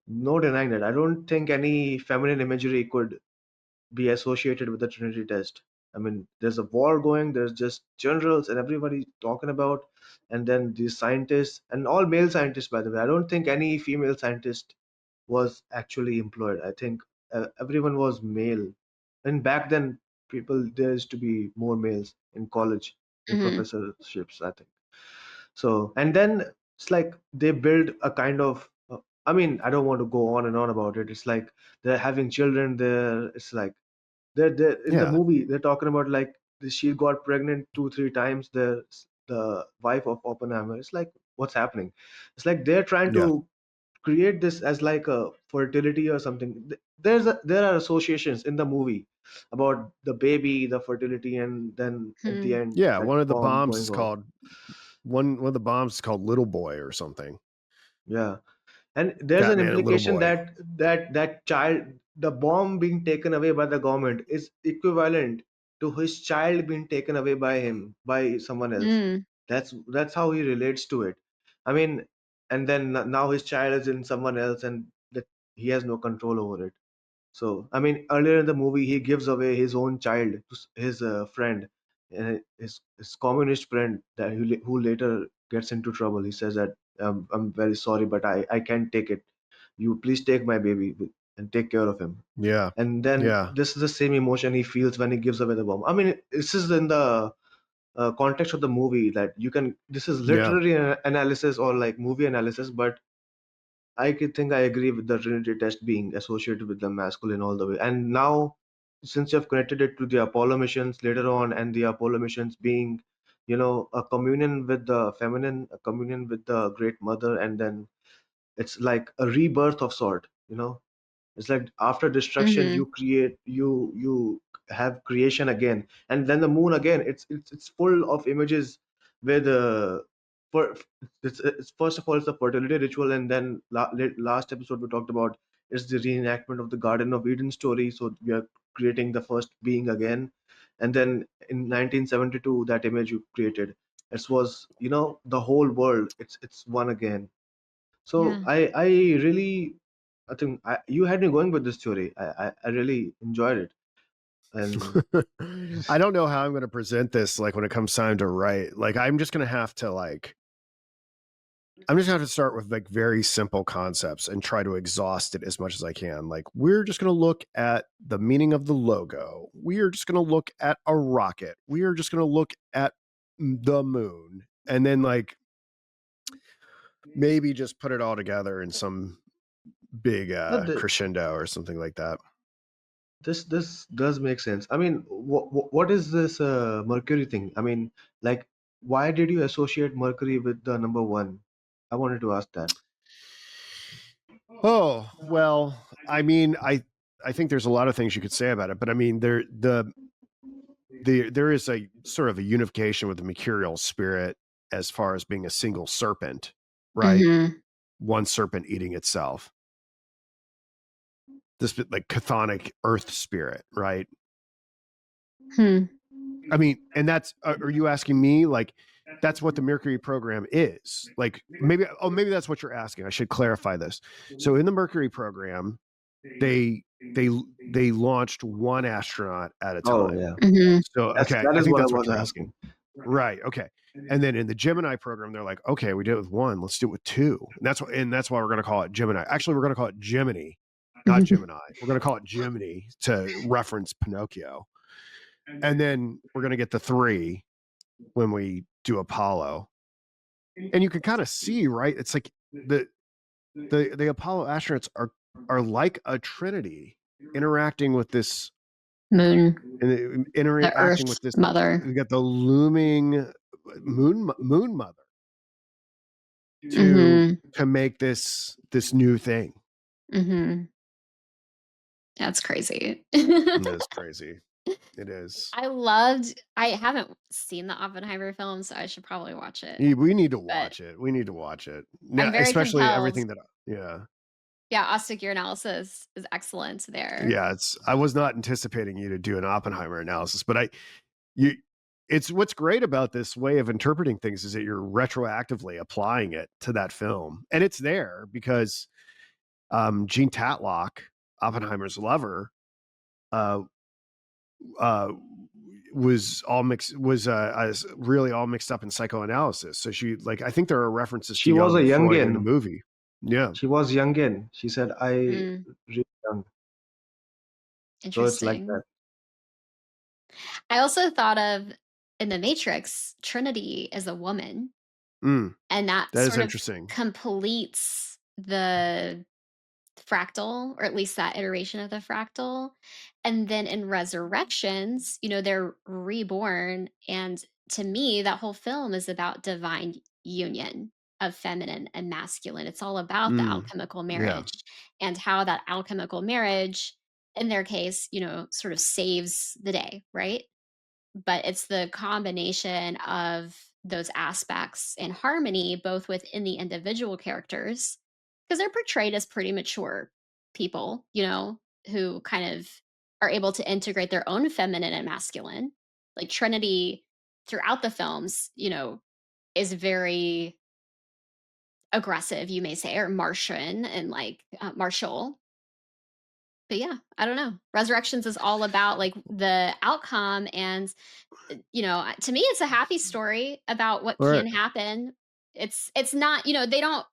Speaker 3: no denying that. I don't think any feminine imagery could be associated with the Trinity test. I mean, there's a war going, there's just generals and everybody talking about, and then these scientists, and all male scientists, by the way. I don't think any female scientist was actually employed. I think everyone was male. And back then, people, there used to be more males in college, in
Speaker 2: Mhm.
Speaker 3: professorships, I think. So, and then it's like they build a kind of, I mean, I don't want to go on and on about it. It's like they're having children there. It's like they're in the
Speaker 1: Yeah.
Speaker 3: movie, they're talking about like she got pregnant 2 3 times, the wife of Oppenheimer. It's like, what's happening? It's like they're trying
Speaker 1: Yeah.
Speaker 3: to create this as like a fertility or something. There are associations in the movie about the baby, the fertility, and then at the
Speaker 2: Hmm.
Speaker 3: end
Speaker 1: Yeah.
Speaker 3: that bomb going off.
Speaker 1: One of the bombs is called Little Boy or something.
Speaker 3: Yeah. And there's an
Speaker 1: Fat Man and Little
Speaker 3: implication
Speaker 1: Boy.
Speaker 3: that child, the bomb being taken away by the government is equivalent to his child being taken away by him, by someone else.
Speaker 2: Mm.
Speaker 3: That's how he relates to it. I mean, and then now his child is in someone else, and that he has no control over it. So, I mean, earlier in the movie, he gives away his own child to his friend, his communist friend who later gets into trouble. He says that, I'm very sorry, but I can't take it. You please take my baby and take care of him.
Speaker 1: Yeah.
Speaker 3: And then
Speaker 1: Yeah.
Speaker 3: this is the same emotion he feels when he gives away the bomb. I mean, this is in the context of the movie that you can. This is
Speaker 1: Yeah.
Speaker 3: literary analysis or like movie analysis, but I could think I agree with the Trinity test being associated with the masculine all the way. And now, since you've connected it to the Apollo missions later on, and the Apollo missions being, a communion with the feminine, a communion with the Great Mother, and then it's like a rebirth of sort. It's like after destruction,
Speaker 2: Mhm.
Speaker 3: you have creation again, and then the moon again. It's full of images with for it's first of all it's a fertility ritual, and then last episode we talked about is the reenactment of the Garden of Eden story. So we are creating the first being again, and then in 1972 that image you created, it was the whole world. It's one again. So
Speaker 2: Yeah.
Speaker 3: I really, I think you had me going with this theory. I really enjoyed it. And
Speaker 1: I don't know how I'm going to present this like when it comes time to write. Like I'm just going to have to start with like very simple concepts and try to exhaust it as much as I can. Like we're just going to look at the meaning of the logo. We are just going to look at a rocket. We are just going to look at the moon. And then like maybe just put it all together in some big
Speaker 3: no,
Speaker 1: crescendo or something like that.
Speaker 3: this does make sense. I mean, what is this Mercury thing? I mean, like, why did you associate Mercury with the number one? I wanted to ask that.
Speaker 1: Oh, well, I mean, I think there's a lot of things you could say about it, but I mean, there is a sort of a unification with the mercurial spirit as far as being a single serpent. right?
Speaker 2: Mhm.
Speaker 1: One serpent eating itself. This like chthonic earth spirit, right?
Speaker 2: Hmm.
Speaker 1: I mean, and that's are you asking me like that's what the Mercury program is? Like maybe that's what you're asking. I should clarify this. So in the Mercury program, they they they launched one astronaut at a
Speaker 3: Oh
Speaker 1: time.
Speaker 3: yeah,
Speaker 2: Mhm.
Speaker 1: So okay,
Speaker 3: that
Speaker 1: I
Speaker 3: is
Speaker 1: think
Speaker 3: what I
Speaker 1: that's what
Speaker 3: was
Speaker 1: you're asking.
Speaker 3: asking.
Speaker 1: Right. Okay. And then in the Gemini program, they're like, okay, we did it with one. Let's do it with two. And that's why we're going to call it Gemini. Actually, we're going to call it Gemini, not Gemini. We're going to call it Gemini to reference Pinocchio. And then we're going to get the three when we do Apollo. And you can kind of see, right? It's like the Apollo astronauts are like a trinity interacting with this
Speaker 2: Moon,
Speaker 1: and
Speaker 2: the
Speaker 1: interacting
Speaker 2: Earth
Speaker 1: with this.
Speaker 2: Mother.
Speaker 1: We got the looming moon mother to
Speaker 2: Mhm.
Speaker 1: make this new thing.
Speaker 2: Mhm. That's crazy.
Speaker 1: It's crazy. It is.
Speaker 2: I haven't seen the Oppenheimer film, so I should probably watch it.
Speaker 1: We need to
Speaker 2: But
Speaker 1: watch it. We need to watch it.
Speaker 2: I'm
Speaker 1: Yeah,
Speaker 2: very
Speaker 1: especially
Speaker 2: compelled.
Speaker 1: everything that yeah.
Speaker 2: Yeah, Ostic, your analysis is excellent there.
Speaker 1: Yeah, it's I was not anticipating you to do an Oppenheimer analysis, but you it's what's great about this way of interpreting things is that you're retroactively applying it to that film. And it's there because Gene Tatlock, Oppenheimer's lover, uh uh really all mixed up in psychoanalysis. So she like I think there are references to
Speaker 3: She was a
Speaker 1: young Freud in the
Speaker 3: youngin.
Speaker 1: movie. Yeah.
Speaker 3: She was youngin. She said, "I
Speaker 2: Mm,
Speaker 3: really young." So it's like that.
Speaker 2: interesting. I also thought of in The Matrix, Trinity is a woman,
Speaker 1: Mm,
Speaker 2: and that
Speaker 1: that is
Speaker 2: sort of
Speaker 1: interesting.
Speaker 2: completes the fractal, or at least that iteration of the fractal. And then in Resurrections, they're reborn. And to me, that whole film is about divine union of feminine and masculine. It's all about the
Speaker 1: Mm,
Speaker 2: alchemical
Speaker 1: yeah.
Speaker 2: marriage and how that alchemical marriage, in their case, sort of saves the day, right? But it's the combination of those aspects in harmony, both within the individual characters, because they're portrayed as pretty mature people, who kind of are able to integrate their own feminine and masculine. Like Trinity throughout the films, is very aggressive, you may say, or Martian and like martial. But yeah, I don't know. Resurrections is all about like the outcome, and to me, it's a happy story about what
Speaker 1: All right.
Speaker 2: can happen. It's not, they don't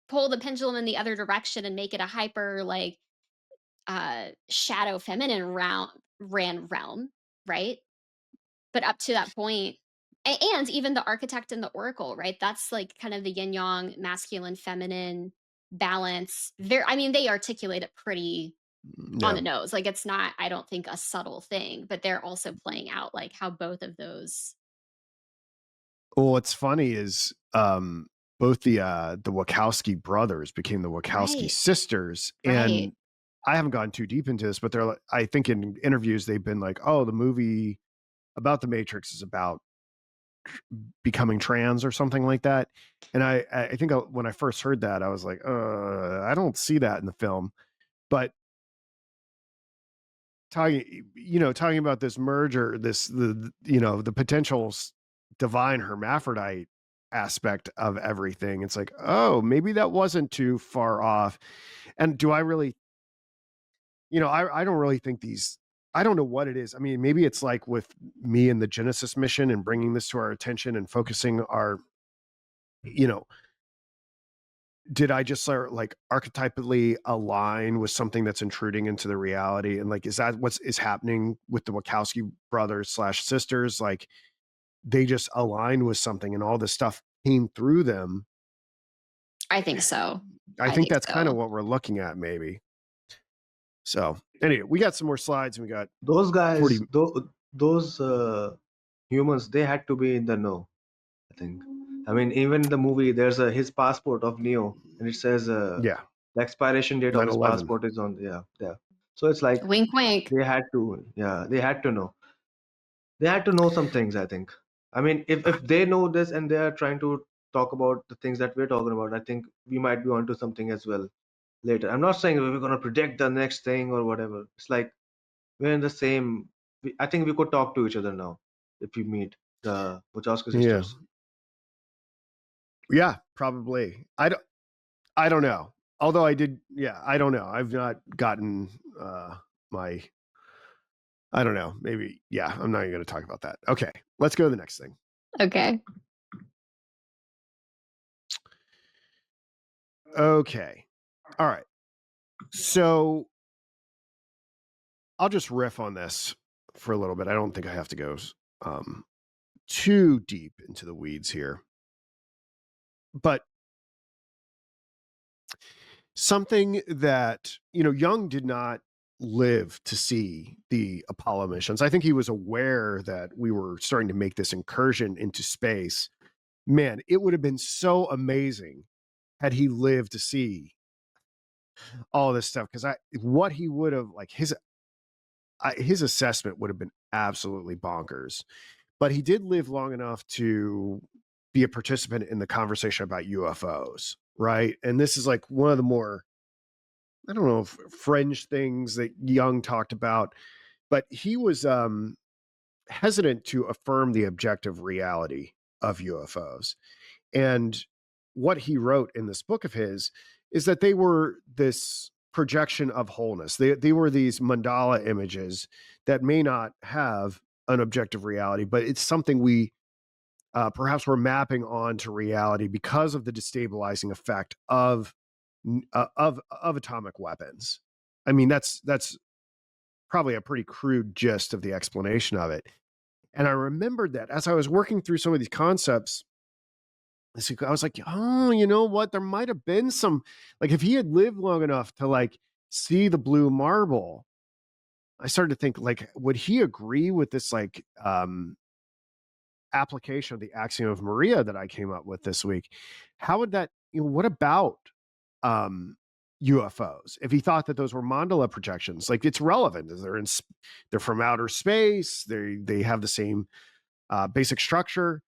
Speaker 2: pull the pendulum in the other direction and make it a hyper like shadow feminine realm, right? But up to that point, and even the architect and the oracle, right? That's like kind of the yin yang, masculine, feminine balance. I mean, they articulate it pretty on
Speaker 1: Yeah.
Speaker 2: the nose. Like it's not, I don't think, a subtle thing, but they're also playing out like how both of those.
Speaker 1: Well, what's funny is both the Wachowski brothers became the Wachowski
Speaker 2: Right.
Speaker 1: sisters.
Speaker 2: Right.
Speaker 1: And I haven't gone too deep into this, but they're like, I think in interviews they've been like, oh, the movie about the Matrix is about becoming trans or something like that. And I think when I first heard that, I was like, I don't see that in the film. But talking about this merger, the potential divine hermaphrodite aspect of everything. It's like, oh, maybe that wasn't too far off. And do I really, I don't really think I don't know what it is. I mean, maybe it's like with me and the Genesis mission and bringing this to our attention and focusing you know, did I just sort of like archetypally align with something that's intruding into the reality? And like, is that what's is happening with the Wachowski brothers slash sisters? Like, they just aligned with something, and all this stuff came through them.
Speaker 2: I think so.
Speaker 1: I
Speaker 2: I
Speaker 1: think
Speaker 2: think
Speaker 1: that's kind of
Speaker 2: so.
Speaker 1: what we're looking at, maybe. So, anyway, we got some more slides, and we got
Speaker 3: Those
Speaker 1: 40.
Speaker 3: guys, those humans, they had to be in the know. I think. I mean, even in the movie, there's his passport of Neo, and it says
Speaker 1: Yeah,
Speaker 3: the expiration date of his
Speaker 1: 9/11.
Speaker 3: passport is on. Yeah, yeah. So it's like
Speaker 2: Wink, wink.
Speaker 3: they had to. Yeah, they had to know. They had to know some things. I think. I mean, if they know this and they are trying to talk about the things that we're talking about, I think we might be onto something as well later. I'm not saying we're going to predict the next thing or whatever. It's like we're in the same. I think we could talk to each other now if we meet the Wachowski
Speaker 1: Yeah.
Speaker 3: sisters.
Speaker 1: Yeah, probably. I don't know. Although I did, yeah, I don't know. I've not gotten my I don't know. Maybe, yeah, I'm not even going to talk about that. Okay, let's go to the next thing.
Speaker 2: Okay.
Speaker 1: Okay. All right. So I'll just riff on this for a little bit. I don't think I have to go um, too deep into the weeds here. But something that, Young did not live to see the Apollo missions. I think he was aware that we were starting to make this incursion into space. Man, it would have been so amazing had he lived to see all this stuff, because what he would have, like, his assessment would have been absolutely bonkers. But he did live long enough to be a participant in the conversation about UFOs, right? And this is like one of the more, I don't know, fringe things that Young talked about, but he was hesitant to affirm the objective reality of UFOs. And what he wrote in this book of his is that they were this projection of wholeness. They were these mandala images that may not have an objective reality, but it's something we perhaps we're mapping onto reality because of the destabilizing effect of atomic weapons. I mean, that's probably a pretty crude gist of the explanation of it. And I remembered that as I was working through some of these concepts, I was like, oh, you know what? There might have been some, like, if he had lived long enough to like see the blue marble, I started to think, like, would he agree with this like application of the axiom of Maria that I came up with this week? How would that, what about um UFOs? If he thought that those were mandala projections, like, it's relevant. They're from outer space. They have the same basic structure.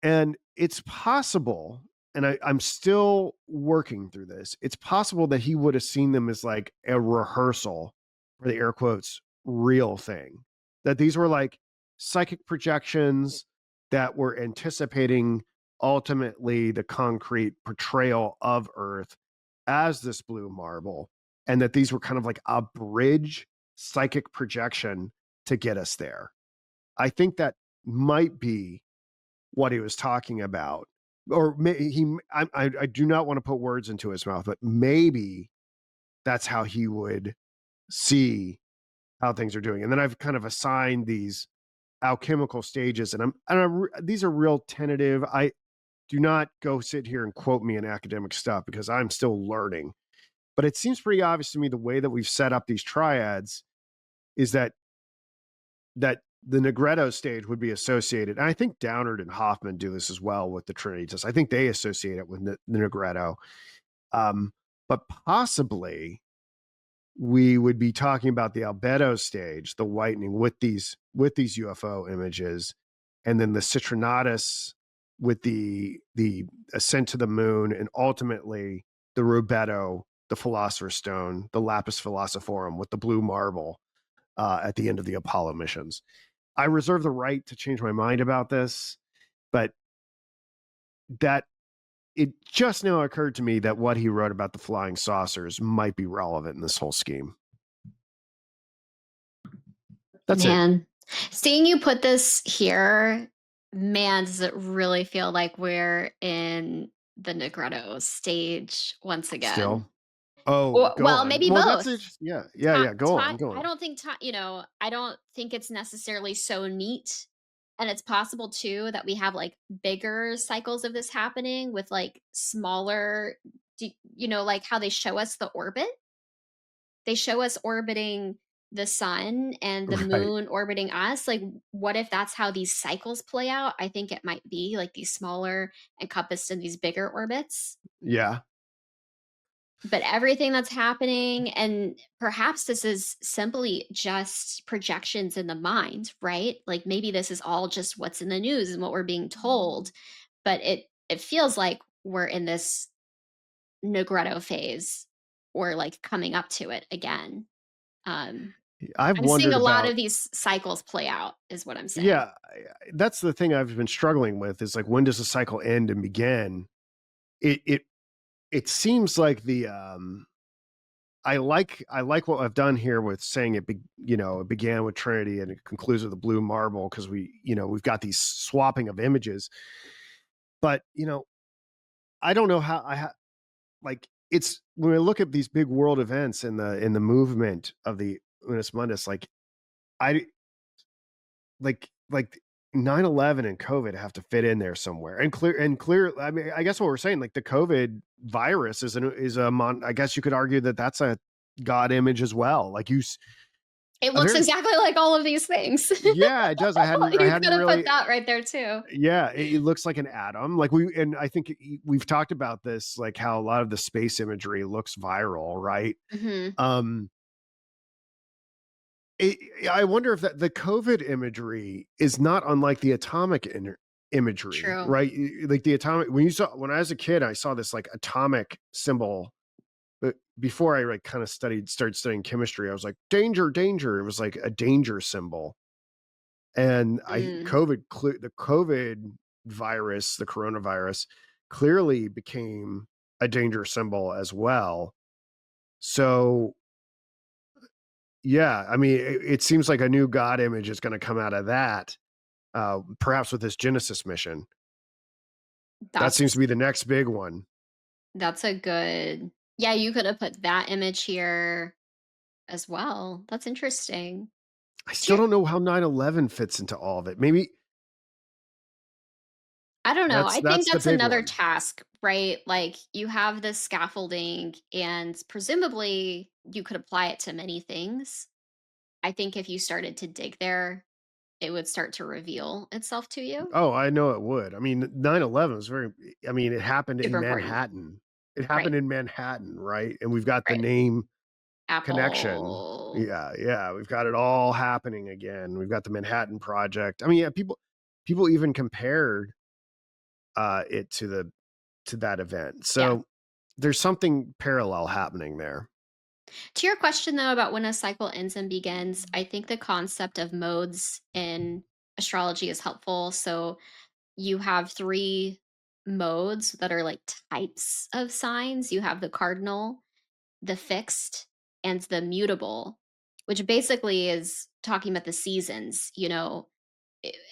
Speaker 1: And it's possible, and I'm still working through this. It's possible that he would have seen them as like a rehearsal for the air quotes real thing. That these were like psychic projections that were anticipating ultimately the concrete portrayal of Earth as this blue marble, and that these were kind of like a bridge psychic projection to get us there. I think that might be what he was talking about, or I do not want to put words into his mouth, but maybe that's how he would see how things are doing. And then I've kind of assigned these alchemical stages, and these are real tentative. I do not go sit here and quote me in academic stuff because I'm still learning. But it seems pretty obvious to me the way that we've set up these triads is that the Negretto stage would be associated. And I think Downard and Hoffman do this as well with the Trinity test. I think they associate it with the Negretto. But possibly we would be talking about the albedo stage, the whitening with these UFO images, and then the Citrinatus with the ascent to the moon, and ultimately the Rubetto, the Philosopher's Stone, the Lapis Philosophorum with the blue marble at the end of the Apollo missions. I reserve the right to change my mind about this, but that it just now occurred to me that what he wrote about the flying saucers might be relevant in this whole scheme. That's it.
Speaker 2: Man, seeing you put this here, man, does it really feel like we're in the Negretto stage once again?
Speaker 1: Still. Oh,
Speaker 2: Or,
Speaker 1: go
Speaker 2: well,
Speaker 1: on.
Speaker 2: maybe
Speaker 1: Well, that's
Speaker 2: both.
Speaker 1: it. Yeah. Go on.
Speaker 2: I don't think I don't think it's necessarily so neat. And it's possible too that we have like bigger cycles of this happening with like smaller, like how they show us the orbit. They show us orbiting the sun and the
Speaker 1: Right.
Speaker 2: moon orbiting us. Like, what if that's how these cycles play out? I think it might be like these smaller encompassed in these bigger orbits.
Speaker 1: Yeah.
Speaker 2: But everything that's happening, and perhaps this is simply just projections in the mind, right? Like maybe this is all just what's in the news and what we're being told, but it feels like we're in this Negretto phase or like coming up to it again. Um,
Speaker 1: I've
Speaker 2: I'm seeing
Speaker 1: wondered
Speaker 2: a lot
Speaker 1: about
Speaker 2: of these cycles play out, is what I'm saying.
Speaker 1: yeah, that's the thing I've been struggling with is like when does the cycle end and begin? It it seems like I like what I've done here with saying it began with Trinity and it concludes with the blue marble because we've got these swapping of images. But I don't know how like it's when I look at these big world events in the movement of the Unus Mundus, I like 9/11 and COVID have to fit in there somewhere. And clear. I mean, I guess what we're saying, like the COVID virus I guess you could argue that that's a God image as well. Like
Speaker 2: It
Speaker 1: a
Speaker 2: looks
Speaker 1: very
Speaker 2: exactly like all of these things.
Speaker 1: yeah, it does. I
Speaker 2: You
Speaker 1: hadn't
Speaker 2: could have put
Speaker 1: really
Speaker 2: that right there too.
Speaker 1: yeah, it looks like an atom. And I think we've talked about this, like how a lot of the space imagery looks viral, right?
Speaker 2: Mhm.
Speaker 1: Um, I wonder if the COVID imagery is not unlike the atomic imagery,
Speaker 2: True.
Speaker 1: right? Like the atomic when I was a kid, I saw this like atomic symbol. But before I like kind of started studying chemistry, I was like, danger, danger. It was like a danger symbol. And
Speaker 2: Mm.
Speaker 1: the COVID virus, the coronavirus, clearly became a danger symbol as well. So yeah, I mean, it seems like a new God image is going to come out of that, perhaps with this Genesis mission. That seems to
Speaker 2: That's
Speaker 1: be the next big one.
Speaker 2: that's a good yeah, you could have put that image here as well. That's interesting.
Speaker 1: I
Speaker 2: Do
Speaker 1: still
Speaker 2: you
Speaker 1: don't know how 9/11 fits into all of it. Maybe
Speaker 2: I don't know. I think
Speaker 1: that's the
Speaker 2: that's
Speaker 1: big
Speaker 2: another
Speaker 1: one.
Speaker 2: task, right? Like you have this scaffolding and presumably you could apply it to many things. I think if you started to dig there, it would start to reveal itself to you.
Speaker 1: Oh, I know it would. I mean, 9/11 was very I mean, it happened in
Speaker 2: Super important.
Speaker 1: Manhattan. It
Speaker 2: Right.
Speaker 1: happened in Manhattan, right? And we've got the
Speaker 2: Right.
Speaker 1: name connection.
Speaker 2: Apple.
Speaker 1: Yeah, yeah, we've got it all happening again. We've got the Manhattan Project. I mean, yeah, people even compared it to that event.
Speaker 2: Yeah.
Speaker 1: So there's something parallel happening there.
Speaker 2: To your question though about when a cycle ends and begins, I think the concept of modes in astrology is helpful. So you have three modes that are like types of signs. You have the cardinal, the fixed, and the mutable, which basically is talking about the seasons.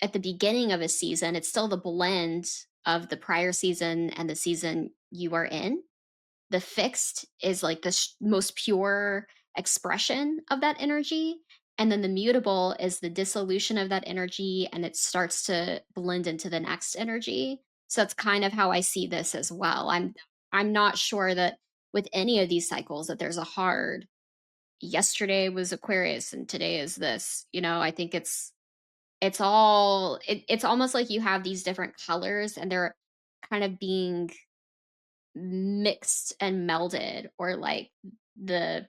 Speaker 2: At the beginning of a season, it's still the blend of the prior season and the season you are in. The fixed is like the most pure expression of that energy. And then the mutable is the dissolution of that energy and it starts to blend into the next energy. So that's kind of how I see this as well. I'm not sure that with any of these cycles that there's a hard yesterday was Aquarius and today is this. I think it's almost like you have these different colors and they're kind of being mixed and melded, or like the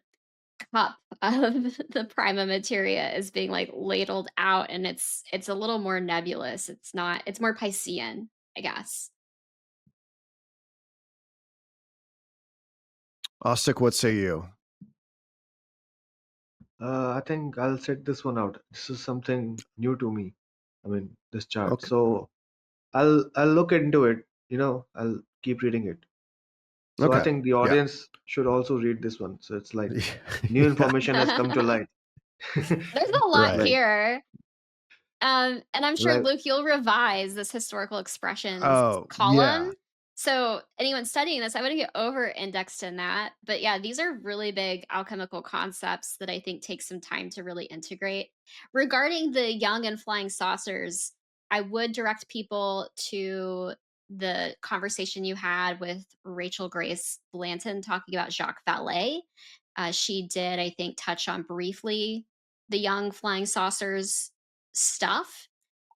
Speaker 2: cup of the prima materia is being like ladled out and it's a little more nebulous. It's more Piscean, I guess.
Speaker 1: Austin, what say you?
Speaker 3: I think I'll check this one out. This is something new to me. I mean, this chart.
Speaker 1: Okay.
Speaker 3: So I'll look into it. I'll keep reading it. So I
Speaker 1: Okay.
Speaker 3: think the
Speaker 1: Yeah.
Speaker 3: audience should also read this one. So it's like new
Speaker 1: Yeah.
Speaker 3: information has come to light.
Speaker 2: There's a lot
Speaker 1: Right.
Speaker 3: Like,
Speaker 2: here. And I'm sure,
Speaker 3: like,
Speaker 2: Luke, you'll revise this historical expressions
Speaker 1: Oh,
Speaker 2: column.
Speaker 1: yeah.
Speaker 2: So anyone studying this, I wouldn't get over indexed in that. But yeah, these are really big alchemical concepts that I think take some time to really integrate. Regarding the young and flying saucers, I would direct people to the conversation you had with Rachel Grace Blanton talking about Jacques Vallée. She did, I think, touch on briefly the young flying saucers stuff.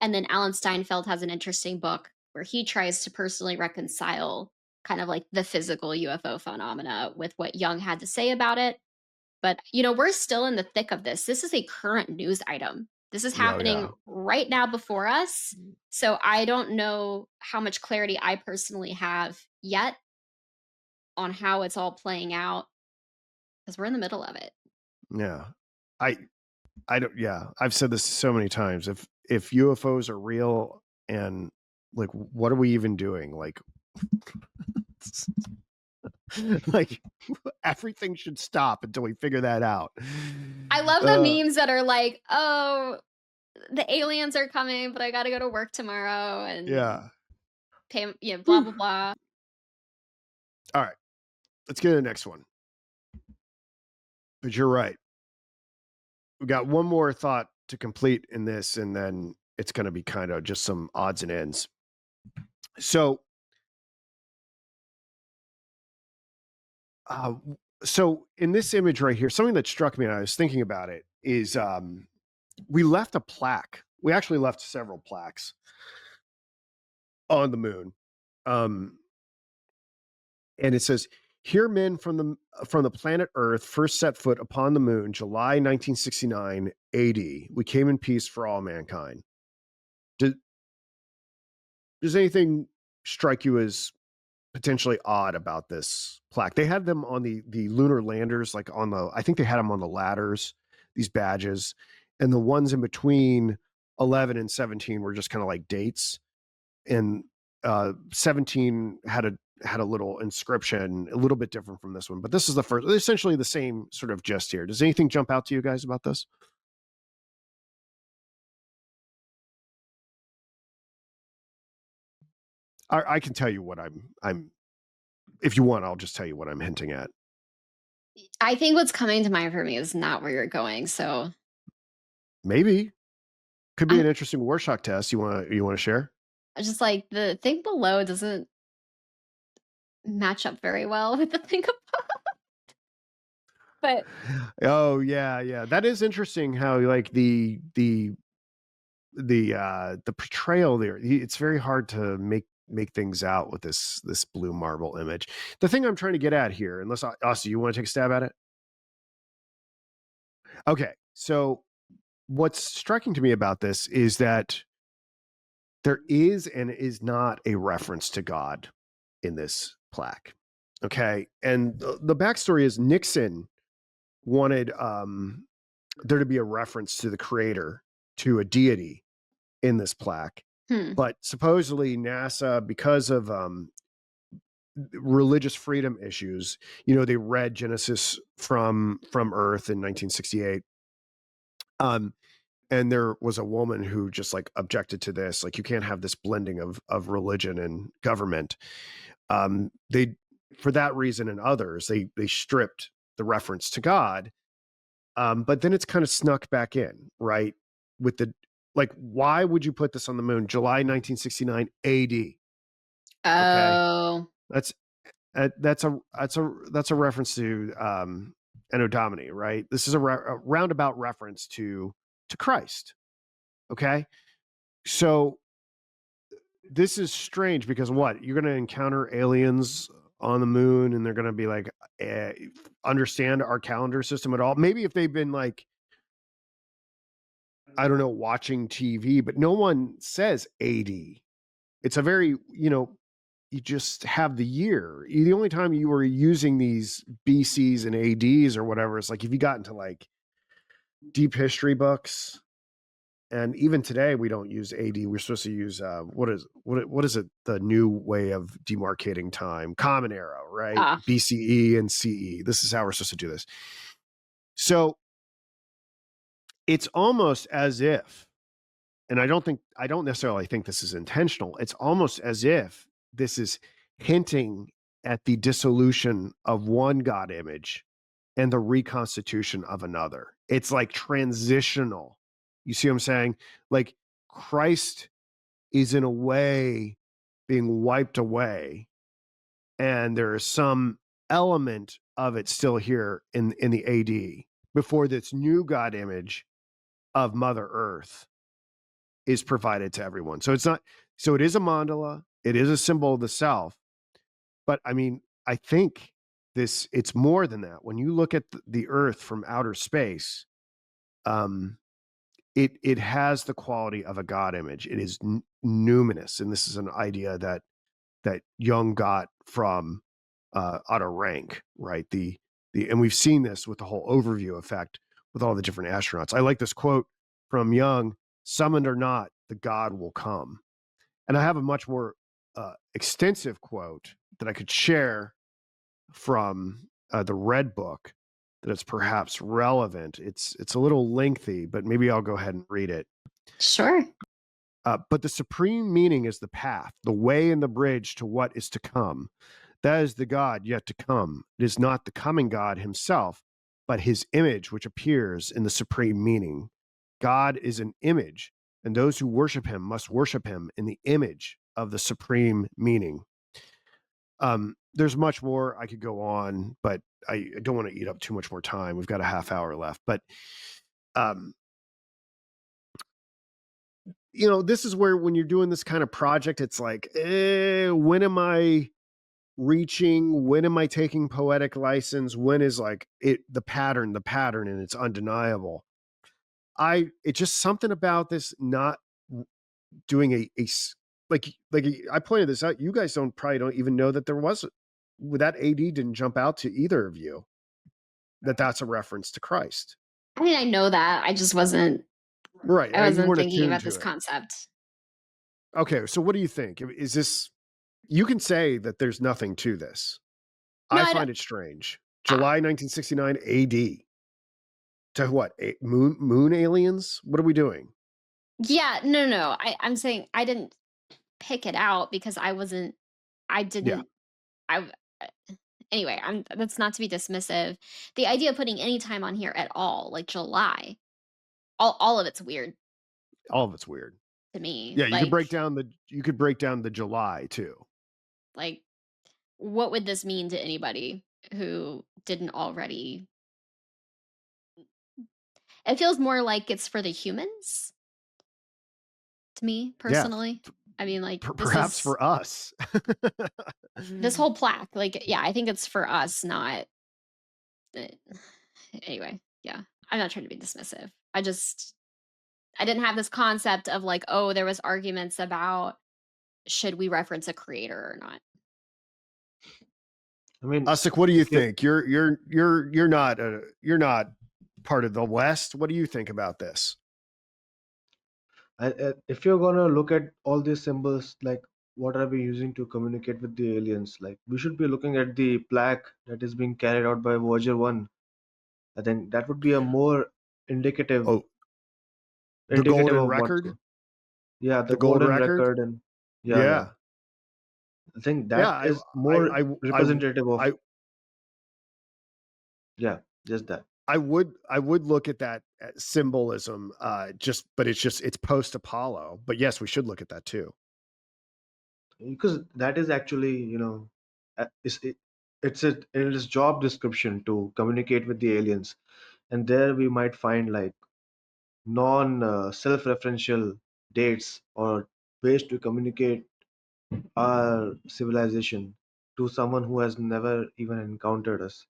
Speaker 2: And then Alan Steinfeld has an interesting book where he tries to personally reconcile kind of like the physical UFO phenomena with what Jung had to say about it. But, we're still in the thick of this. This is a current news item. This is
Speaker 1: Yeah,
Speaker 2: happening
Speaker 1: yeah.
Speaker 2: right now before us. So I don't know how much clarity I personally have yet on how it's all playing out because we're in the middle of it.
Speaker 1: Yeah. I I don't yeah, I've said this so many times. If UFOs are real and like what are we even doing? Like like everything should stop until we figure that out.
Speaker 2: I love the
Speaker 1: Uh
Speaker 2: memes that are like, "Oh, the aliens are coming, but I gotta go to work tomorrow and
Speaker 1: yeah.
Speaker 2: pay, blah
Speaker 1: Whew.
Speaker 2: blah blah."
Speaker 1: All right. Let's get to the next one. But you're right. We got one more thought to complete in this, and then it's going to be kind of just some odds and ends. So, uh, so in this image right here, something that struck me, and I was thinking about it, is we left a plaque. We actually left several plaques on the moon, um, and it says, "Here, men from the planet Earth first set foot upon the moon, July 1969 AD. We came in peace for all mankind." Does, does anything strike you as potentially odd about this plaque? They had them on the lunar landers, like on the I think they had them on the ladders, these badges, and the ones in between 11 and 17 were just kind of like dates, and 17 had a little inscription, a little bit different from this one, but this is the first, essentially the same sort of gist here. Does anything jump out to you guys about this? I can tell you what I'm if you want, I'll just tell you what I'm hinting at.
Speaker 2: I think what's coming to mind for me is not where you're going. So
Speaker 1: Maybe could be
Speaker 2: I'm
Speaker 1: an interesting Rorschach test. You want to share?
Speaker 2: just like the thing below doesn't match up very well with the thing above. But
Speaker 1: Oh yeah, yeah. That is interesting how like the portrayal there. It's very hard to make things out with this blue marble image. The thing I'm trying to get at here, unless Austin, you want to take a stab at it? Okay. So what's striking to me about this is that there is and is not a reference to God in this plaque. Okay. And the backstory is Nixon wanted there to be a reference to the creator, to a deity in this plaque.
Speaker 2: hmm.
Speaker 1: But supposedly NASA, because of religious freedom issues, they read Genesis from Earth in 1968. Um, and there was a woman who just like objected to this, like you can't have this blending of religion and government. They, for that reason and others, they stripped the reference to God. But then it's kind of snuck back in, right? With the like, why would you put this on the moon? July 1969 AD. Okay,
Speaker 2: Oh,
Speaker 1: that's that's a reference to Anno Domini, right? This is a roundabout reference to Christ. Okay, so this is strange because what you're going to encounter aliens on the moon, and they're going to be like, eh, understand our calendar system at all? Maybe if they've been like, I don't know, watching TV, but no one says AD. It's a very, you just have the year. The only time you were using these BCs and ADs or whatever is like if you got into like deep history books. And even today, we don't use AD. We're supposed to use what is it? The new way of demarcating time, Common Era, right?
Speaker 2: ah,
Speaker 1: BCE and CE. This is how we're supposed to do this. So it's almost as if, and I don't necessarily think this is intentional. It's almost as if this is hinting at the dissolution of one God image and the reconstitution of another. It's like transitional. You see what I'm saying? Like Christ is in a way being wiped away, and there is some element of it still here in the AD before this new God image of Mother Earth is provided to everyone. So it's not, so it is a mandala, it is a symbol of the self, but I mean, I think it's more than that. When you look at the earth from outer space, um it has the quality of a God image. It is numinous, and this is an idea that Jung got from Otto Rank, right? The and we've seen this with the whole overview effect with all the different astronauts. I like this quote from Jung: "Summoned or not, the God will come." And I have a much more extensive quote that I could share from the Red Book that is perhaps relevant. It's a little lengthy, but maybe I'll go ahead and read it.
Speaker 2: Sure.
Speaker 1: But the supreme meaning is the path, the way, and the bridge to what is to come. That is the God yet to come. It is not the coming God himself, but his image which appears in the supreme meaning. God is an image, and those who worship him must worship him in the image of the supreme meaning. There's much more I could go on, but I don't want to eat up too much more time. We've got a half hour left, but um, this is where when you're doing this kind of project, it's like, when am I reaching? When am I taking poetic license? When is like the pattern, and it's undeniable. It's just something about this not doing like I pointed this out. You guys probably don't even know that there was that AD didn't jump out to either of you that's a reference to Christ.
Speaker 2: I mean, I know that.
Speaker 1: Right.
Speaker 2: I
Speaker 1: You
Speaker 2: wasn't
Speaker 1: weren't
Speaker 2: thinking
Speaker 1: attuned
Speaker 2: about
Speaker 1: to
Speaker 2: this
Speaker 1: it.
Speaker 2: concept.
Speaker 1: Okay. So what do you think? Is this, you can say that there's nothing to this.
Speaker 2: No,
Speaker 1: I
Speaker 2: I don't.
Speaker 1: find it strange.
Speaker 2: Ah,
Speaker 1: July 1969 AD to what? Moon aliens? What are we doing?
Speaker 2: yeah, no. I'm saying I didn't pick it out because I
Speaker 1: Yeah.
Speaker 2: didn't, I, anyway, that's not to be dismissive. The idea of putting any time on here at all, like July, all of it's weird
Speaker 1: All of it's weird.
Speaker 2: to me.
Speaker 1: Yeah. You could break down the July too.
Speaker 2: Like, what would this mean to anybody who didn't already? It feels more like it's for the humans to me
Speaker 1: Yeah.
Speaker 2: personally. I mean, like
Speaker 1: Perhaps for us.
Speaker 2: this whole plaque, like, yeah, I think it's for us, not uh, anyway. Yeah, I'm not trying to be dismissive. I didn't have this concept of like, oh, there was arguments about should we reference a creator or not.
Speaker 3: I mean,
Speaker 1: Usik, what do you
Speaker 3: if you
Speaker 1: think? You're not part of the West. What do you think about this?
Speaker 3: if you're gonna look at all these symbols, like what are we using to communicate with the aliens? Like we should be looking at the plaque that is being carried out by Voyager 1. I think that would be a more indicative
Speaker 1: Oh, the
Speaker 3: indicative
Speaker 1: golden
Speaker 3: of what's
Speaker 1: record,
Speaker 3: going. Yeah,
Speaker 1: the
Speaker 3: the
Speaker 1: gold
Speaker 3: golden
Speaker 1: record.
Speaker 3: record and yeah.
Speaker 1: Yeah,
Speaker 3: I think
Speaker 1: yeah.
Speaker 3: that is more
Speaker 1: I,
Speaker 3: representative of
Speaker 1: I,
Speaker 3: yeah, just that.
Speaker 1: I would look at that symbolism. But it's post Apollo. But yes, we should look at that too.
Speaker 3: Because that is actually, it is job description to communicate with the aliens, and there we might find like non self-referential dates or ways to communicate our civilization to someone who has never even encountered us.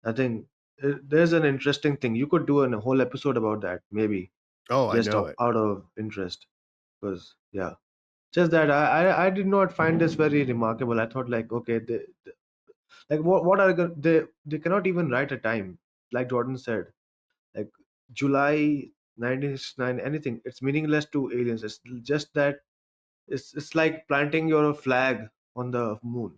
Speaker 3: I think there's an interesting thing. You could do a whole episode about that, maybe,
Speaker 1: Oh, I
Speaker 3: just
Speaker 1: know it.
Speaker 3: out of interest. Because, yeah, just that I did not find this very remarkable. I thought, like, okay, like, what are they cannot even write a time, like Jordan said, like July 1969, anything. It's meaningless to aliens. It's just that it's like planting your flag on the moon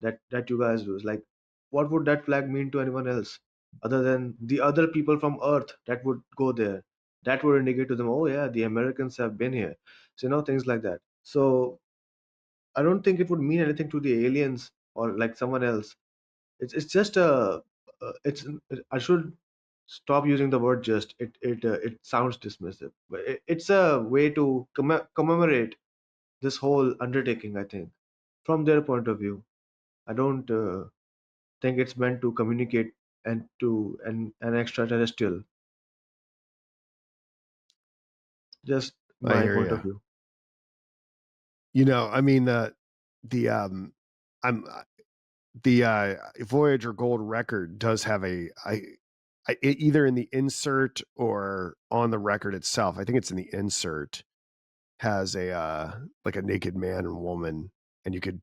Speaker 3: that you guys do. It's like, what would that flag mean to anyone else other than the other people from Earth that would go there? That would indicate to them, oh yeah, the Americans have been here. So things like that. So I don't think it would mean anything to the aliens or like someone else. It's just it's I should stop using the word just. It sounds dismissive, but it's a way to commemorate this whole undertaking. I think from their point of view, I don't think it's meant to communicate and to an extraterrestrial. Just
Speaker 1: I
Speaker 3: my
Speaker 1: hear
Speaker 3: point of
Speaker 1: you.
Speaker 3: view.
Speaker 1: I mean the I'm the Voyager gold record does have either in the insert or on the record itself. I think it's in the insert, has a like a naked man and woman, and you could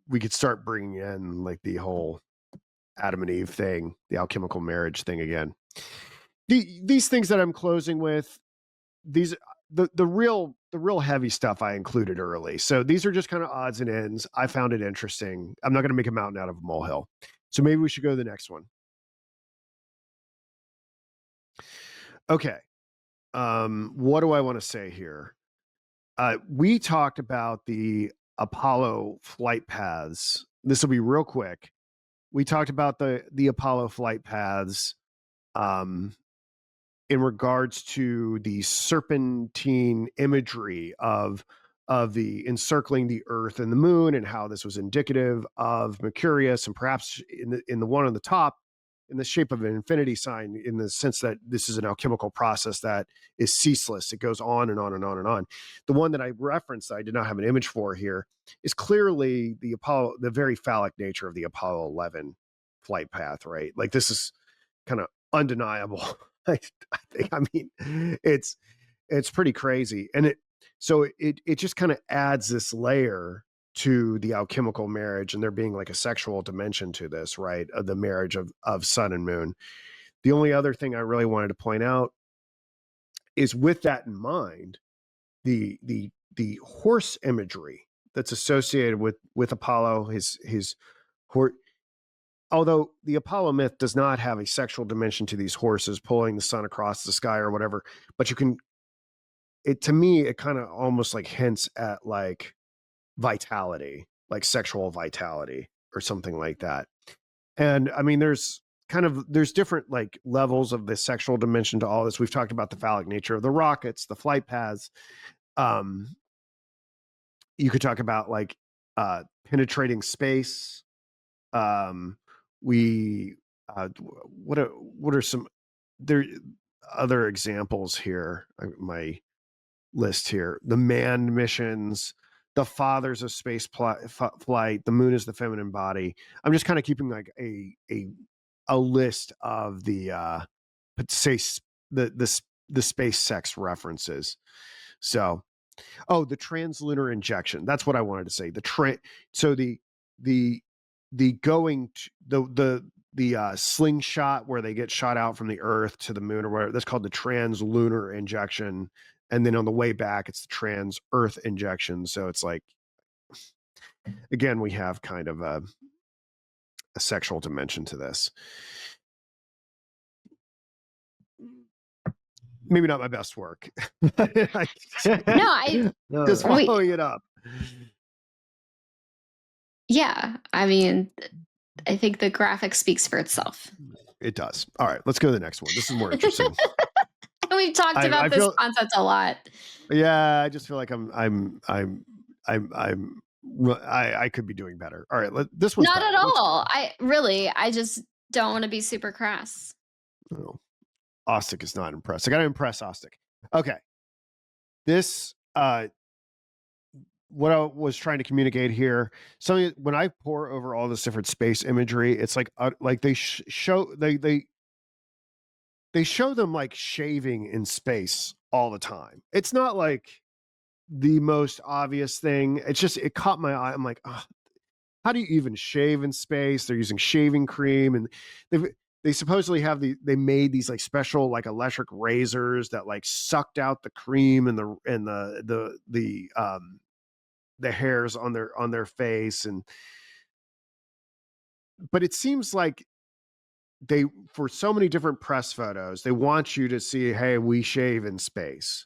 Speaker 1: we could start bringing in like the whole Adam and Eve thing, the alchemical marriage thing again. These things that I'm closing with, these the real heavy stuff I included early. So these are just kind of odds and ends. I found it interesting. I'm not going to make a mountain out of a molehill. So maybe we should go to the next one. Okay. What do I want to say here? We talked about the Apollo flight paths. This will be real quick. We talked about the Apollo flight paths in regards to the serpentine imagery of the encircling the Earth and the Moon, and how this was indicative of Mercurius, and perhaps in the one on the top, in the shape of an infinity sign, in the sense that this is an alchemical process that is ceaseless. It goes on and on and on and on. The one that I referenced, I did not have an image for here, is clearly the very phallic nature of the Apollo 11 flight path, right? Like, this is kind of undeniable. I mean, it's pretty crazy, and it just kind of adds this layer to the alchemical marriage, and there being like a sexual dimension to this, right? Of the marriage of sun and moon. The only other thing I really wanted to point out is, with that in mind, the horse imagery that's associated with Apollo, his horse. Although the Apollo myth does not have a sexual dimension to these horses pulling the sun across the sky or whatever, but to me, it kind of almost like hints at like vitality, like sexual vitality or something like that. And I mean, there's different like levels of the sexual dimension to all this. We've talked about the phallic nature of the rockets, the flight paths. You could talk about like penetrating space. We what are some there other examples here? My list here: the manned missions, the fathers of space flight, the moon is the feminine body. I'm just kind of keeping like a list of the say the space sex references. So, the translunar injection. That's what I wanted to say. So the going to the slingshot where they get shot out from the Earth to the moon or whatever. That's called the translunar injection. And then on the way back, it's the trans Earth injection. So it's like, again, we have kind of a sexual dimension to this. Maybe not my best work. Just following it up.
Speaker 2: Yeah, I mean, I think the graphic speaks for itself.
Speaker 1: It does. All right, let's go to the next one. This is more interesting.
Speaker 2: We've talked about this concept a lot.
Speaker 1: Yeah, I just feel like I could be doing better. All right, this one's
Speaker 2: not
Speaker 1: better.
Speaker 2: At all. I just don't want to be super crass.
Speaker 1: Oh, Ostick is not impressed. I got to impress Ostick. Okay, this what I was trying to communicate here. So when I pour over all this different space imagery, it's like they show them like shaving in space all the time. It's not like the most obvious thing. It's just, it caught my eye. I'm like, oh, how do you even shave in space? They're using shaving cream, and they supposedly they made these like special like electric razors that like sucked out the cream and the hairs on their face. But it seems like for so many different press photos, they want you to see, hey, we shave in space.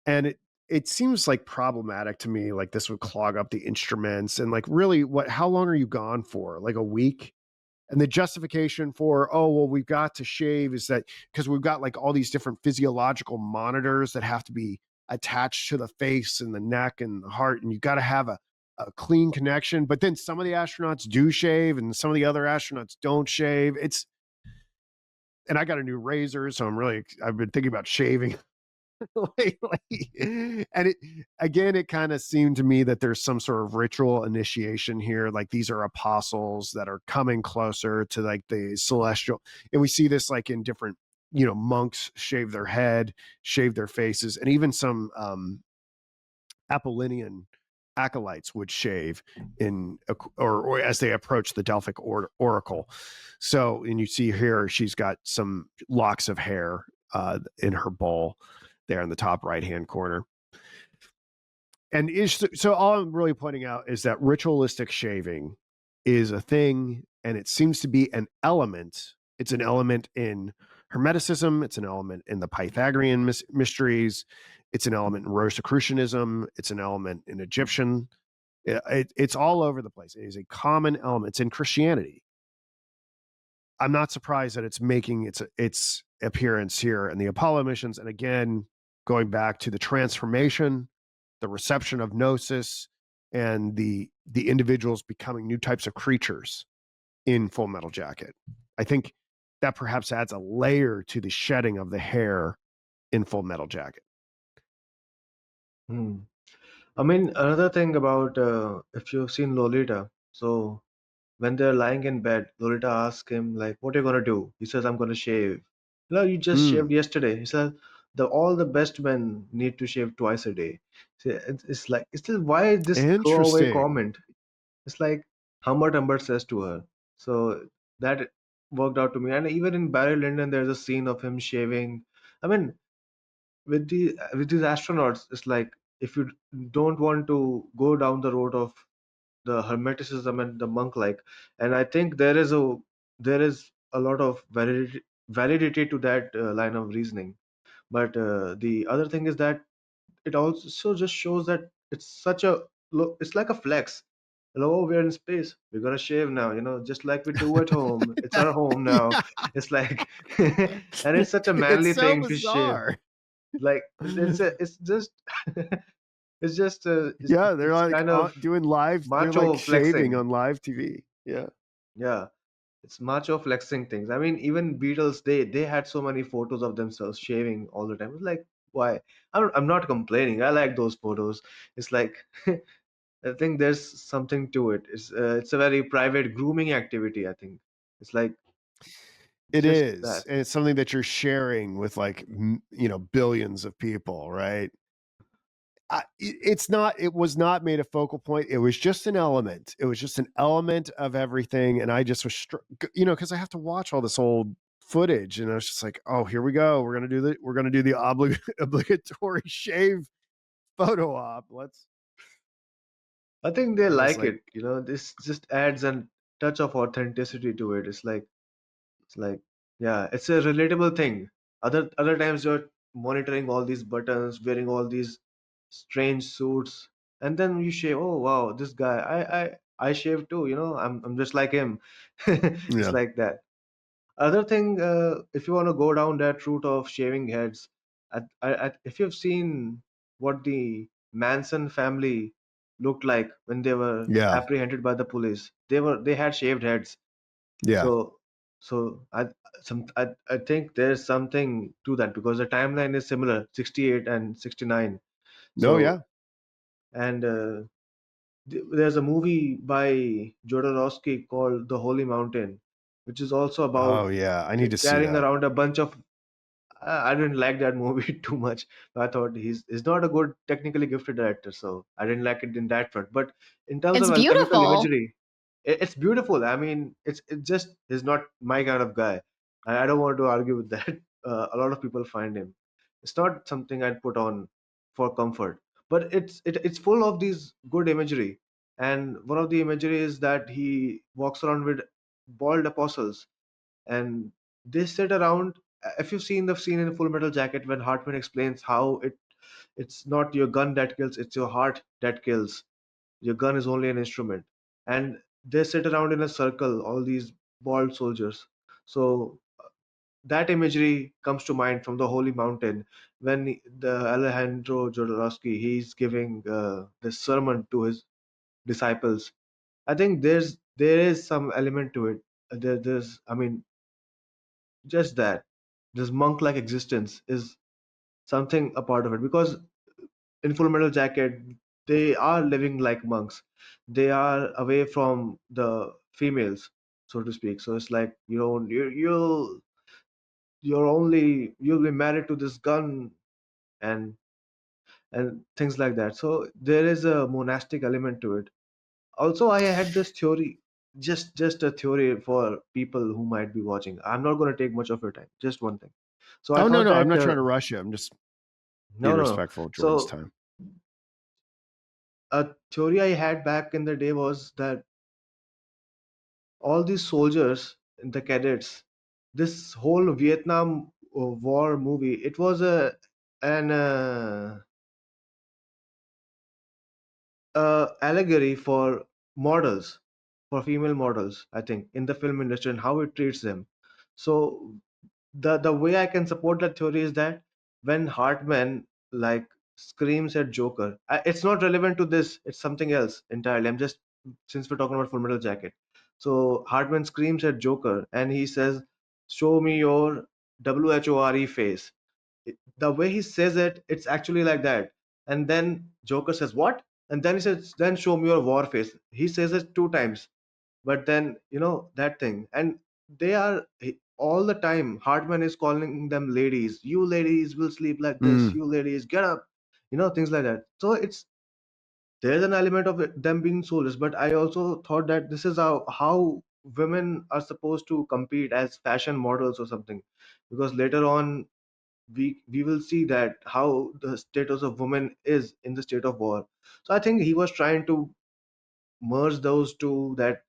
Speaker 1: And it seems like problematic to me. Like, this would clog up the instruments, and like, really, how long are you gone for? Like a week? And the justification for, oh, well, we've got to shave is that because we've got like all these different physiological monitors that have to be attached to the face and the neck and the heart, and you've got to have a clean connection. But then some of the astronauts do shave, and some of the other astronauts don't shave. And I got a new razor, so I've been thinking about shaving And it again, it kind of seemed to me that there's some sort of ritual initiation here. Like these are apostles that are coming closer to like the celestial. And we see this like in different, monks shave their head, shave their faces, and even some Apollinian acolytes would shave or as they approach the Delphic oracle. So, and you see here, she's got some locks of hair in her bowl there in the top right hand corner. And so all I'm really pointing out is that ritualistic shaving is a thing, and it seems to be an element. It's an element in Hermeticism. It's an element in the Pythagorean mysteries. It's an element in Rosicrucianism. It's an element in Egyptian. It's all over the place. It is a common element. It's in Christianity. I'm not surprised that it's making its appearance here in the Apollo missions. And again, going back to the transformation, the reception of gnosis, and the individuals becoming new types of creatures in Full Metal Jacket. I think that perhaps adds a layer to the shedding of the hair in Full Metal Jacket.
Speaker 3: Hmm. I mean, another thing about if you've seen Lolita, so when they're lying in bed, Lolita asks him like, "What are you gonna do?" He says, "I'm gonna shave." No, you just
Speaker 1: Mm,
Speaker 3: shaved yesterday. He says, "The all the best men need to shave twice a day." See, it's like it's just why this throwaway
Speaker 1: interesting.
Speaker 3: comment? It's like Humbert Humbert says to her. So that worked out to me. And even in Barry Lyndon, there's a scene of him shaving. I mean, with these astronauts, it's like if you don't want to go down the road of the hermeticism and the monk like, and I think there is a lot of validity to that line of reasoning. But the other thing is that it also just shows that it's such a look, it's like a flex. Hello, we're in space, we're gonna shave now, just like we do at home. It's our home now.
Speaker 1: Yeah.
Speaker 3: It's like and it's such a
Speaker 1: It's
Speaker 3: manly
Speaker 1: so
Speaker 3: thing to shave.
Speaker 1: bizarre.
Speaker 3: Like it's just
Speaker 1: Yeah, they're
Speaker 3: it's
Speaker 1: like
Speaker 3: kind of
Speaker 1: they're like
Speaker 3: macho
Speaker 1: shaving
Speaker 3: flexing.
Speaker 1: on live TV. Yeah.
Speaker 3: Yeah, it's macho flexing things. I mean, even Beatles, they had so many photos of themselves shaving all the time. It's like, why? I'm not complaining. I like those photos. It's like I think there's something to it. It's a very private grooming activity, I think. It's like it's
Speaker 1: It
Speaker 3: just
Speaker 1: is,
Speaker 3: that.
Speaker 1: and it's something that you're sharing with like billions of people, right? It was not made a focal point. It was just an element. It was just an element of everything, and I just was because I have to watch all this old footage, and I was just like, oh, here we go. We're gonna do the obligatory shave photo op. Let's.
Speaker 3: I think they
Speaker 1: I was
Speaker 3: like
Speaker 1: like,
Speaker 3: it. This just adds a touch of authenticity to it. It's like, yeah, it's a relatable thing. Other times you're monitoring all these buttons, wearing all these strange suits, and then you shave. Oh wow, this guy, I shave too. I'm just like him. It's
Speaker 1: yeah,
Speaker 3: like that. Other thing, if you want to go down that route of shaving heads, if you've seen what the Manson family looked like when they were
Speaker 1: yeah,
Speaker 3: apprehended by the police, they had shaved heads.
Speaker 1: yeah.
Speaker 3: So, so I think there's something to that because the timeline is similar, 68 and 69.
Speaker 1: No,
Speaker 3: So,
Speaker 1: yeah.
Speaker 3: and there's a movie by Jodorowsky called The Holy Mountain, which is also about
Speaker 1: Oh, yeah. I need to see
Speaker 3: carrying
Speaker 1: that.
Speaker 3: around a bunch of. I didn't like that movie too much. I thought he's not a good technically gifted director, so I didn't like it in that front. But in terms
Speaker 2: It's
Speaker 3: of alchemical
Speaker 2: beautiful.
Speaker 3: imagery, it's beautiful. I mean, it just is not my kind of guy. I don't want to argue with that. A lot of people find him. It's not something I'd put on for comfort, but it's full of these good imagery. And one of the imagery is that he walks around with bald apostles, and they sit around. If you've seen the scene in Full Metal Jacket when Hartman explains how it's not your gun that kills, it's your heart that kills. Your gun is only an instrument. And they sit around in a circle, all these bald soldiers. So that imagery comes to mind from the Holy Mountain when the Alejandro Jodorowsky he's giving this sermon to his disciples. I think there is some element to it. There's, I mean, just that this monk-like existence is. something a part of it, because in Full Metal Jacket they are living like monks. They are away from the females, so to speak. So it's like, you'll be married to this gun, and things like that. So there is a monastic element to it. Also, I had this theory, just a theory for people who might be watching. I'm not going to take much of your time. Just one thing. So I
Speaker 1: Oh, no,
Speaker 3: thought
Speaker 1: no, I'm
Speaker 3: that
Speaker 1: not trying to rush you. I'm just
Speaker 3: no,
Speaker 1: being
Speaker 3: no, no.
Speaker 1: respectful of Jordan's
Speaker 3: So
Speaker 1: time.
Speaker 3: a theory I had back in the day was that all these soldiers, the cadets, this whole Vietnam War movie, it was an allegory for models, for female models, I think, in the film industry and how it treats them. So the way I can support that theory is that when Hartman like screams at Joker, it's not relevant to this. It's something else entirely. I'm just, since we're talking about Full Metal Jacket. So Hartman screams at Joker and he says, "Show me your WHORE face." The way he says it, it's actually like that. And then Joker says, "What?" And then he says, "Then show me your war face." He says it two times, but then that thing, and they are all the time. Hartman is calling them ladies. You ladies will sleep like this.
Speaker 1: Mm.
Speaker 3: You ladies get up. Things like that. So there's an element of them being soulless, but I also thought that this is how women are supposed to compete as fashion models or something, because later on we will see that how the status of women is in the state of war. So I think he was trying to merge those two, that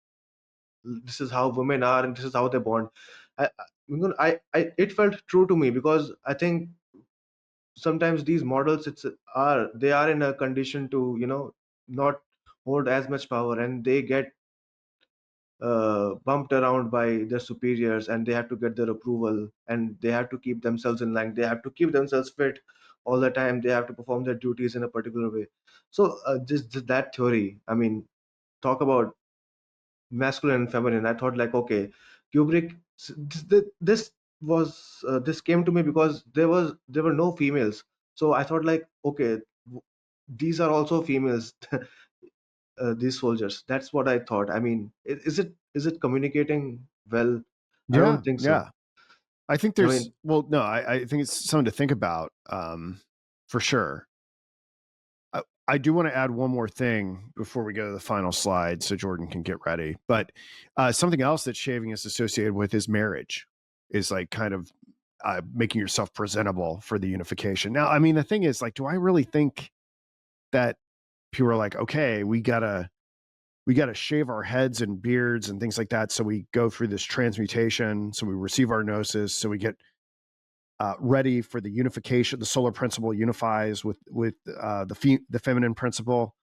Speaker 3: this is how women are and this is how they bond. It felt true to me, because I think sometimes these models they are in a condition to not hold as much power, and they get bumped around by their superiors, and they have to get their approval, and they have to keep themselves in line, they have to keep themselves fit all the time, they have to perform their duties in a particular way. So just that theory, I mean, talk about masculine and feminine. I thought like, okay, Kubrick, this was this came to me because there were no females. So I thought like, okay, these are also females, these soldiers. That's what I thought. I mean, is it communicating well? I
Speaker 1: Yeah,
Speaker 3: don't think so.
Speaker 1: yeah. I think
Speaker 3: I
Speaker 1: there's
Speaker 3: mean,
Speaker 1: well, no, I think it's something to think about, for sure. I do want to add one more thing before we go to the final slide so Jordan can get ready. But something else that shaving is associated with is marriage, is like kind of making yourself presentable for the unification. Now, I mean, the thing is, like, do I really think that people are like, okay, we gotta shave our heads and beards and things like that, so we go through this transmutation, so we receive our gnosis, so we get ready for the unification. The solar principle unifies with the feminine principle.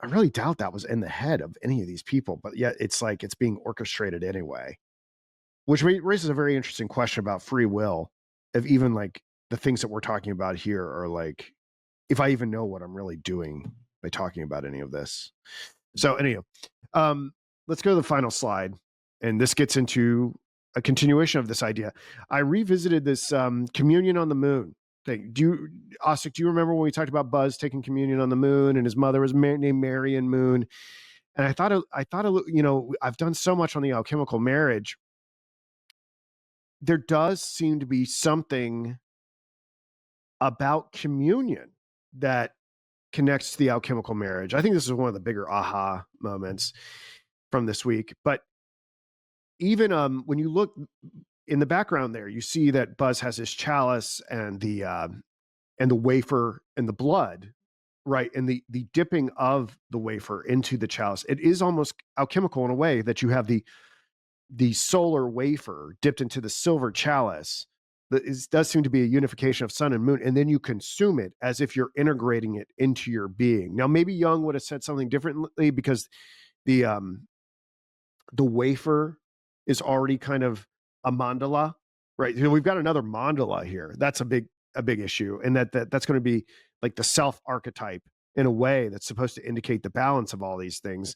Speaker 1: I really doubt that was in the head of any of these people, but yet it's like it's being orchestrated anyway, which raises a very interesting question about free will. If even like the things that we're talking about here are like, if I even know what I'm really doing by talking about any of this. So anyhow, um, let's go to the final slide, and this gets into a continuation of this idea. I revisited this communion on the moon thing. Osik, do you remember when we talked about Buzz taking communion on the moon, and his mother was named Marion Moon? And I thought, I've done so much on the alchemical marriage. There does seem to be something about communion that connects to the alchemical marriage. I think this is one of the bigger aha moments from this week. But even when you look in the background there, you see that Buzz has his chalice and the wafer and the blood, right? And the dipping of the wafer into the chalice. It is almost alchemical in a way that you have the solar wafer dipped into the silver chalice. It does seem to be a unification of sun and moon, and then you consume it as if you're integrating it into your being. Now, maybe Jung would have said something differently because the wafer is already kind of a mandala, right? We've got another mandala here. That's a big issue, and that's going to be like the self archetype in a way that's supposed to indicate the balance of all these things.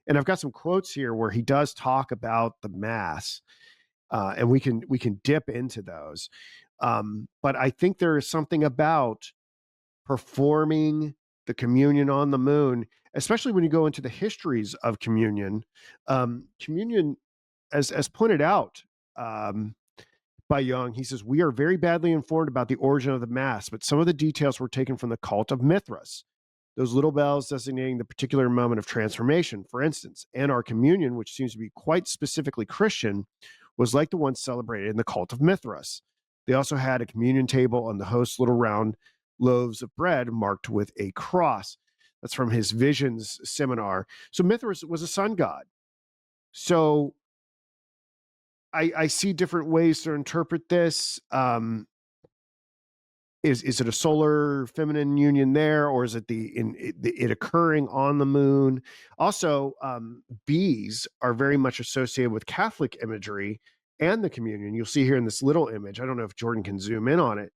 Speaker 1: And I've got some quotes here where he does talk about the mass, and we can dip into those. But I think there is something about performing the communion on the moon, especially when you go into the histories of communion. Communion, as pointed out um, by Young, he says, we are very badly informed about the origin of the Mass, but some of the details were taken from the cult of Mithras. Those little bells designating the particular moment of transformation, for instance, and our communion, which seems to be quite specifically Christian, was like the one celebrated in the cult of Mithras. They also had a communion table and the host's little round loaves of bread marked with a cross. That's from his Visions seminar. So Mithras was a sun god. So I see different ways to interpret this. Is it a solar feminine union there, or is it it occurring on the moon? Also, bees are very much associated with Catholic imagery and the communion. You'll see here in this little image. I don't know if Jordan can zoom in on it,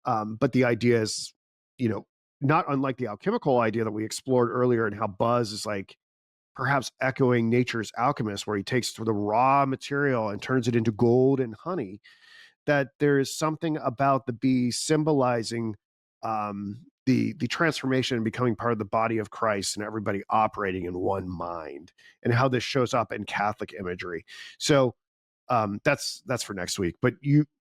Speaker 1: but the idea is, you know, not unlike the alchemical idea that we explored earlier, and how Buzz is like perhaps echoing nature's alchemist, where he takes the raw material and turns it into gold and honey. That there is something about the bee symbolizing the transformation and becoming part of the body of Christ, and everybody operating in one mind, and how this shows up in Catholic imagery. So that's for next week. But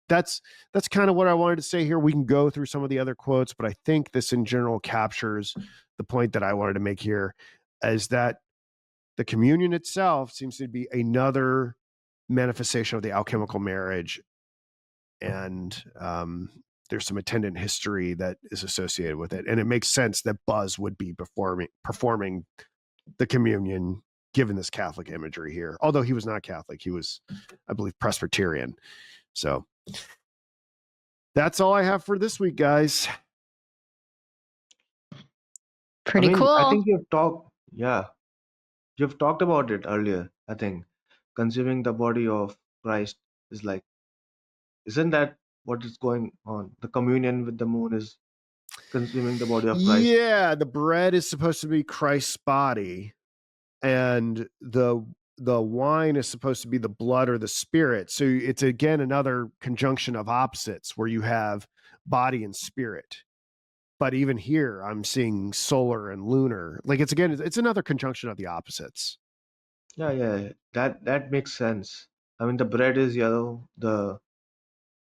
Speaker 1: that's that's kind of what I wanted to say here. We can go through some of the other quotes, but I think this in general captures the point that I wanted to make here, is that the communion itself seems to be another manifestation of the alchemical marriage, and there's some attendant history that is associated with it, and it makes sense that Buzz would be performing the communion given this Catholic imagery here. Although he was not Catholic, he was, I believe, Presbyterian. So that's all I have for this week, guys.
Speaker 3: I
Speaker 2: Pretty
Speaker 3: mean, I
Speaker 2: cool.
Speaker 3: think yeah, you've talked about it earlier. I think consuming the body of Christ is like, isn't that what is going on? The communion with the moon is consuming the body of Christ.
Speaker 1: Yeah, the bread is supposed to be Christ's body, and the wine is supposed to be the blood or the spirit. So it's again another conjunction of opposites, where you have body and spirit. But even here, I'm seeing solar and lunar. Like it's another conjunction of the opposites.
Speaker 3: Yeah, yeah, that makes sense. I mean, the bread is yellow, the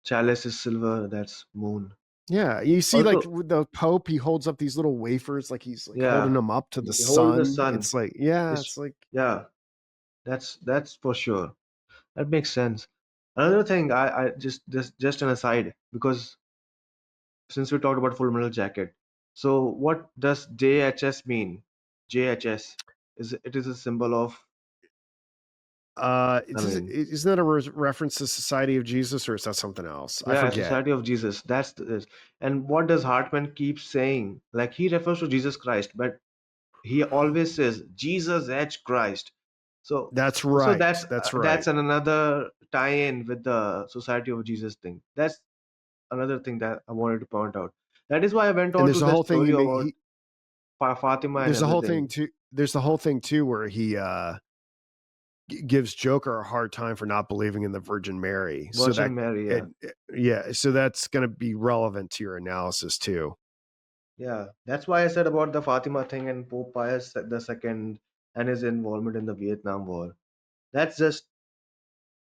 Speaker 3: chalice is silver, that's moon.
Speaker 1: Yeah, you see, like
Speaker 3: Also,
Speaker 1: with the Pope, he holds up these little wafers, like he's like holding
Speaker 3: yeah,
Speaker 1: them up to the
Speaker 3: you hold the
Speaker 1: sun.
Speaker 3: sun.
Speaker 1: It's like, yeah,
Speaker 3: It's
Speaker 1: it's like
Speaker 3: yeah, that's for sure. That makes sense. Another thing, I just an aside, because since we talked about Full Metal Jacket, so what does JHS mean? JHS is a symbol of, I mean,
Speaker 1: isn't that a reference to Society of Jesus, or is that something else? I
Speaker 3: yeah,
Speaker 1: forget.
Speaker 3: Society of Jesus. And what does Hartman keep saying? Like, he refers to Jesus Christ, but he always says Jesus H Christ. So
Speaker 1: That's
Speaker 3: so
Speaker 1: right.
Speaker 3: that's
Speaker 1: That's right.
Speaker 3: that's another tie-in with the Society of Jesus thing. That's another thing that I wanted to point out. That is why I went
Speaker 1: And
Speaker 3: on to
Speaker 1: there's a
Speaker 3: the
Speaker 1: whole thing
Speaker 3: story about Fatima and
Speaker 1: there's the whole thing
Speaker 3: everything.
Speaker 1: too. There's the whole thing too, where he gives Joker a hard time for not believing in the Virgin Mary. So
Speaker 3: Virgin
Speaker 1: that
Speaker 3: Mary, yeah.
Speaker 1: yeah, so that's going to be relevant to your analysis too.
Speaker 3: Yeah. That's why I said about the Fatima thing and Pope Pius the second and his involvement in the Vietnam War. That just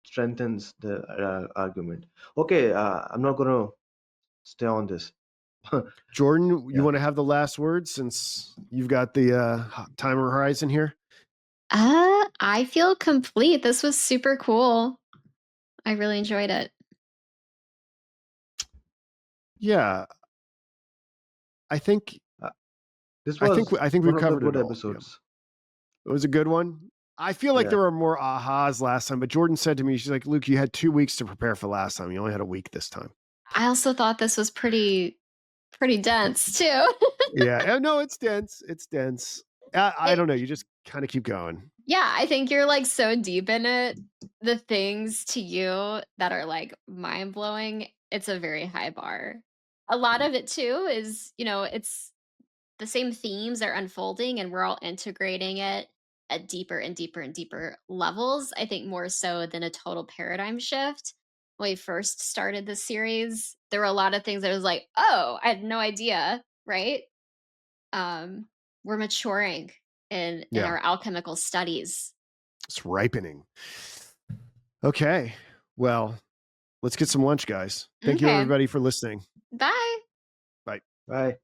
Speaker 3: strengthens the argument. Okay, I'm not gonna stay on this.
Speaker 1: Jordan, you
Speaker 3: Yeah.
Speaker 1: want to have the last word since you've got the timer horizon here?
Speaker 2: I feel complete. This was super cool. I really enjoyed it.
Speaker 1: Yeah, I think
Speaker 3: Uh, this was
Speaker 1: I think
Speaker 3: one
Speaker 1: we've
Speaker 3: of the
Speaker 1: covered it
Speaker 3: good
Speaker 1: all. Yeah,
Speaker 3: episodes.
Speaker 1: it was a good one. I feel like
Speaker 3: Yeah.
Speaker 1: there were more ahas last time, but Jordan said to me, she's like, Luke, you had 2 weeks to prepare for last time. You only had a week this time.
Speaker 2: I also thought this was pretty dense too.
Speaker 1: Yeah, no, it's dense. It's dense. I
Speaker 2: It
Speaker 1: don't know. You just kind of keep going.
Speaker 2: Yeah, I think you're, like, so deep in it. The things to you that are, like, mind-blowing, it's a very high bar. A lot of it too is, it's the same themes are unfolding and we're all integrating it at deeper and deeper and deeper levels, I think more so than a total paradigm shift, when we first started the series, there were a lot of things that was like, "Oh, I had no idea," right? Um, we're maturing in
Speaker 1: Yeah,
Speaker 2: our alchemical studies.
Speaker 1: it's ripening. Okay. Well, let's get some lunch, guys. Thank you,
Speaker 2: Okay.
Speaker 1: everybody, for listening.
Speaker 2: Bye.
Speaker 1: Bye.
Speaker 3: Bye.